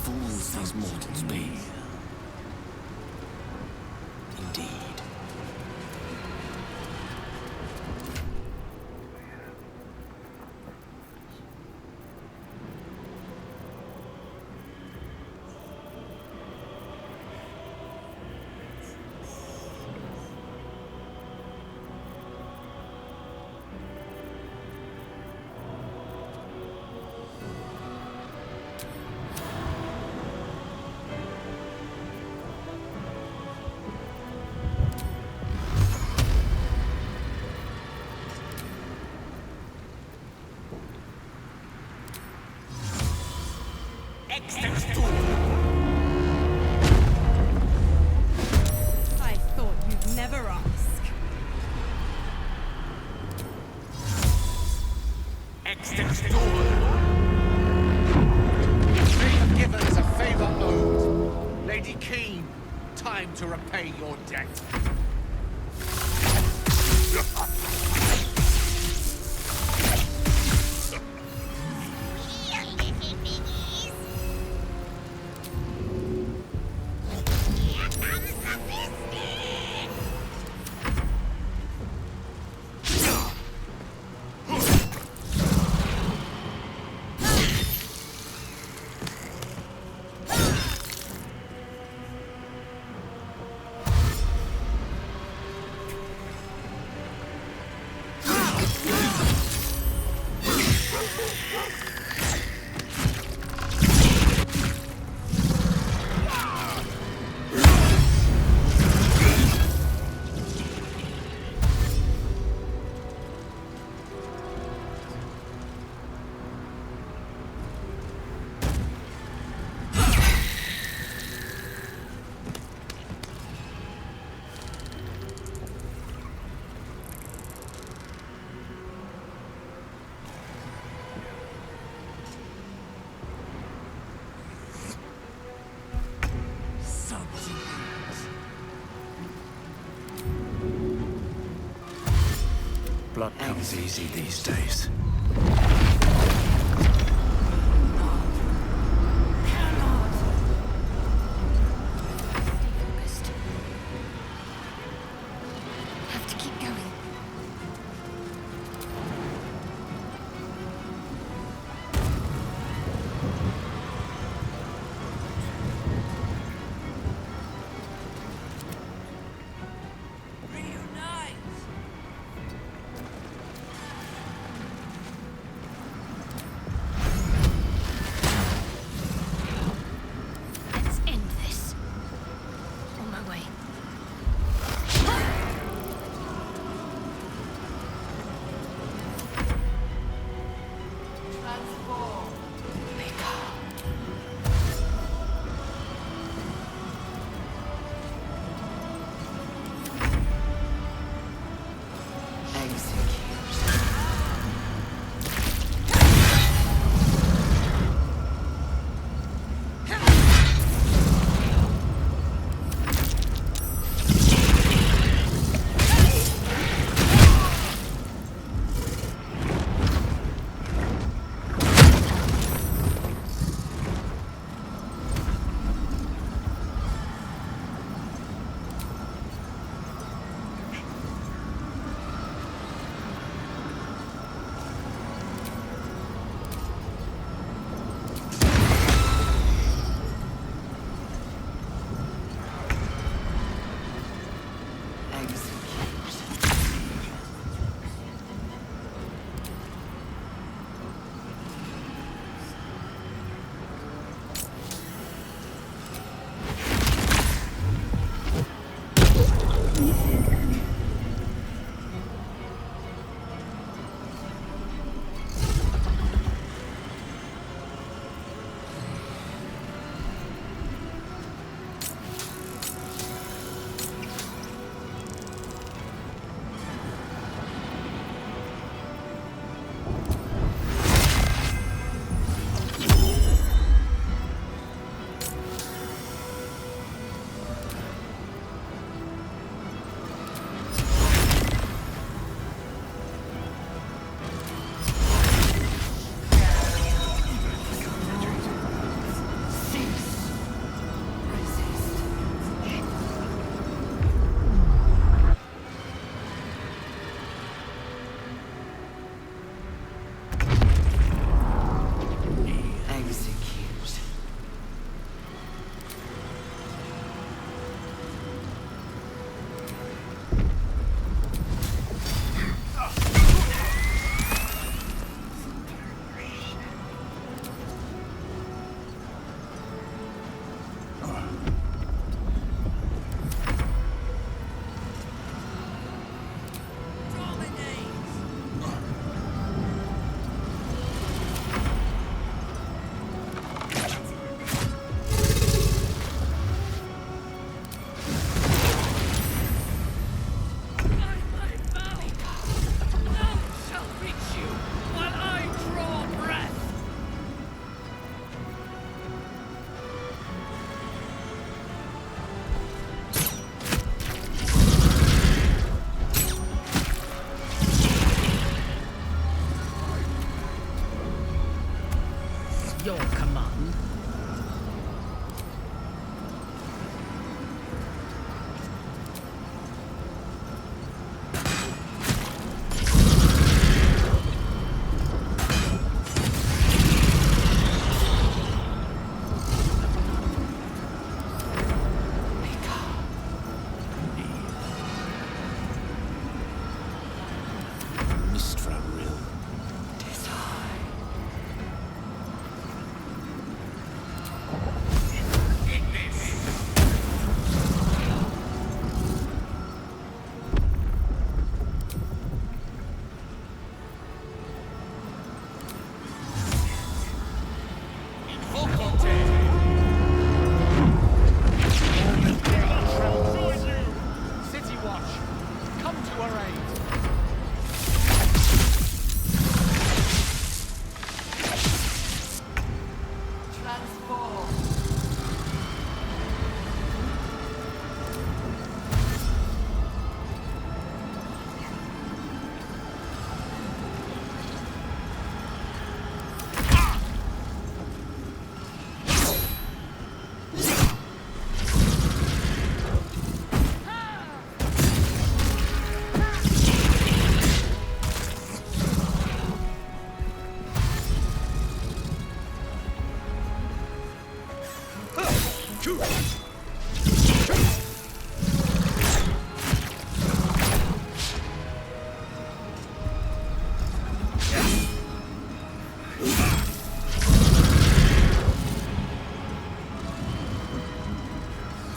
S18: Fools these mortals be. Indeed.
S26: I thought you'd never ask.
S20: Favor given is a favor owed. Lady Keen, time to repay your debt.
S5: Blood comes easy these days.
S23: Have to keep going.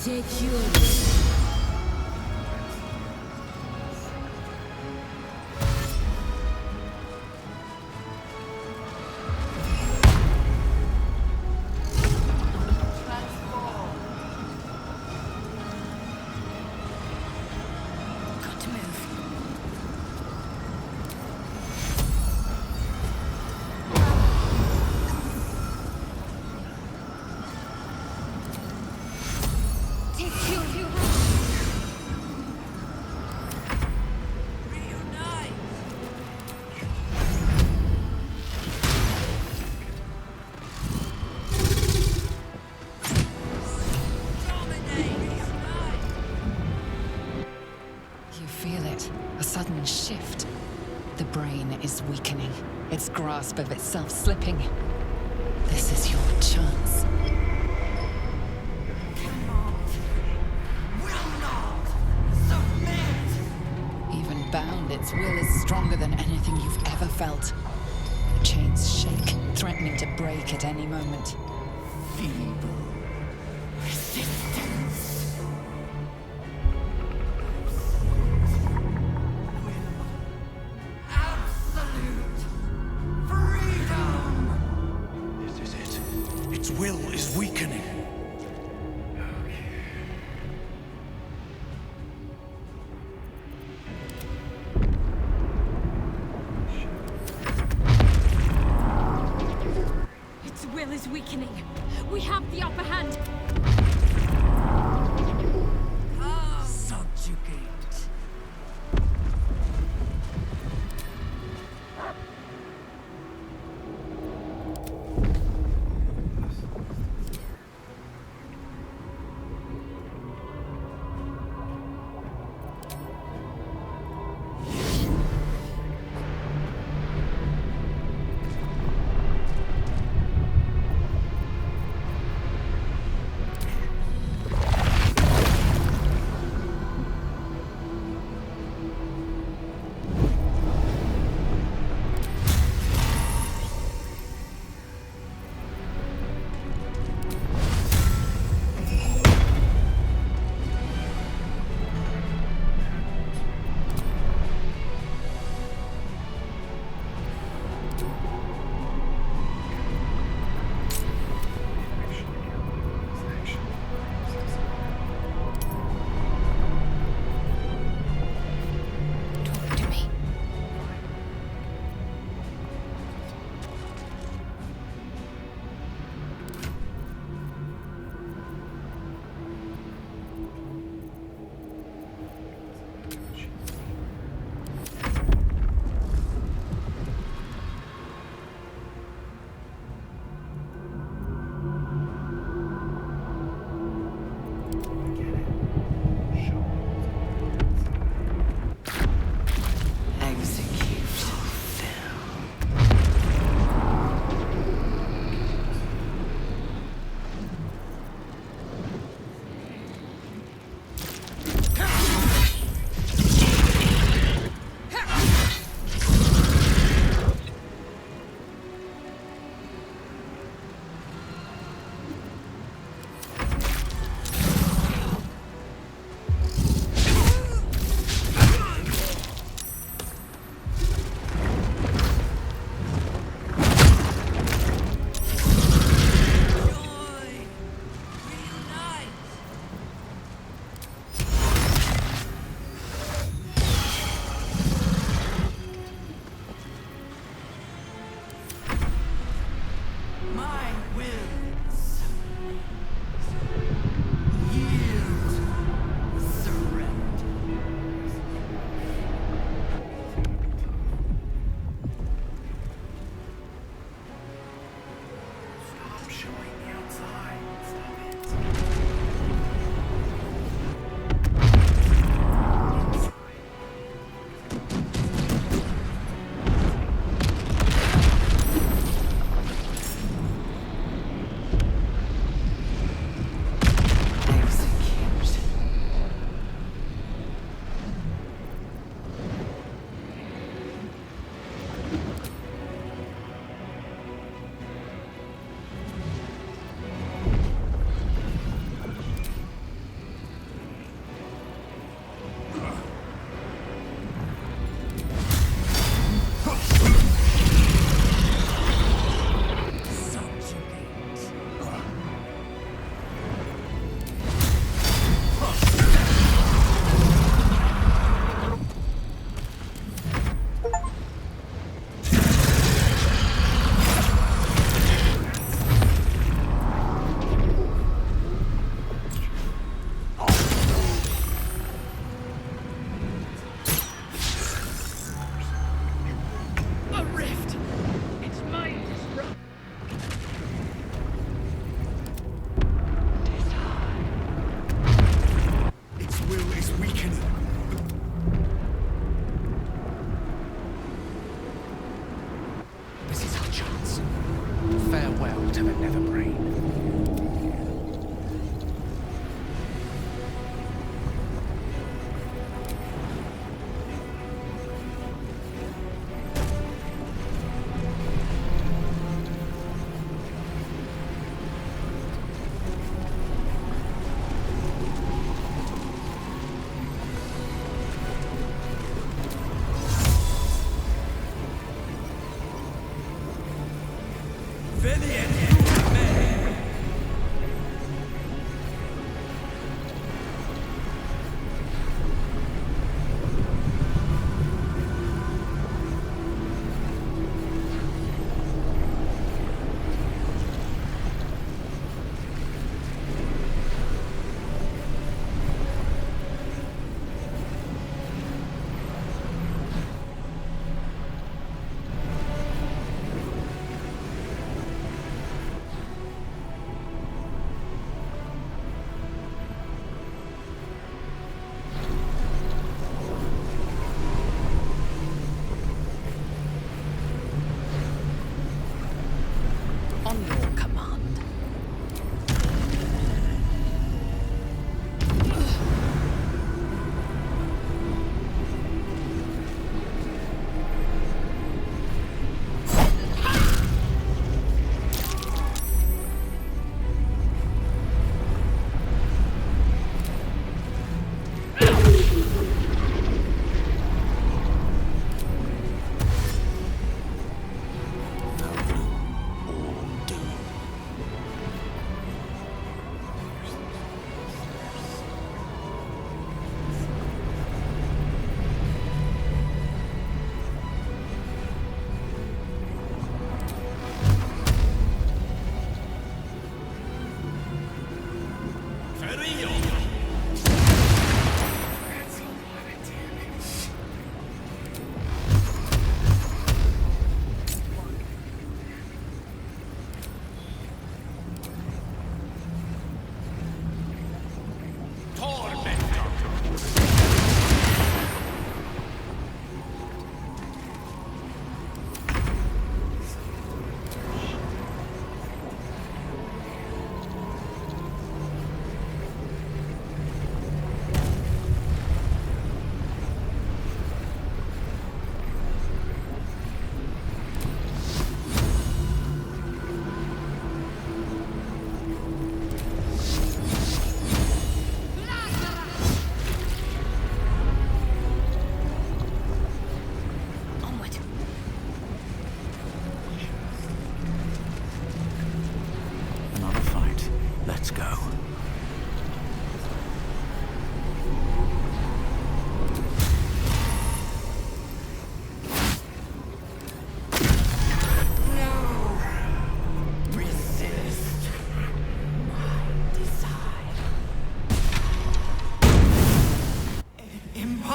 S23: Take yours.
S7: Shift. The brain is weakening, its grasp of itself slipping. This is your chance. Even bound, its will is stronger than anything you've ever felt. The chains shake, threatening to break at any moment.
S23: Feeble resistance.
S1: Will is weakening.
S23: Its will is weakening. We have the upper hand.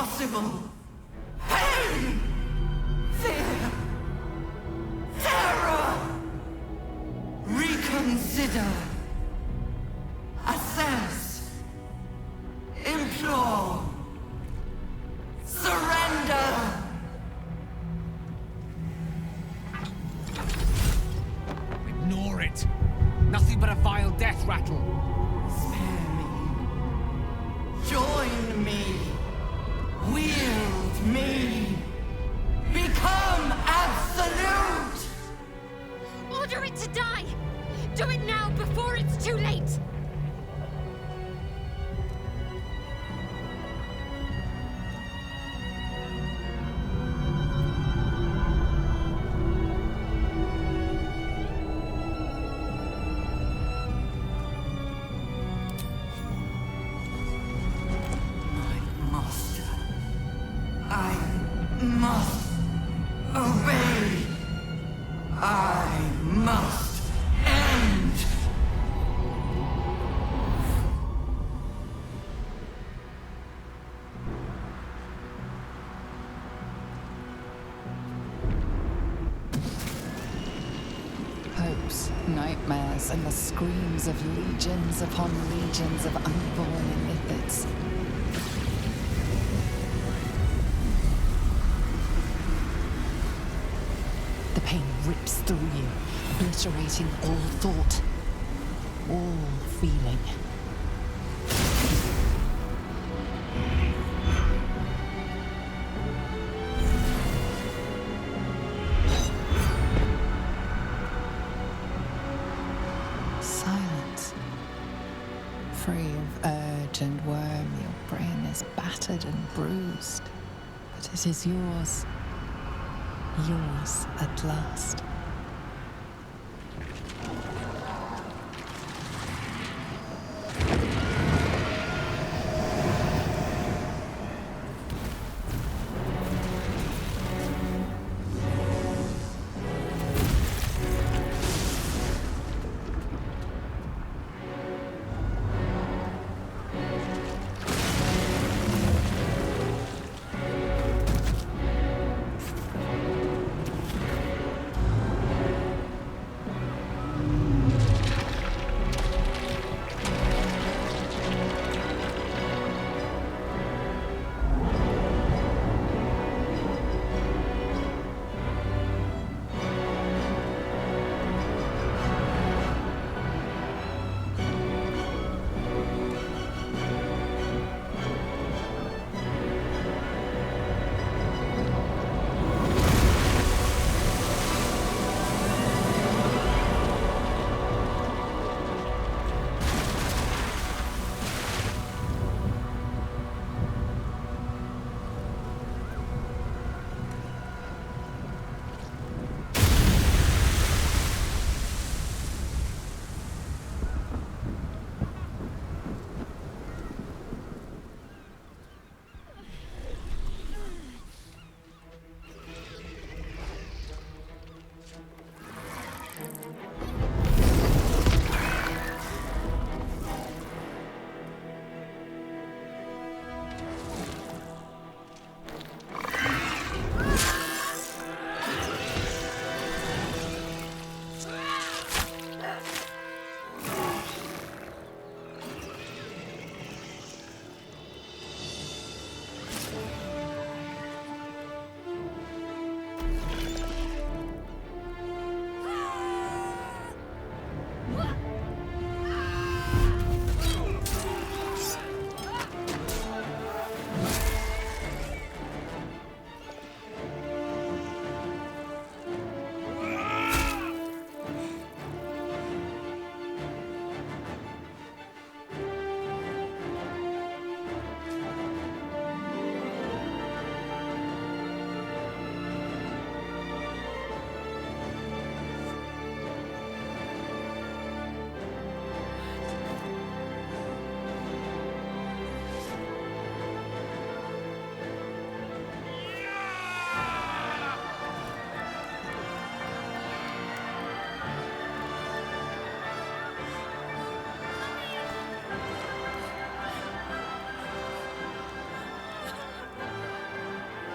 S8: impossible. Pain! Fear! Terror! Reconsider. Assess. Implore. Surrender!
S6: Ignore it. Nothing but a vile death rattle.
S8: Spare me. Join me. Wield me. Become absolute!
S9: Order it to die! Do it now before it's too late!
S8: I must obey. I must end.
S7: Hopes, nightmares, and the screams of legions upon legions of unborn illithids. The pain rips through you, obliterating all thought, all feeling. Silence. Free of urge and worm, your brain is battered and bruised, but it is yours. Yours at last.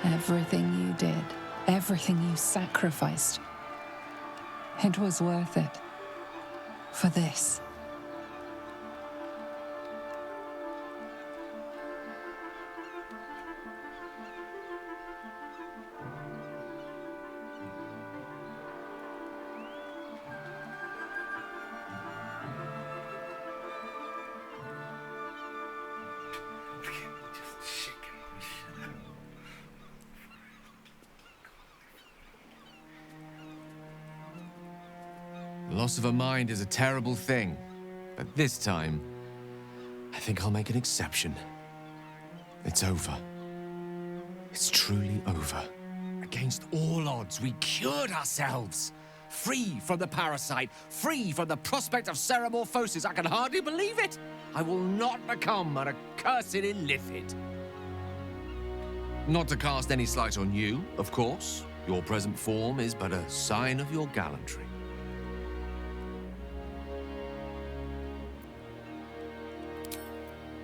S7: Everything you did, everything you sacrificed, it was worth it. For this.
S3: The loss of a mind is a terrible thing, but this time, I think I'll make an exception. It's over. It's truly over.
S6: Against all odds, we cured ourselves. Free from the parasite, free from the prospect of ceramorphosis. I can hardly believe it. I will not become an accursed illithid.
S3: Not to cast any slight on you, of course. Your present form is but a sign of your gallantry.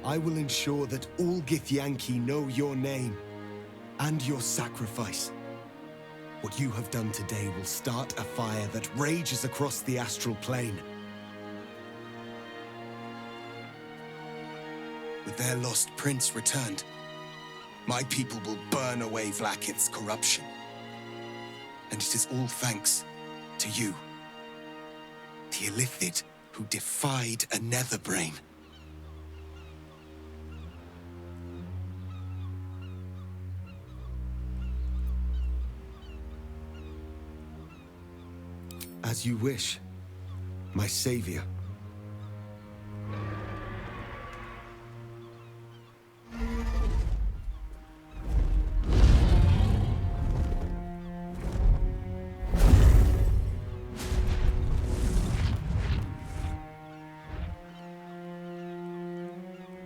S10: I will ensure that all Githyanki know your name and your sacrifice. What you have done today will start a fire that rages across the astral plane. With their lost prince returned, my people will burn away Vlaakith's corruption. And it is all thanks to you, the illithid who defied a netherbrain. As you wish, my savior.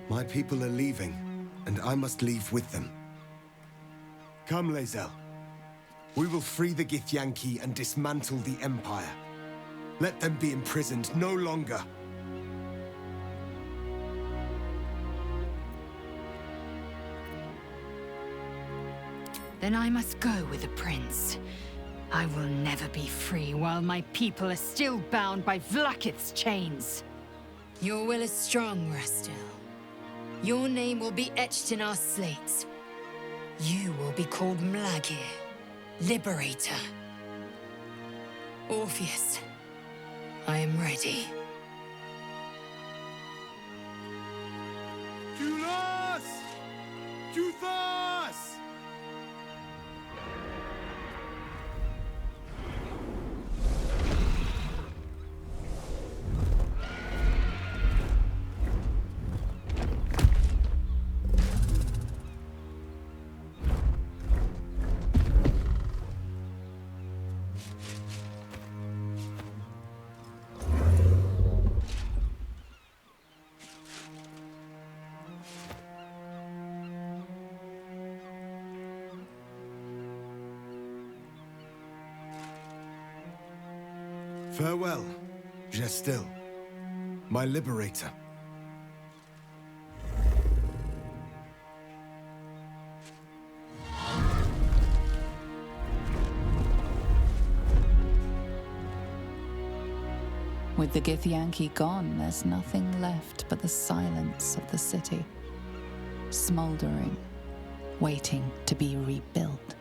S10: My people are leaving, and I must leave with them. Come, Lae'zel. We will free the Githyanki and dismantle the Empire. Let them be imprisoned no longer.
S29: Then I must go with the prince. I will never be free while my people are still bound by Vlaakith's chains.
S23: Your will is strong, Rastil. Your name will be etched in our slates. You will be called Mlagir, Liberator. Orpheus, I am ready.
S10: Julas! Juthas! Farewell, Gestil, my liberator.
S7: With the Githyanki gone, there's nothing left but the silence of the city, smoldering, waiting to be rebuilt.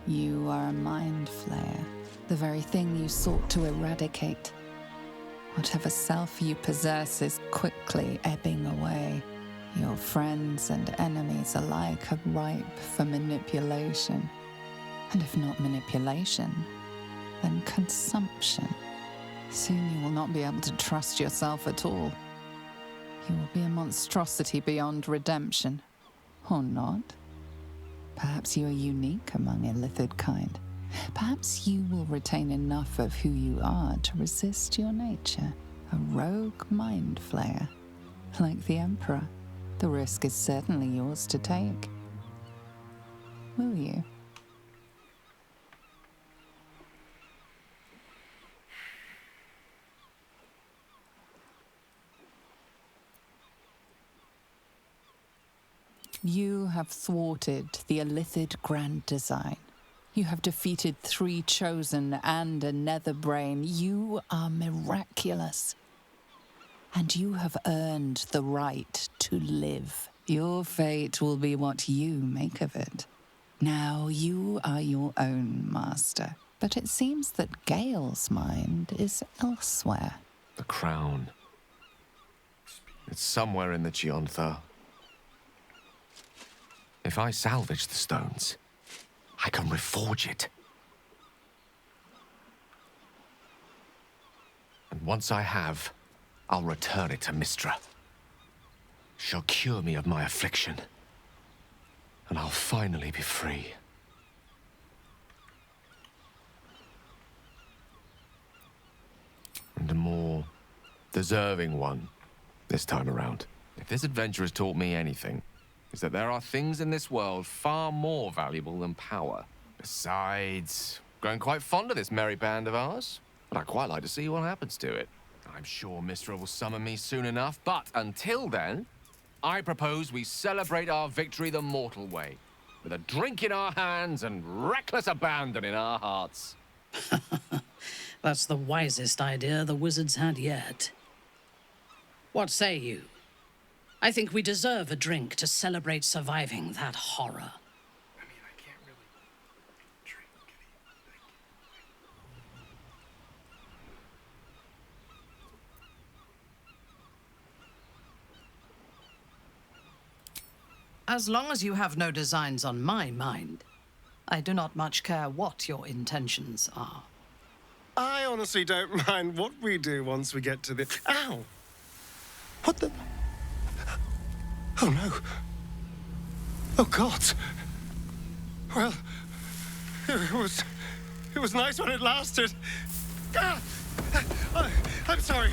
S7: You are a mind flayer, the very thing you sought to eradicate. Whatever self you possess is quickly ebbing away. Your friends and enemies alike are ripe for manipulation. And if not manipulation, then consumption. Soon you will not be able to trust yourself at all. You will be a monstrosity beyond redemption. Or not. Perhaps you are unique among illithid kind. Perhaps you will retain enough of who you are to resist your nature. A rogue mind flayer. Like the Emperor, the risk is certainly yours to take. Will you? You have thwarted the Illithid Grand Design. You have defeated 3 Chosen and a Nether Brain. You are miraculous. And you have earned the right to live. Your fate will be what you make of it. Now you are your own master. But it seems that Gale's mind is elsewhere.
S3: The crown. It's somewhere in the Chiontha. If I salvage the stones, I can reforge it. And once I have, I'll return it to Mistra. She'll cure me of my affliction. And I'll finally be free. And a more deserving one this time around. If this adventure has taught me anything, it's that there are things in this world far more valuable than power. Besides, growing quite fond of this merry band of ours, and I'd quite like to see what happens to it. I'm sure Mistra will summon me soon enough, but until then, I propose we celebrate our victory the mortal way, with a drink in our hands and reckless abandon in our hearts.
S16: That's the wisest idea the wizards had yet. What say you? I think we deserve a drink to celebrate surviving that horror. As long as you have no designs on my mind, I do not much care what your intentions are.
S10: I honestly don't mind what we do once we get to the... Ow! What the... Oh, no. Oh, God. Well, it was nice when it lasted. Ah! I'm sorry.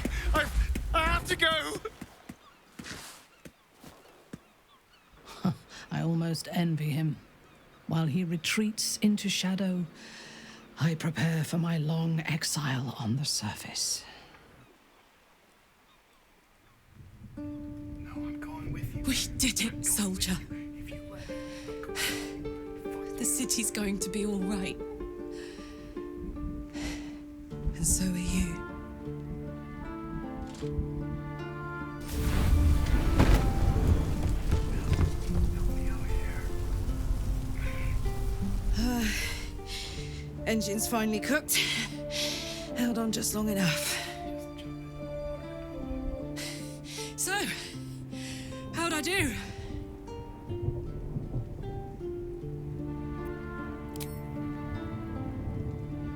S10: I have to go.
S16: I almost envy him. While he retreats into shadow, I prepare for my long exile on the surface.
S12: We did it, soldier. The city's going to be all right. And so are you. Engine's finally cooked. Held on just long enough. So, how'd I do?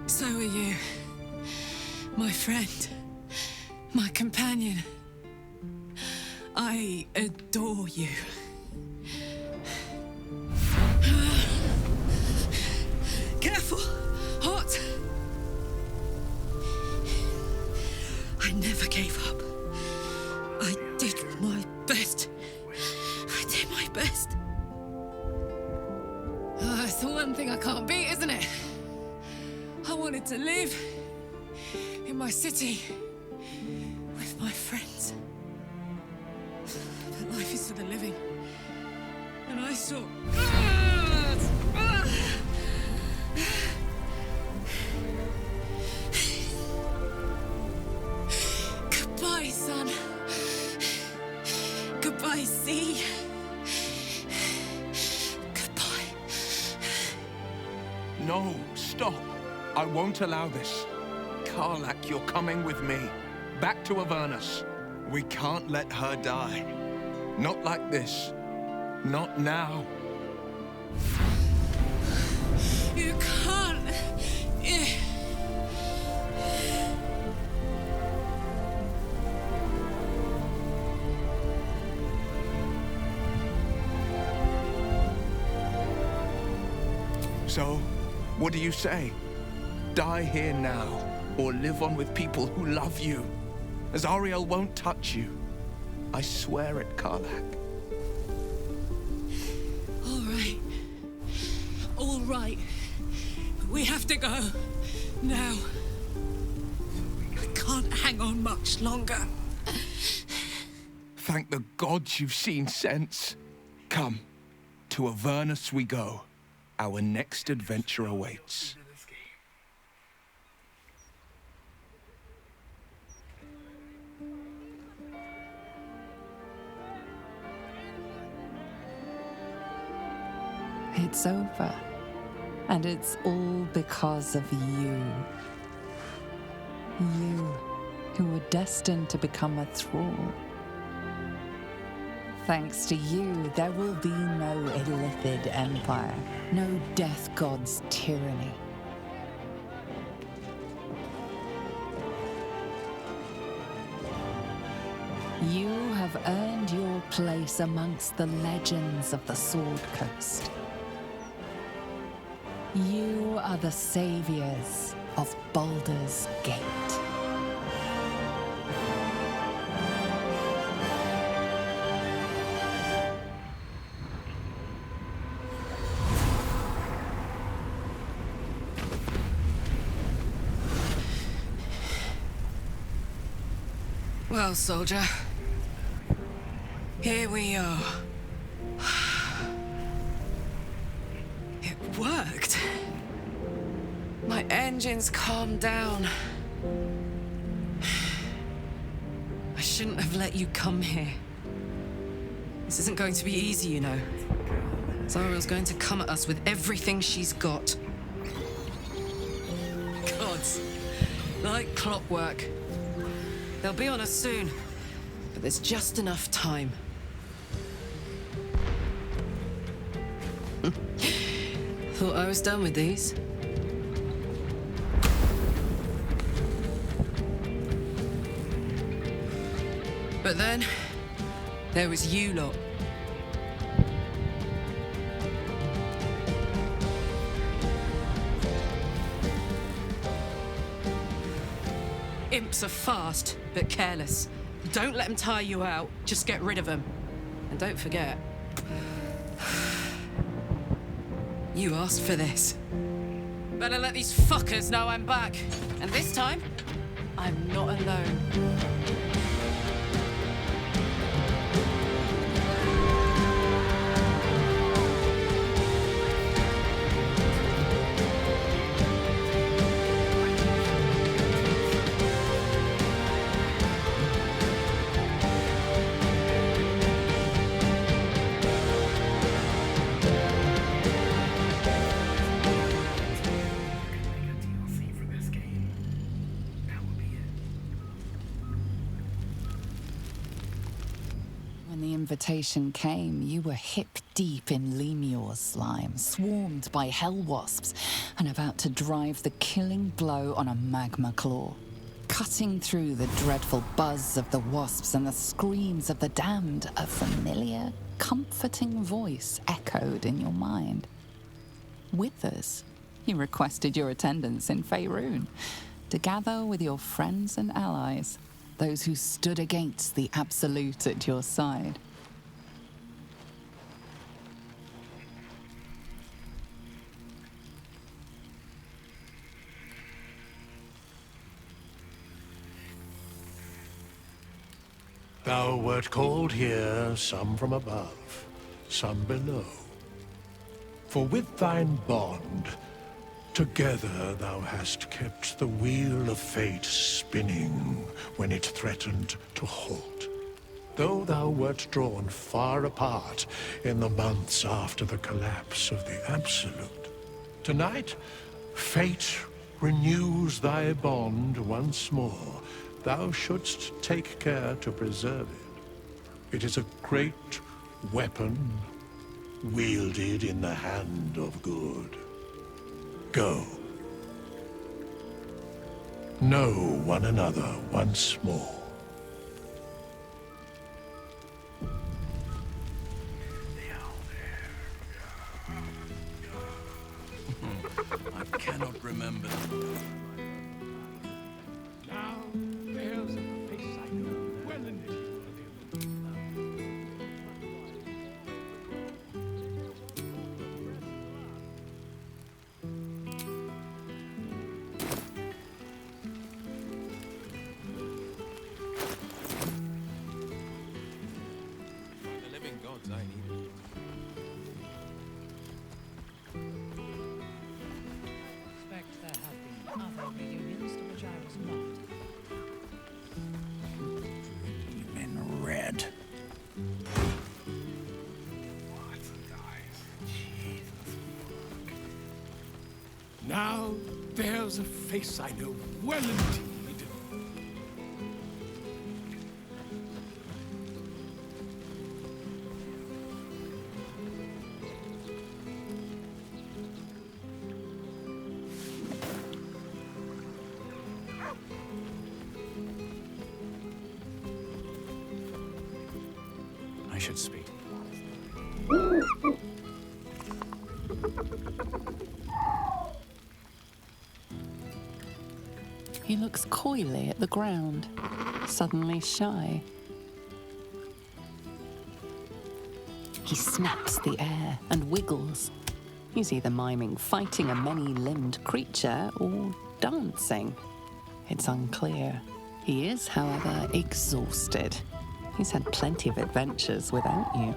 S12: So are you. My friend. My companion. I adore you. Careful! Hot! I never gave up. I did my best. I did my best. It's the one thing I can't beat, isn't it? I wanted to live in my city with my friends. But life is for the living. And I saw... Goodbye, son. Goodbye, sea. Goodbye.
S14: No, stop. I won't allow this. Karlach, you're coming with me. Back to Avernus. We can't let her die. Not like this. Not now.
S12: You can't.
S14: So, what do you say? Die here now, or live on with people who love you. Azariel won't touch you. I swear it, Karlach.
S12: All right. All right. We have to go. Now. I can't hang on much longer.
S14: Thank the gods you've seen sense. Come, To Avernus we go. Our next adventure awaits.
S7: It's over. And it's all because of you. You, who were destined to become a thrall. Thanks to you, there will be no Illithid empire, no death god's tyranny. You have earned your place amongst the legends of the Sword Coast. You are the saviors of Baldur's Gate.
S26: Well, soldier, here we are. It worked. My engines calmed down. I shouldn't have let you come here. This isn't going to be easy, you know. Zariel's going to come at us with everything she's got. Gods, like clockwork. They'll be on us soon, but there's just enough time. Thought I was done with these. But then, there was you lot. Imps are fast, but careless. Don't let them tire you out, just get rid of them. And don't forget, you asked for this. Better let these fuckers know I'm back. And this time, I'm not alone.
S7: When the invitation came, you were hip-deep in Lemur's slime, swarmed by hell wasps, and about to drive the killing blow on a magma claw. Cutting through the dreadful buzz of the wasps and the screams of the damned, a familiar, comforting voice echoed in your mind. Withers, you requested your attendance in Faerun, to gather with your friends and allies, those who stood against the Absolute at your side.
S20: Thou wert called here, some from above, some below. For with thine bond, together thou hast kept the wheel of fate spinning when it threatened to halt. Though thou wert drawn far apart in the months after the collapse of the Absolute, tonight fate renews thy bond once more. Thou shouldst take care to preserve it. It is a great weapon wielded in the hand of good. Go. Know one another once more.
S1: I cannot remember.
S20: Now, there's a face I know well and
S3: The living gods I need.
S7: Expect there have been other reunions to which I was not.
S5: In red.
S20: Now there's a face I know well indeed.
S5: I should speak.
S7: He looks coyly at the ground, suddenly shy. He snaps the air and wiggles. He's either miming fighting a many-limbed creature or dancing. It's unclear. He is, however, exhausted. He's had plenty of adventures without you.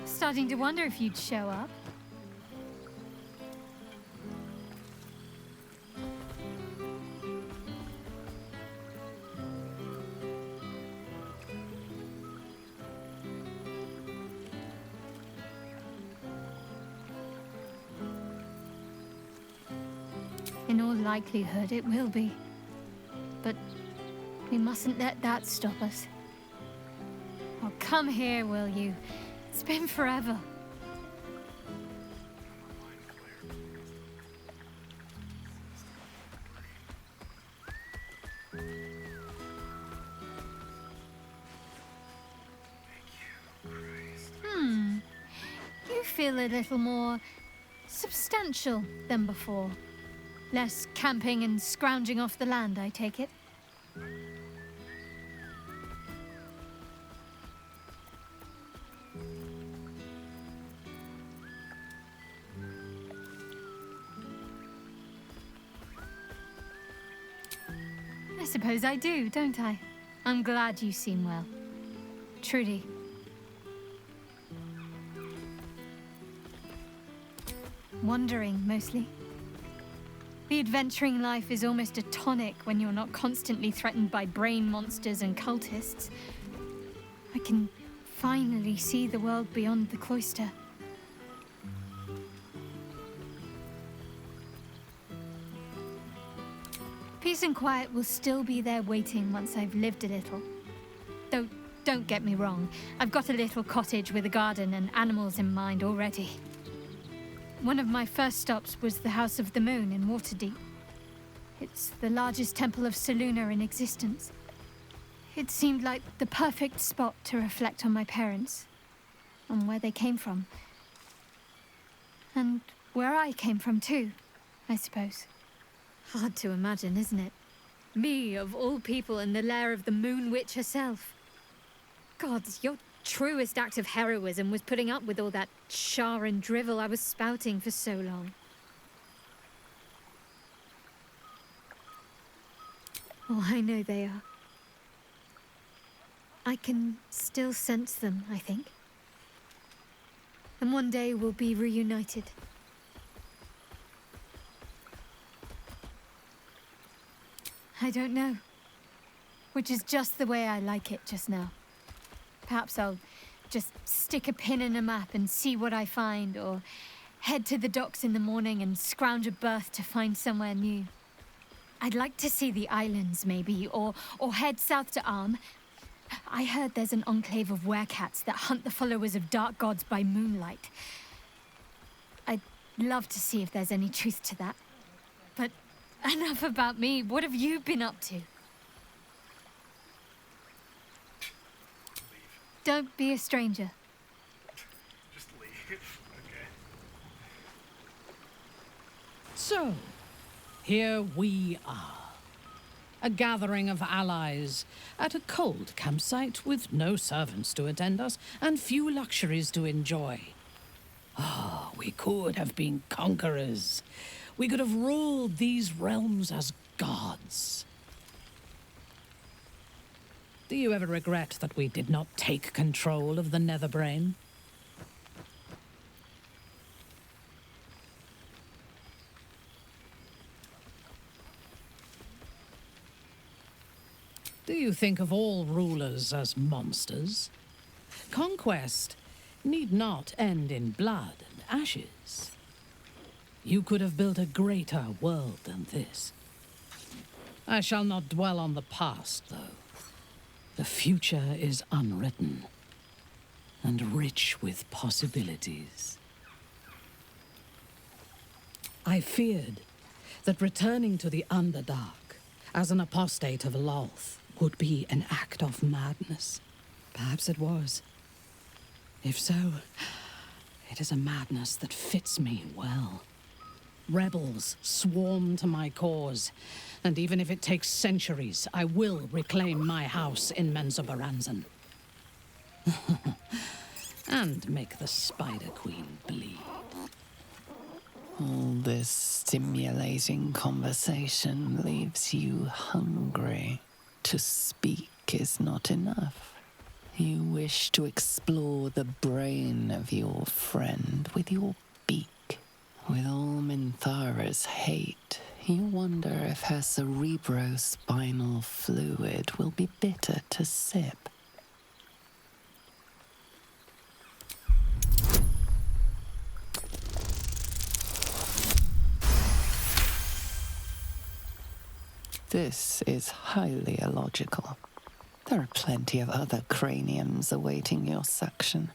S9: Starting to wonder if you'd show up. In all likelihood, it will be. But we mustn't let that stop us. Oh, come here, will you? It's been forever. You feel a little more substantial than before. Less camping and scrounging off the land, I take it. I suppose I do, don't I? I'm glad you seem well. Trudy. Wandering, mostly. The adventuring life is almost a tonic when you're not constantly threatened by brain monsters and cultists. I can finally see the world beyond the cloister. Peace and quiet will still be there waiting once I've lived a little. Though, don't get me wrong, I've got a little cottage with a garden and animals in mind already. One of my first stops was the House of the Moon in Waterdeep. It's the largest temple of Selûne in existence. It seemed like the perfect spot to reflect on my parents, on where they came from. And where I came from too, I suppose. Hard to imagine, isn't it? Me, of all people, in the lair of the Moon Witch herself. God, your truest act of heroism was putting up with all that char and drivel I was spouting for so long. Oh, I know they are. I can still sense them, I think. And one day we'll be reunited. I don't know. Which is just the way I like it just now. Perhaps I'll just stick a pin in a map and see what I find, or head to the docks in the morning and scrounge a berth to find somewhere new. I'd like to see the islands, maybe, or head south to Arm. I heard there's an enclave of werecats that hunt the followers of dark gods by moonlight. I'd love to see if there's any truth to that. But enough about me. What have you been up to? Don't be a stranger.
S20: Just leave. Okay.
S16: So, here we are. A gathering of allies at a cold campsite with no servants to attend us and few luxuries to enjoy. Ah, we could have been conquerors. We could have ruled these realms as gods. Do you ever regret that we did not take control of the Netherbrain? Do you think of all rulers as monsters? Conquest need not end in blood and ashes. You could have built a greater world than this. I shall not dwell on the past, though. The future is unwritten and rich with possibilities. I feared that returning to the Underdark as an apostate of Lolth would be an act of madness. Perhaps it was. If so, it is a madness that fits me well. Rebels swarm to my cause, and even if it takes centuries, I will reclaim my house in Menzoberranzan. And make the Spider Queen bleed.
S7: All this stimulating conversation leaves you hungry. To speak is not enough. You wish to explore the brain of your friend with your beak. With all Minthara's hate, you wonder if her cerebrospinal fluid will be bitter to sip. This is highly illogical. There are plenty of other craniums awaiting your suction,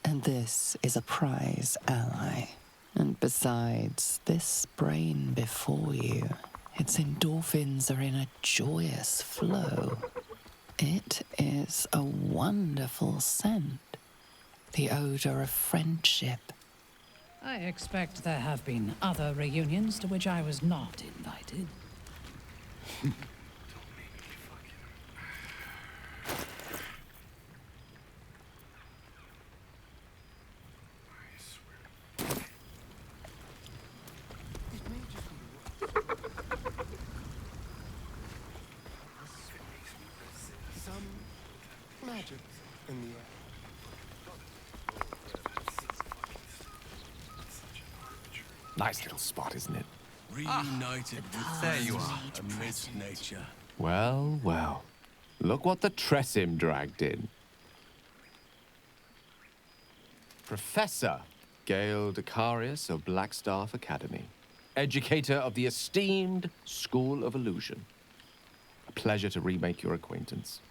S7: and this is a prize ally. And besides, this brain before you, its endorphins are in a joyous flow. It is a wonderful scent, the odor of friendship.
S16: I expect there have been other reunions to which I was not invited.
S10: Some magic in the air.
S3: Nice little spot, isn't it?
S1: Reunited with
S3: there you are.
S1: amidst nature.
S3: Well, well. Look what the Tressim dragged in. Professor Gale Decarius of Blackstaff Academy. Educator of the esteemed School of Illusion. A pleasure to remake your acquaintance.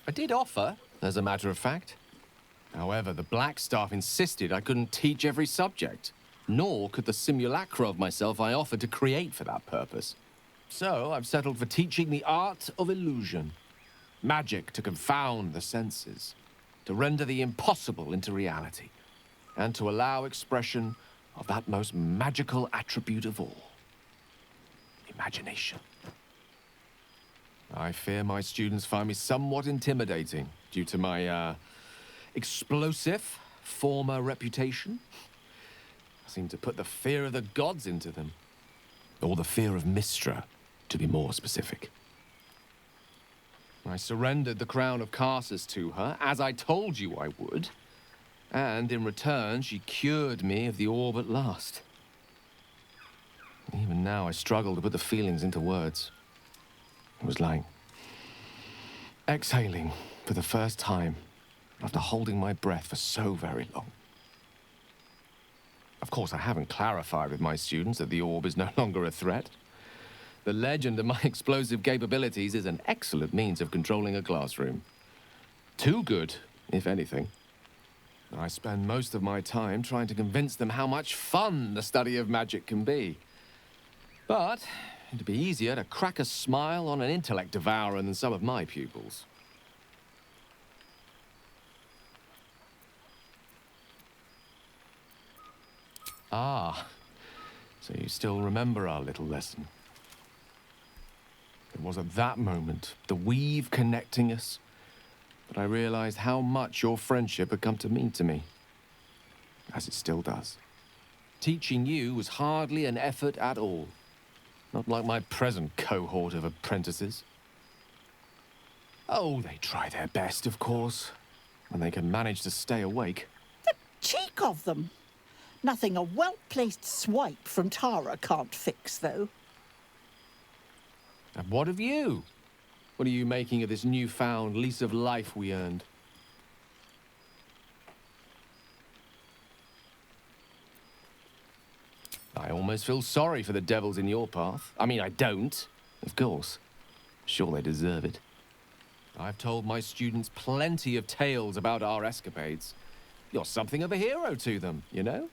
S3: I did offer, as a matter of fact. However, the Blackstaff insisted I couldn't teach every subject, nor could the simulacra of myself I offered to create for that purpose. So I've settled for teaching the art of illusion. Magic to confound the senses, to render the impossible into reality, and to allow expression of that most magical attribute of all, imagination. I fear my students find me somewhat intimidating due to my, explosive former reputation. I seem to put the fear of the gods into them. Or the fear of Mystra, to be more specific. I surrendered the crown of Karsus to her, as I told you I would. And in return, she cured me of the orb at last. Even now, I struggle to put the feelings into words. It was like Exhaling for the first time after holding my breath for so very long. Of course, I haven't clarified with my students that the orb is no longer a threat. The legend of my explosive capabilities is an excellent means of controlling a classroom. Too good, if anything. I spend most of my time trying to convince them how much fun the study of magic can be. But it'd be easier to crack a smile on an intellect devourer than some of my pupils. Ah, so you still remember our little lesson. It was at that moment, the weave connecting us, that I realized how much your friendship had come to mean to me. As it still does. Teaching you was hardly an effort at all. Not like my present cohort of apprentices. Oh, they try their best, of course, when they can manage to stay awake.
S11: The cheek of them! Nothing a well-placed swipe from Tara can't fix, though.
S3: And what of you? What are you making of this newfound lease of life we earned? I almost feel sorry for the devils in your path. I mean, I don't, of course. Sure, they deserve it. I've told my students plenty of tales about our escapades. You're something of a hero to them, you know?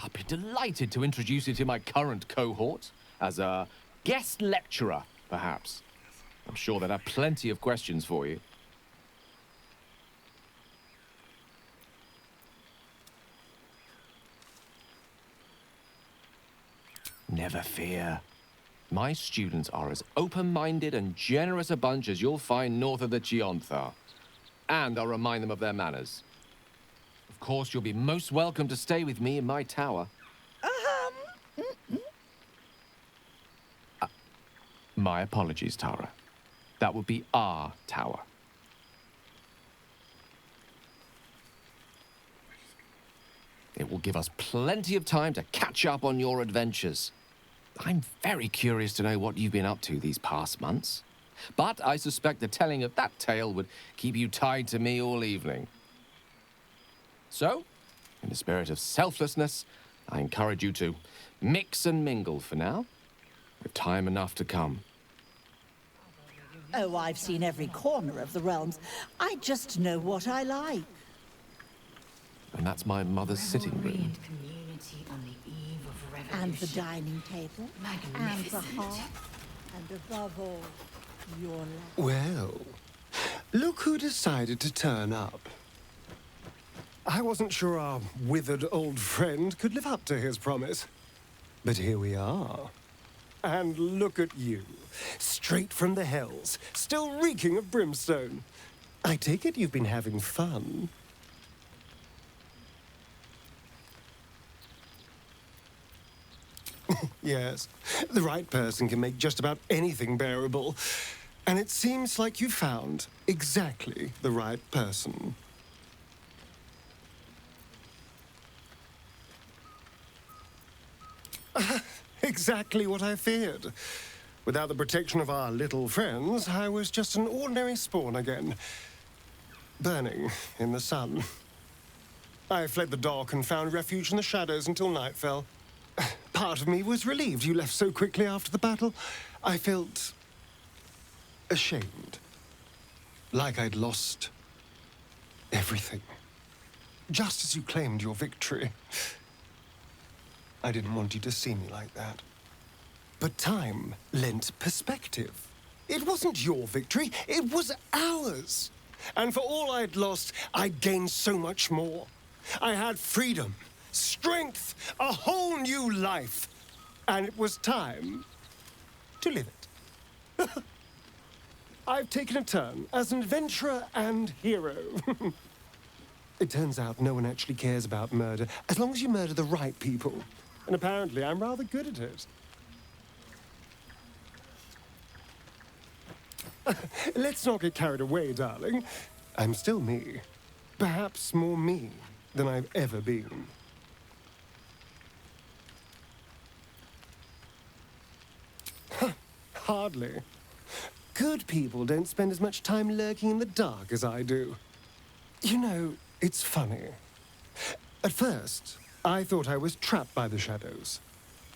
S3: I'd be delighted to introduce you to my current cohort as a guest lecturer, perhaps. I'm sure they'd have plenty of questions for you. Never fear. My students are as open-minded and generous a bunch as you'll find north of the Chionthar. And I'll remind them of their manners. Of course, you'll be most welcome to stay with me in my tower. My apologies, Tara. That would be our tower. It will give us plenty of time to catch up on your adventures. I'm very curious to know what you've been up to these past months. But I suspect the telling of that tale would keep you tied to me all evening. So, in the spirit of selflessness, I encourage you to mix and mingle for now, with time enough to come.
S11: Oh, I've seen every corner of the realms. I just know what I like.
S3: And that's my mother's sitting room.
S11: And the dining table. And the hearth. And above all, your love.
S13: Well, look who decided to turn up. I wasn't sure our withered old friend could live up to his promise. But here we are. And look at you, straight from the hells, still reeking of brimstone. I take it you've been having fun. Yes, the right person can make just about anything bearable. And it seems like you found exactly the right person. Exactly what I feared. Without the protection of our little friends, I was just an ordinary spawn again. Burning in the sun. I fled the dock and found refuge in the shadows until night fell. Part of me was relieved you left so quickly after the battle. I felt ashamed. Like I'd lost everything. Just as you claimed your victory. I didn't want you to see me like that. But time lent perspective. It wasn't your victory, it was ours. And for all I'd lost, I'd gained so much more. I had freedom, strength, a whole new life. And it was time to live it. I've taken a turn as an adventurer and hero. It turns out no one actually cares about murder, as long as you murder the right people. And apparently I'm rather good at it. Let's not get carried away, darling. I'm still me. Perhaps more me than I've ever been. Hardly. Good people don't spend as much time lurking in the dark as I do. You know, it's funny. At first, I thought I was trapped by the shadows,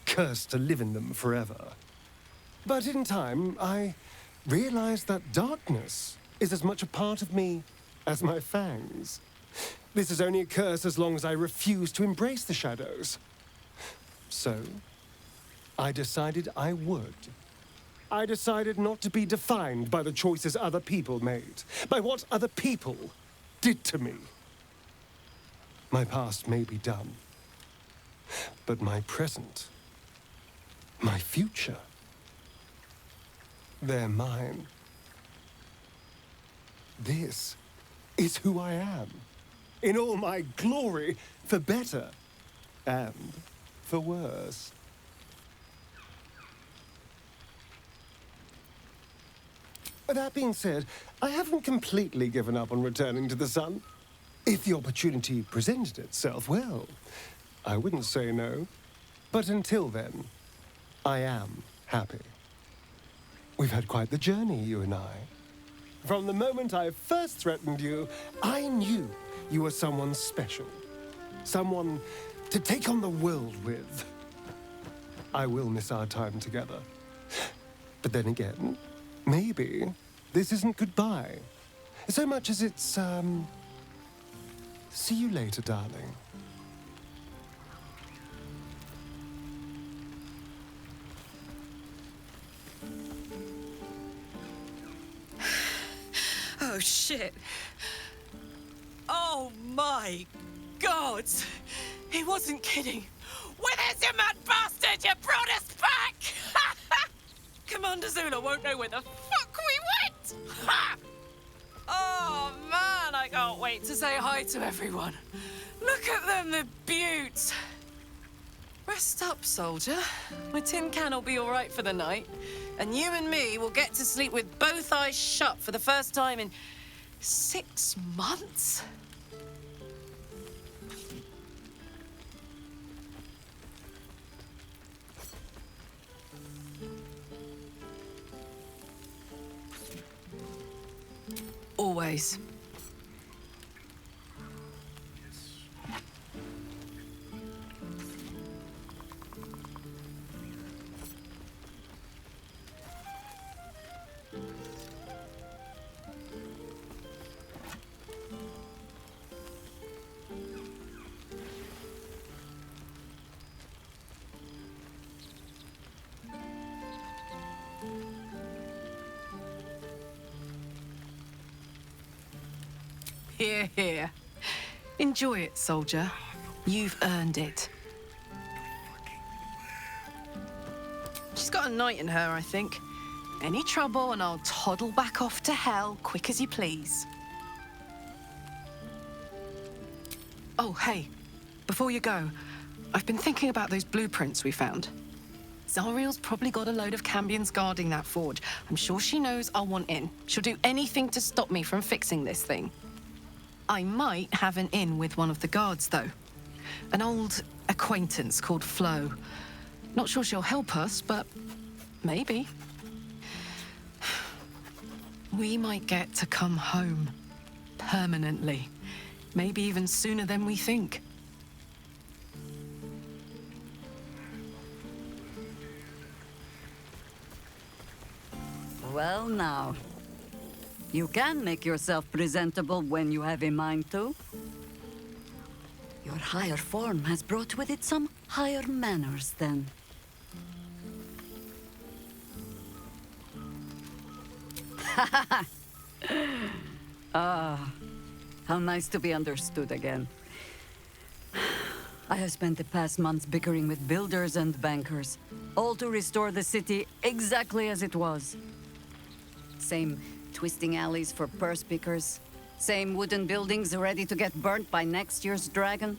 S13: cursed to live in them forever. But in time, I realized that darkness is as much a part of me as my fangs. This is only a curse as long as I refuse to embrace the shadows. So, I decided I would. I decided not to be defined by the choices other people made, by what other people did to me. My past may be done, but my present, my future, they're mine. This is who I am, in all my glory, for better and for worse. That being said, I haven't completely given up on returning to the sun. If the opportunity presented itself, well, I wouldn't say no. But until then, I am happy. We've had quite the journey, you and I. From the moment I first threatened you, I knew you were someone special. Someone to take on the world with. I will miss our time together. But then again, maybe this isn't goodbye. So much as it's, see you later, darling.
S26: Oh, shit. Oh, my God. He wasn't kidding. Where's you mad bastard? You brought us back! Commander Zula won't know where the fuck we went! Ha! Oh, man, I can't wait to say hi to everyone. Look at them, the beauts. Rest up, soldier. My tin can will be all right for the night. And you and me will get to sleep with both eyes shut for the first time in 6 months. Always. Here, here. Enjoy it, soldier. You've earned it. She's got a knight in her, I think. Any trouble and I'll toddle back off to hell quick as you please. Oh, hey. Before you go, I've been thinking about those blueprints we found. Zariel's probably got a load of Cambions guarding that forge. I'm sure she knows I'll want in. She'll do anything to stop me from fixing this thing. I might have an in with one of the guards, though. An old acquaintance called Flo. Not sure she'll help us, but maybe. We might get to come home. Permanently. Maybe even sooner than we think.
S15: Well, now. You can make yourself presentable when you have a mind to. Your higher form has brought with it some higher manners, then. Ah, how nice to be understood again. I have spent the past months bickering with builders and bankers, all to restore the city exactly as it was. Same twisting alleys for purse pickers. Same wooden buildings ready to get burnt by next year's dragon.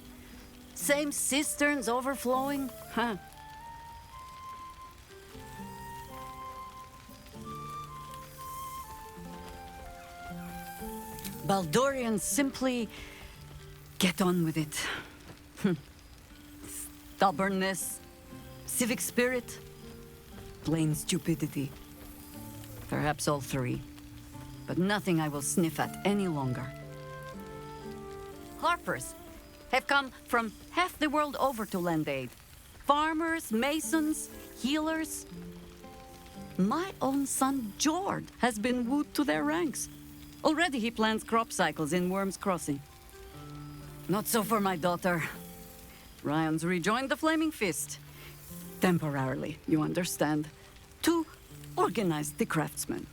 S15: Same cisterns overflowing. Huh. Baldurians simply get on with it. Stubbornness, civic spirit, plain stupidity. Perhaps all three. But nothing I will sniff at any longer. Harpers have come from half the world over to lend aid. Farmers, masons, healers. My own son, Jord, has been wooed to their ranks. Already he plans crop cycles in Worm's Crossing. Not so for my daughter. Ryan's rejoined the Flaming Fist. Temporarily, you understand. To organize the craftsmen.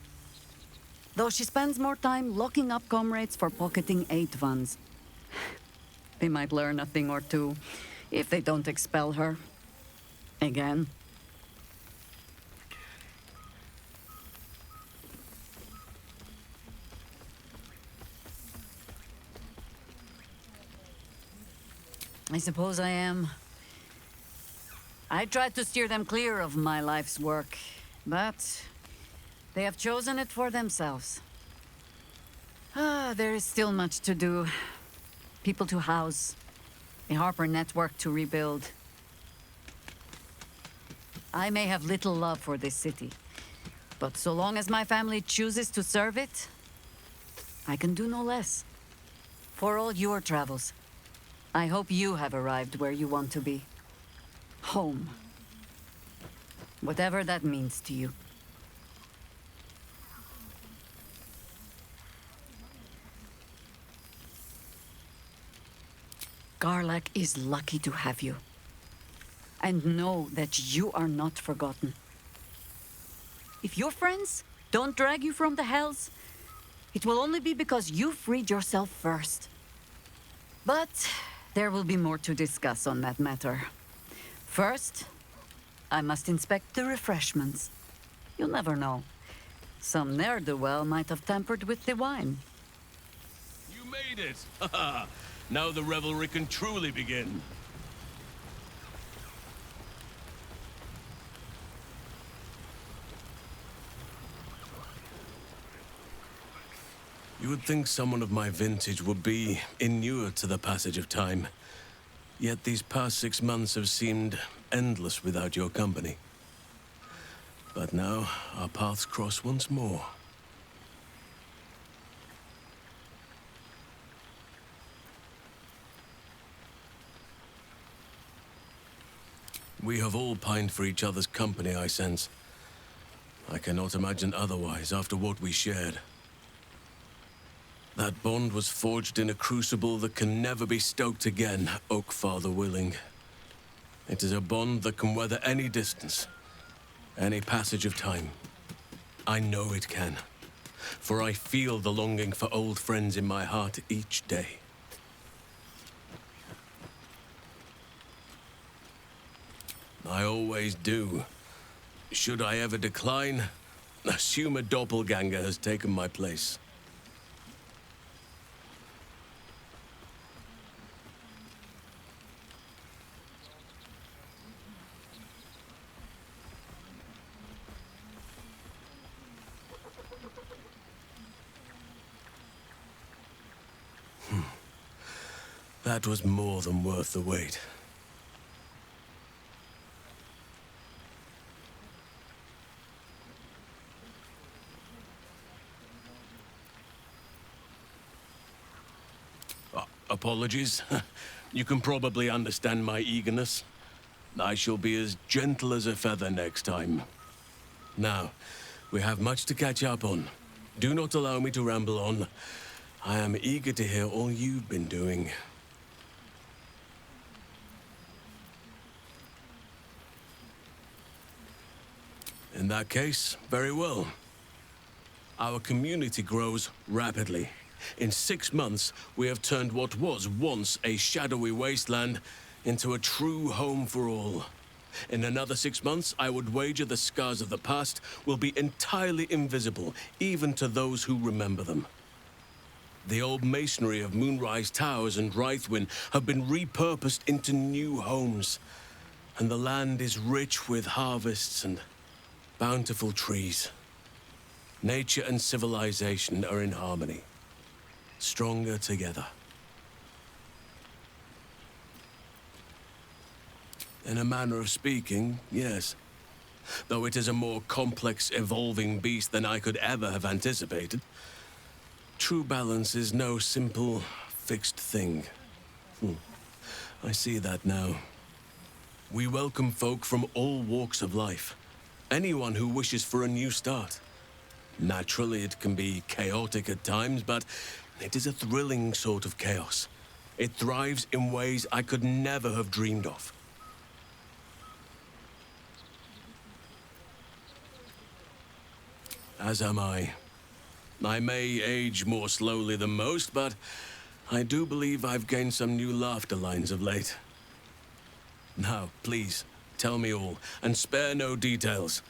S15: Though she spends more time locking up comrades for pocketing aid funds. They might learn a thing or two if they don't expel her. Again. I suppose I am. I tried to steer them clear of my life's work, but they have chosen it for themselves. There is still much to do. People to house, a Harper network to rebuild. I may have little love for this city, but so long as my family chooses to serve it, I can do no less. For all your travels, I hope you have arrived where you want to be. Home. Whatever that means to you. Karlach is lucky to have you. And know that you are not forgotten. If your friends don't drag you from the hells, it will only be because you freed yourself first. But there will be more to discuss on that matter. First, I must inspect the refreshments. You'll never know. Some ne'er-do-well might have tampered with the wine.
S2: You made it! Now the revelry can truly begin. You would think someone of my vintage would be inured to the passage of time. Yet these past 6 months have seemed endless without your company. But now, our paths cross once more. We have all pined for each other's company, I sense. I cannot imagine otherwise after what we shared. That bond was forged in a crucible that can never be stoked again, Oak Father willing. It is a bond that can weather any distance, any passage of time. I know it can, for I feel the longing for old friends in my heart each day. I always do. Should I ever decline, assume a doppelganger has taken my place. That was more than worth the wait. Apologies. You can probably understand my eagerness. I shall be as gentle as a feather next time. Now, we have much to catch up on. Do not allow me to ramble on. I am eager to hear all you've been doing. In that case, very well. Our community grows rapidly. In 6 months, we have turned what was once a shadowy wasteland into a true home for all. In another 6 months, I would wager the scars of the past will be entirely invisible, even to those who remember them. The old masonry of Moonrise Towers and Rythwin have been repurposed into new homes, and the land is rich with harvests and bountiful trees. Nature and civilization are in harmony, stronger together. In a manner of speaking, yes. though it is a more complex, evolving beast than I could ever have anticipated. True balance is no simple, fixed thing. I see that now. We welcome folk from all walks of life. Anyone who wishes for a new start. Naturally, it can be chaotic at times, but it is a thrilling sort of chaos. It thrives in ways I could never have dreamed of. As am I. I may age more slowly than most, but I do believe I've gained some new laughter lines of late. Now, please, tell me all, and spare no details.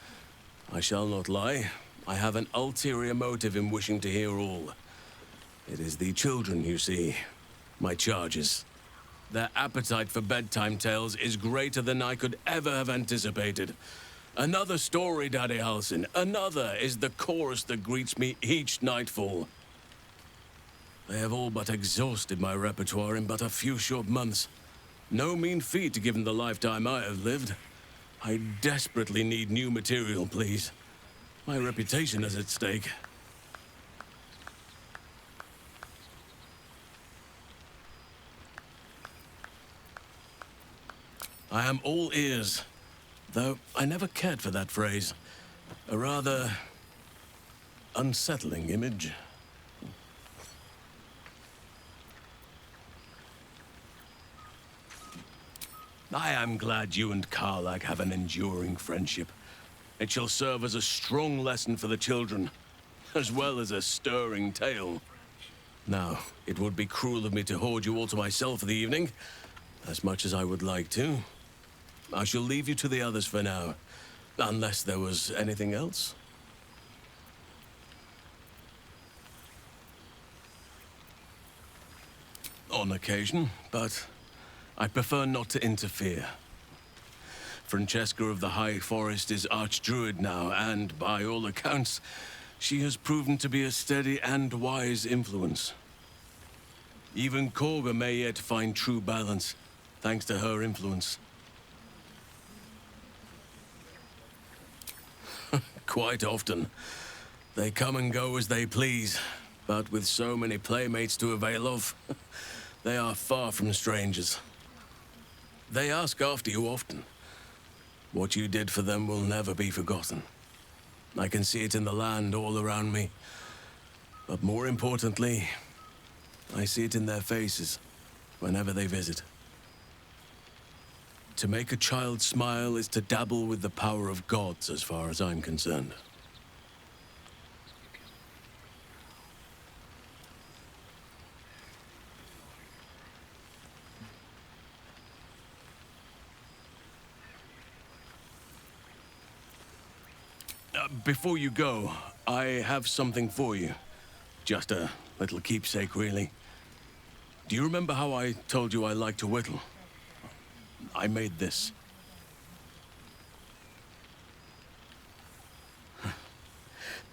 S2: I shall not lie. I have an ulterior motive in wishing to hear all. It is the children, you see. My charges. Their appetite for bedtime tales is greater than I could ever have anticipated. Another story, Daddy Halsin. Another is the chorus that greets me each nightfall. They have all but exhausted my repertoire in but a few short months. No mean feat given the lifetime I have lived. I desperately need new material, please. My reputation is at stake. I am all ears, though I never cared for that phrase. A rather unsettling image. I am glad you and Karlach have an enduring friendship. It shall serve as a strong lesson for the children, as well as a stirring tale. Now, it would be cruel of me to hoard you all to myself for the evening, as much as I would like to. I shall leave you to the others for now, unless there was anything else. On occasion, but I prefer not to interfere. Francesca of the High Forest is Archdruid now, and by all accounts, she has proven to be a steady and wise influence. Even Korga may yet find true balance, thanks to her influence. Quite often. They come and go as they please, but with so many playmates to avail of, they are far from strangers. They ask after you often. What you did for them will never be forgotten. I can see it in the land all around me. But more importantly, I see it in their faces whenever they visit. To make a child smile is to dabble with the power of gods, as far as I'm concerned. Before you go, I have something for you. Just a little keepsake, really. Do you remember how I told you I like to whittle? I made this.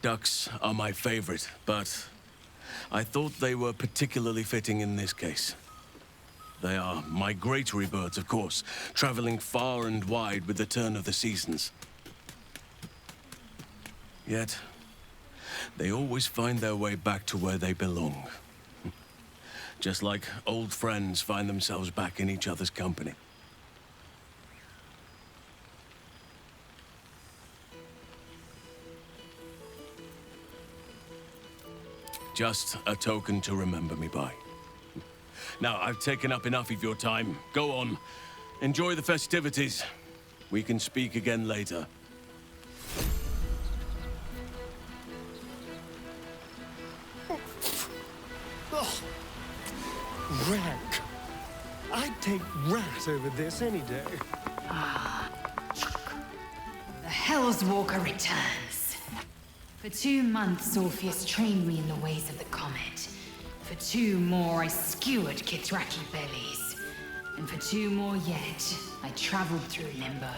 S2: Ducks are my favorite, but I thought they were particularly fitting in this case. They are migratory birds, of course, traveling far and wide with the turn of the seasons. Yet, they always find their way back to where they belong. Just like old friends find themselves back in each other's company. Just a token to remember me by. Now, I've taken up enough of your time. Go on. Enjoy the festivities. We can speak again later.
S13: Oh, rank. I'd take rat over this any day.
S23: The Hell's Walker returns. For 2 months, Orpheus trained me in the ways of the comet. For 2 more, I skewered Kithraki bellies. And for 2 more yet, I traveled through Limbo.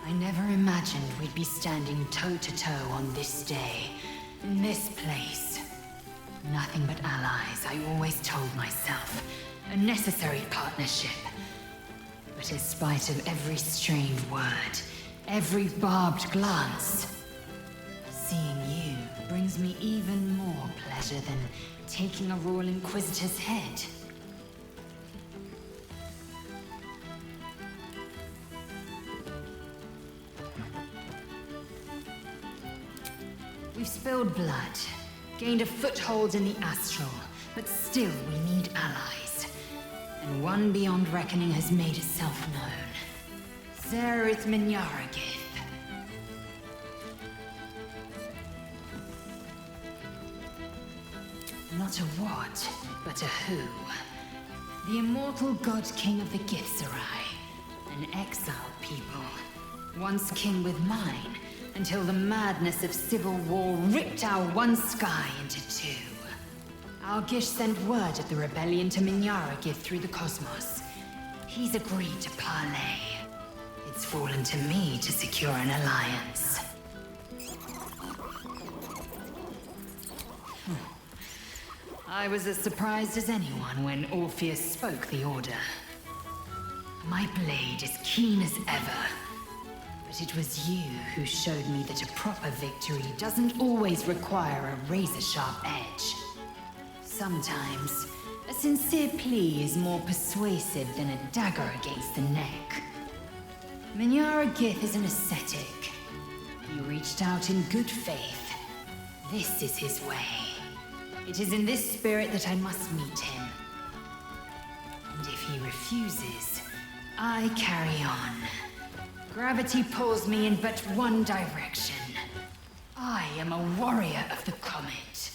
S23: I never imagined we'd be standing toe-to-toe on this day, in this place. Nothing but allies, I always told myself. A necessary partnership. But in spite of every strained word, every barbed glance. Seeing you brings me even more pleasure than taking a Royal Inquisitor's head. We've spilled blood, gained a foothold in the Astral, but still we need allies. And one beyond reckoning has made itself known. Zerith Minyaragith. Not a what, but a who. The immortal god king of the Githzerai. An exiled people. Once king with mine, until the madness of civil war ripped our one sky into two. Algish sent word of the rebellion to Minyaragith through the cosmos. He's agreed to parley. It's fallen to me to secure an alliance. I was as surprised as anyone when Orpheus spoke the order. My blade is keen as ever. But it was you who showed me that a proper victory doesn't always require a razor-sharp edge. Sometimes, a sincere plea is more persuasive than a dagger against the neck. Minyaragith is an ascetic. He reached out in good faith. This is his way. It is in this spirit that I must meet him. And if he refuses, I carry on. Gravity pulls me in but one direction. I am a warrior of the comet.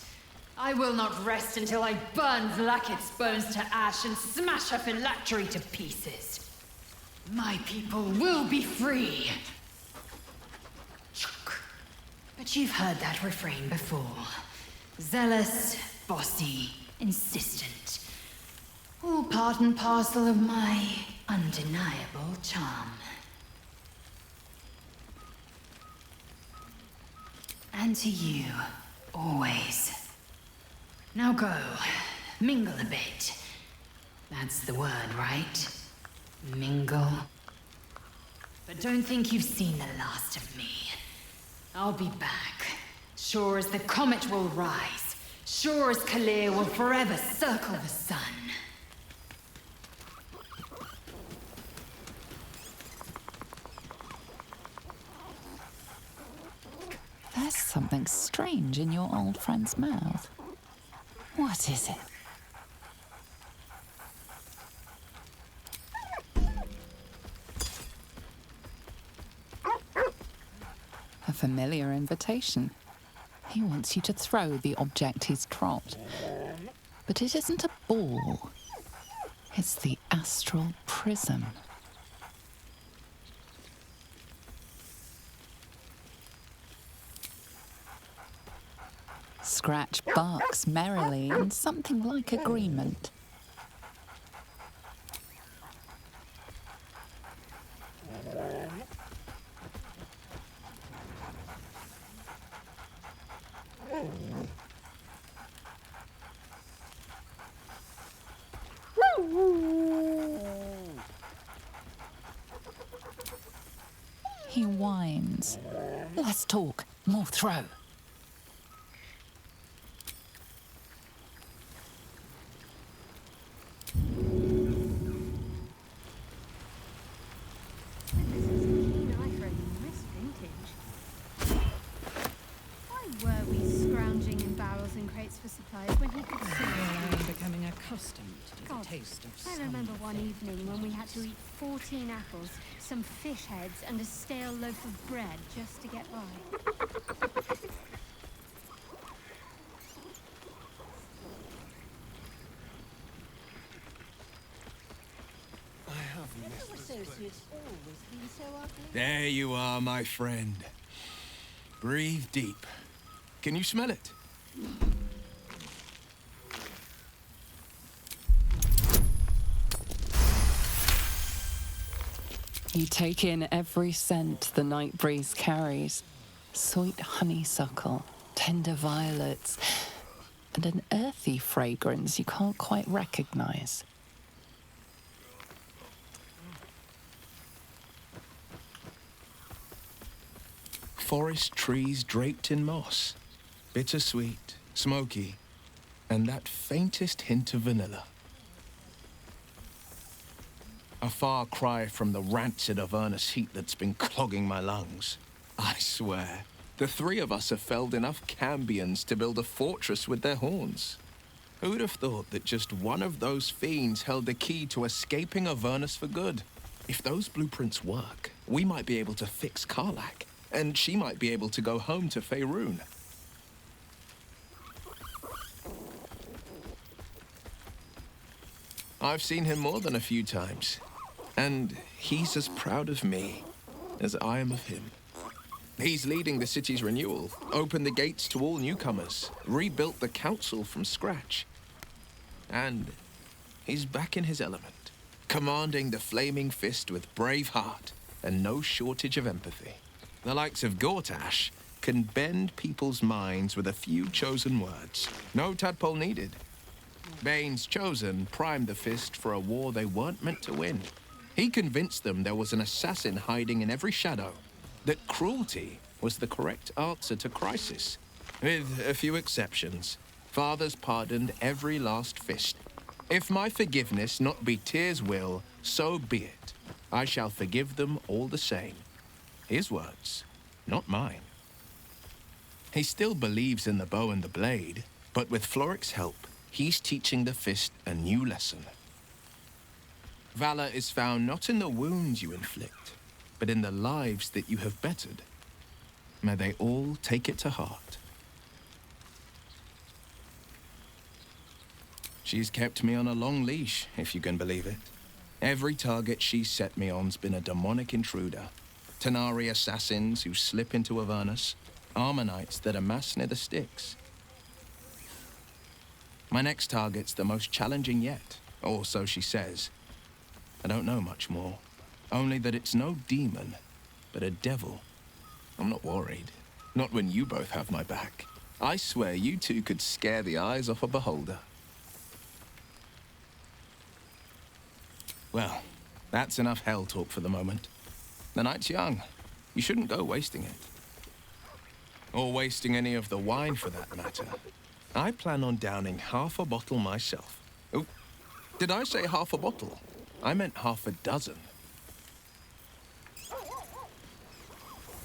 S23: I will not rest until I burn Vlaakith's bones to ash and smash her phylactery to pieces. My people will be free. But you've heard that refrain before. Zealous, bossy, insistent. All part and parcel of my undeniable charm. And to you, always. Now go, mingle a bit. That's the word, right? Mingle. But don't think you've seen the last of me. I'll be back. Sure as the comet will rise. Sure as Kalir will forever circle the sun.
S7: There's something strange in your old friend's mouth. What is it? A familiar invitation. He wants you to throw the object he's dropped. But it isn't a ball. It's the astral prism. Scratch barks merrily in something like agreement. He whines. Less talk, more throw.
S9: For supplies when he could see.
S12: I'm becoming accustomed to the taste of
S9: I remember one evening when we had to eat 14 apples, some fish heads, and a stale loaf of bread just to get by.
S14: There you are, my friend. Breathe deep. Can you smell it?
S7: You take in every scent the night breeze carries. Sweet honeysuckle, tender violets, and an earthy fragrance you can't quite recognize.
S14: forest trees draped in moss. Bittersweet, smoky, and that faintest hint of vanilla. A far cry from the rancid Avernus heat that's been clogging my lungs. I swear, the three of us have felled enough Cambions to build a fortress with their horns. Who'd have thought that just one of those fiends held the key to escaping Avernus for good? If those blueprints work, we might be able to fix Karlach, and she might be able to go home to Faerun. I've seen him more than a few times, and he's as proud of me as I am of him. He's leading the city's renewal, opened the gates to all newcomers, rebuilt the council from scratch. And he's back in his element, commanding the Flaming Fist with brave heart and no shortage of empathy. The likes of Gortash can bend people's minds with a few chosen words. No tadpole needed. Bane's Chosen primed the Fist for a war they weren't meant to win. He convinced them there was an assassin hiding in every shadow, that cruelty was the correct answer to crisis. With a few exceptions, fathers pardoned every last Fist. If my forgiveness not be Tyr's will, so be it. I shall forgive them all the same. His words, not mine. He still believes in the bow and the blade, but with Floric's help, he's teaching the Fist a new lesson. Valor is found not in the wounds you inflict, but in the lives that you have bettered. May they all take it to heart. She's kept me on a long leash, if you can believe it. Every target she's set me on's been a demonic intruder. Tenari assassins who slip into Avernus, Ammonites that amass near the Styx. My next target's the most challenging yet, or so she says. I don't know much more. Only that it's no demon, but a devil. I'm not worried. Not when you both have my back. I swear you two could scare the eyes off a beholder. Well, that's enough hell talk for the moment. The night's young. You shouldn't go wasting it. Or wasting any of the wine, for that matter. I plan on downing half a bottle myself. Oh, did I say half a bottle? I meant half a dozen.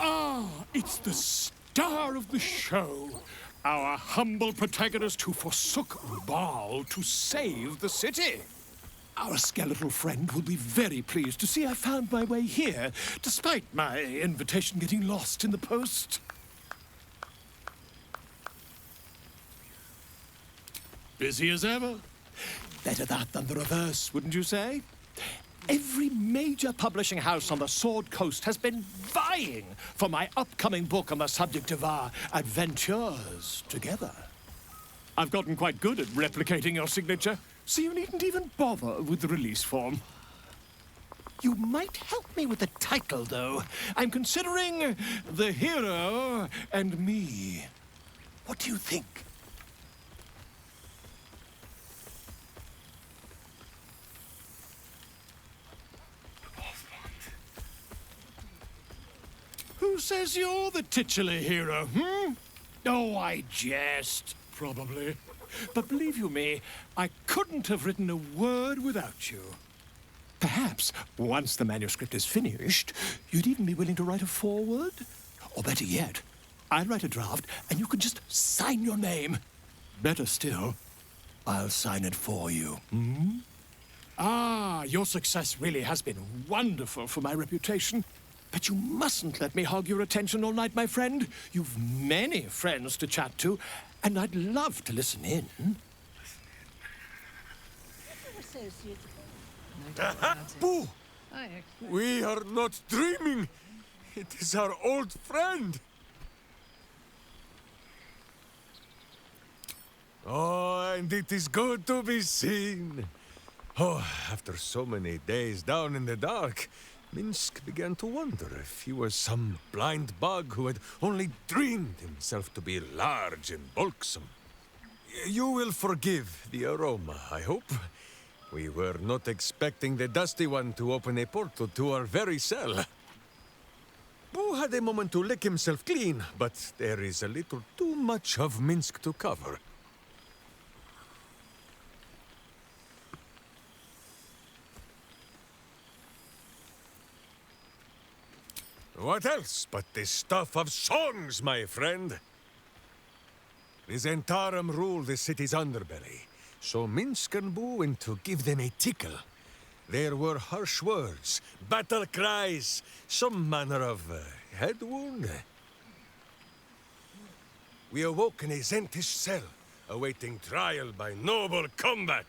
S20: Ah, it's the star of the show. Our humble protagonist who forsook Baal to save the city. Our skeletal friend will be very pleased to see I found my way here, despite my invitation getting lost in the post. Busy as ever. Better that than the reverse, wouldn't you say? Every major publishing house on the Sword Coast has been vying for my upcoming book on the subject of our adventures together. I've gotten quite good at replicating your signature, so you needn't even bother with the release form. You might help me with the title, though. I'm considering The Hero and Me. What do you think? Who says you're the titular hero, Oh, I jest, probably. But believe you me, I couldn't have written a word without you. Perhaps, once the manuscript is finished, you'd even be willing to write a foreword? Or better yet, I'll write a draft and you can just sign your name. Better still, I'll sign it for you. Ah, your success really has been wonderful for my reputation. But you mustn't let me hog your attention all night, my friend. You've many friends to chat to, and I'd love to listen in.
S4: Boo! We are not dreaming. It is our old friend. Oh, and it is good to be seen. Oh, after so many days down in the dark, Minsk began to wonder if he was some blind bug who had only dreamed himself to be large and bulksome. You will forgive the aroma, I hope. We were not expecting the Dusty One to open a portal to our very cell. Boo had a moment to lick himself clean, but there is a little too much of Minsk to cover. What else but the stuff of songs, my friend? The Zentarum rule the city's underbelly, so Minsk and Boo went to give them a tickle. There were harsh words, battle cries, some manner of head wound. We awoke in a Zentish cell, awaiting trial by noble combat.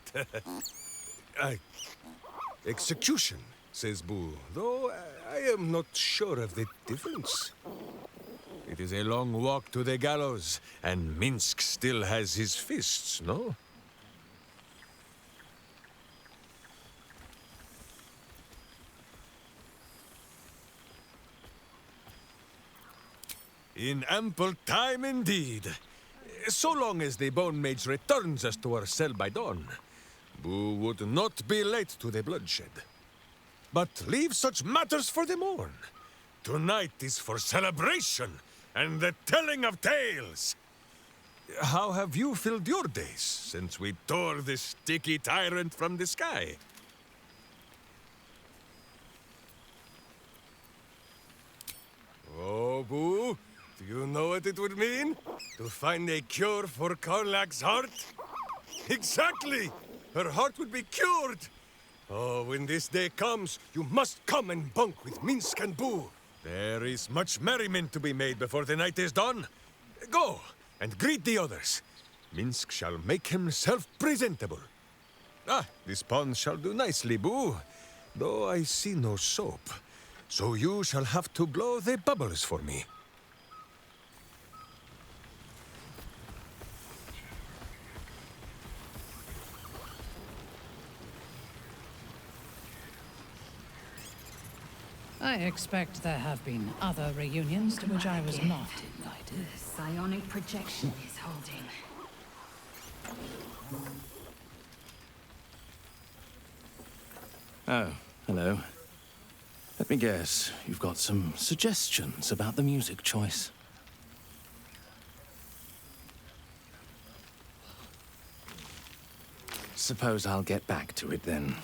S4: Execution, says Boo, though I am not sure of the difference. It is a long walk to the gallows, and Minsk still has his fists, no? In ample time indeed. So long as the Bone Mage returns us to our cell by dawn, Boo would not be late to the bloodshed. But leave such matters for the morn. Tonight is for celebration and the telling of tales. How have you filled your days since we tore this sticky tyrant from the sky? Oh, Boo, do you know what it would mean? To find a cure for Karlach's heart? Exactly! Her heart would be cured! Oh, when this day comes, you must come and bunk with Minsk and Boo. There is much merriment to be made before the night is done. Go, and greet the others. Minsk shall make himself presentable. Ah, this pond shall do nicely, Boo. Though I see no soap. So you shall have to blow the bubbles for me.
S16: I expect there have been other reunions to which I was not invited.
S23: The psionic projection is holding.
S2: Oh, hello. Let me guess, you've got some suggestions about the music choice. Suppose I'll get back to it then.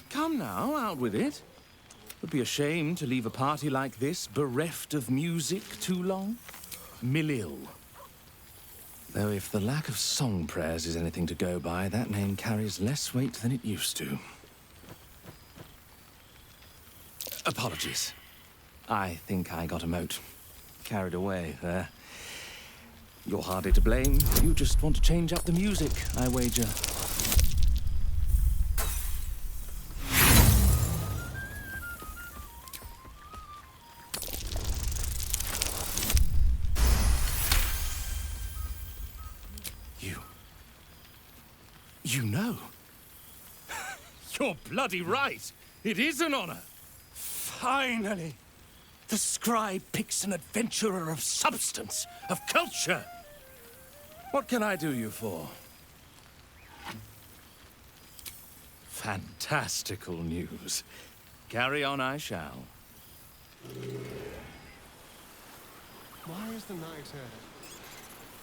S2: Come now, out with it. It would be a shame to leave a party like this bereft of music too long. Milil. Though if the lack of song prayers is anything to go by, that name carries less weight than it used to. Apologies. I think I got a mote. Carried away there. You're hardly to blame. You just want to change up the music, I wager. You know?
S17: You're bloody right. It is an honor.
S2: Finally! The scribe picks an adventurer of substance, of culture. What can I do you for? Fantastical news. Carry on I shall.
S13: Why is the night air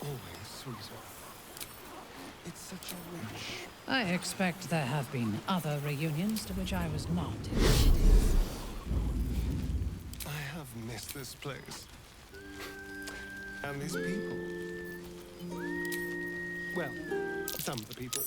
S13: always sweeter? It's such a rich...
S16: I expect there have been other reunions to which I was not invited.
S13: I have missed this place. And these people. Well, some of the people.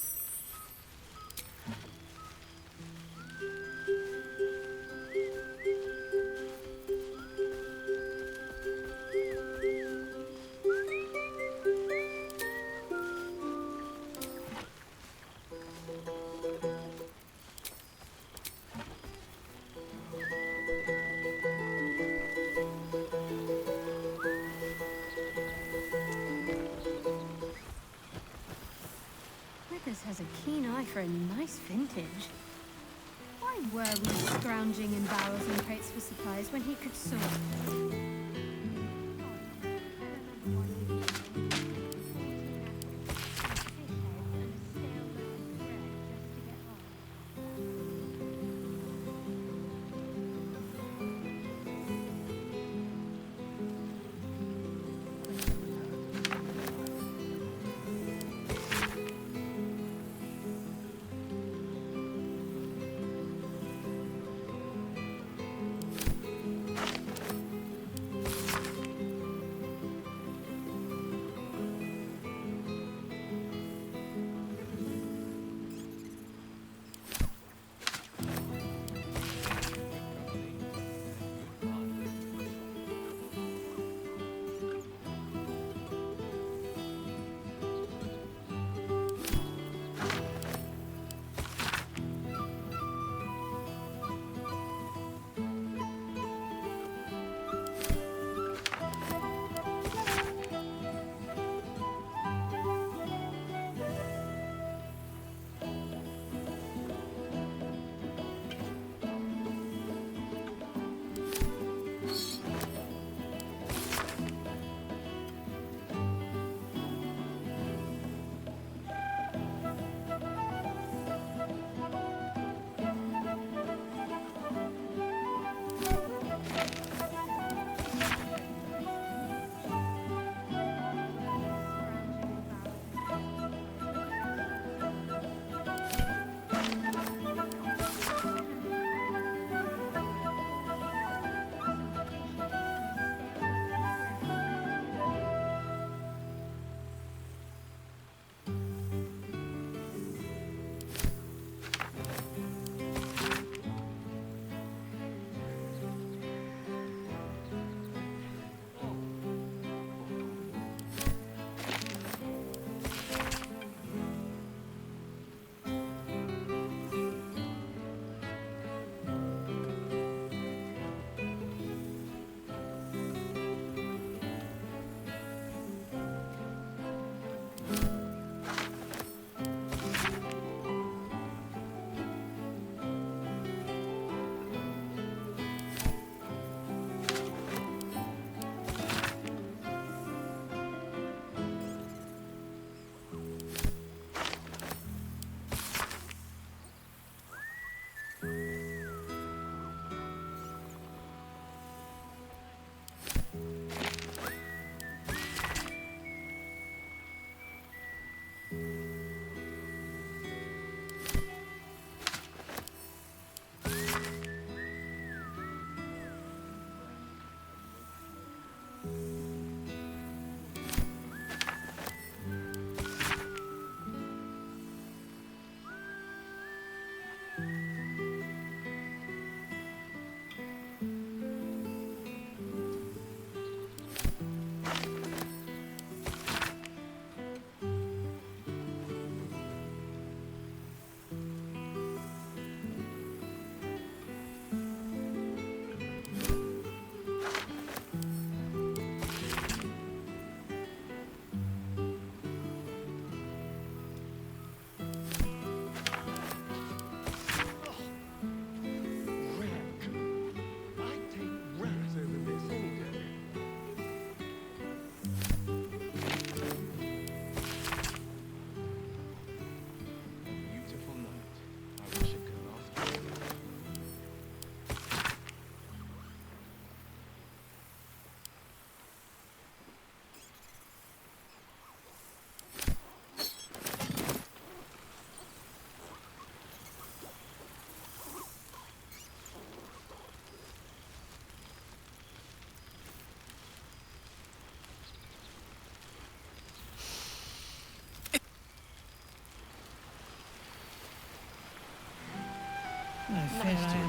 S9: Withers has a keen eye for a nice vintage. Why were we scrounging in barrels and crates for supplies when he could sort?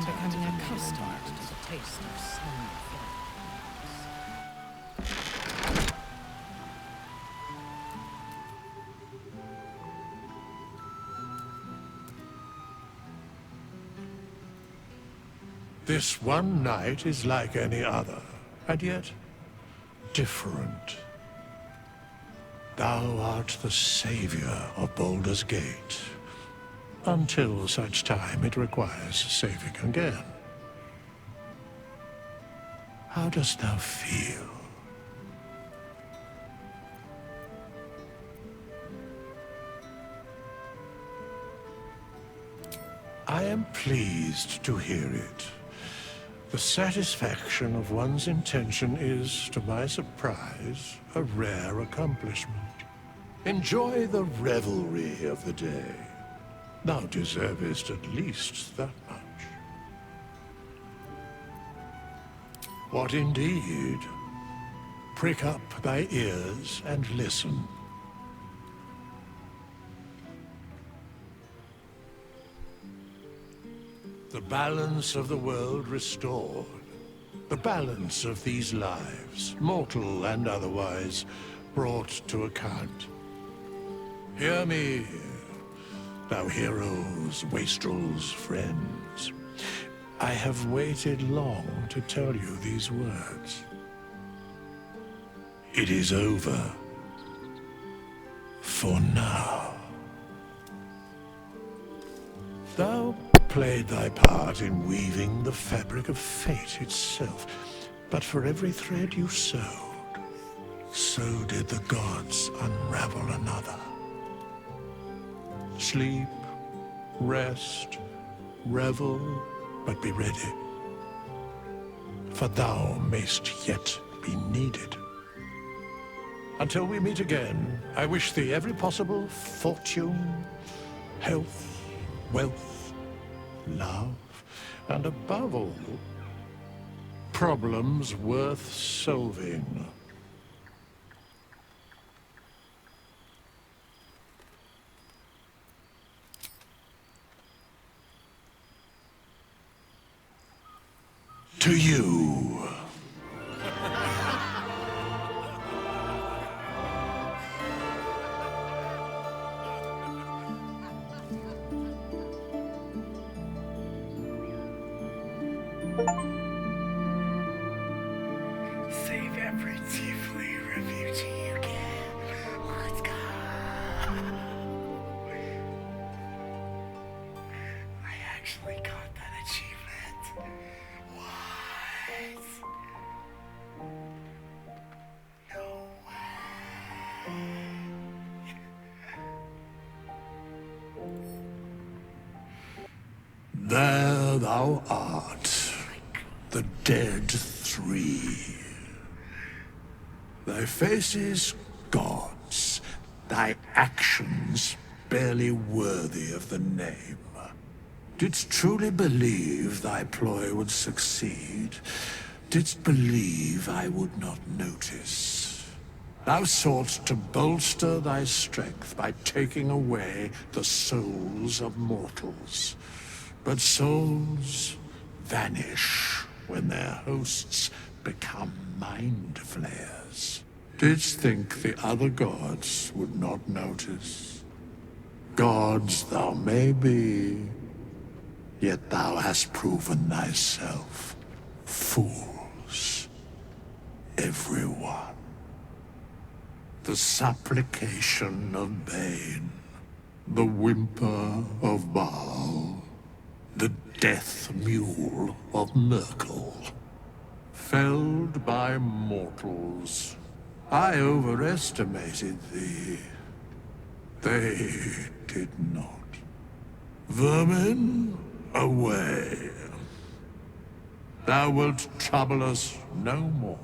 S16: becoming accustomed to the taste of slumber.
S20: This one night is like any other, and yet different. Thou art the savior of Baldur's Gate, until such time it requires saving again. How dost thou feel? I am pleased to hear it. The satisfaction of one's intention is, to my surprise, a rare accomplishment. Enjoy the revelry of the day. Thou deservest at least that much. What indeed? Prick up thy ears and listen. The balance of the world restored. The balance of these lives, mortal and otherwise, brought to account. Hear me, thou heroes, wastrels, friends. I have waited long to tell you these words. It is over. For now. Thou played thy part in weaving the fabric of fate itself, but for every thread you sewed, so did the gods unravel another. Sleep, rest, revel, but be ready, for thou mayst yet be needed. Until we meet again, I wish thee every possible fortune, health, wealth, love, and above all, problems worth solving. To you.
S8: Save every tiefling refugee you can. Let's go. I actually got that achievement. What? No way.
S20: There thou art, the dead three. Thy faces gods, thy actions barely worthy of the name. Didst truly believe thy ploy would succeed? Didst believe I would not notice? Thou sought to bolster thy strength by taking away the souls of mortals. But souls vanish when their hosts become mind flayers. Didst think the other gods would not notice? Gods thou may be, yet thou hast proven thyself fools, everyone. The supplication of Bane, the whimper of Baal, the death mule of Merkel. Felled by mortals, I overestimated thee. They did not. Vermin, away. Thou wilt trouble us no more.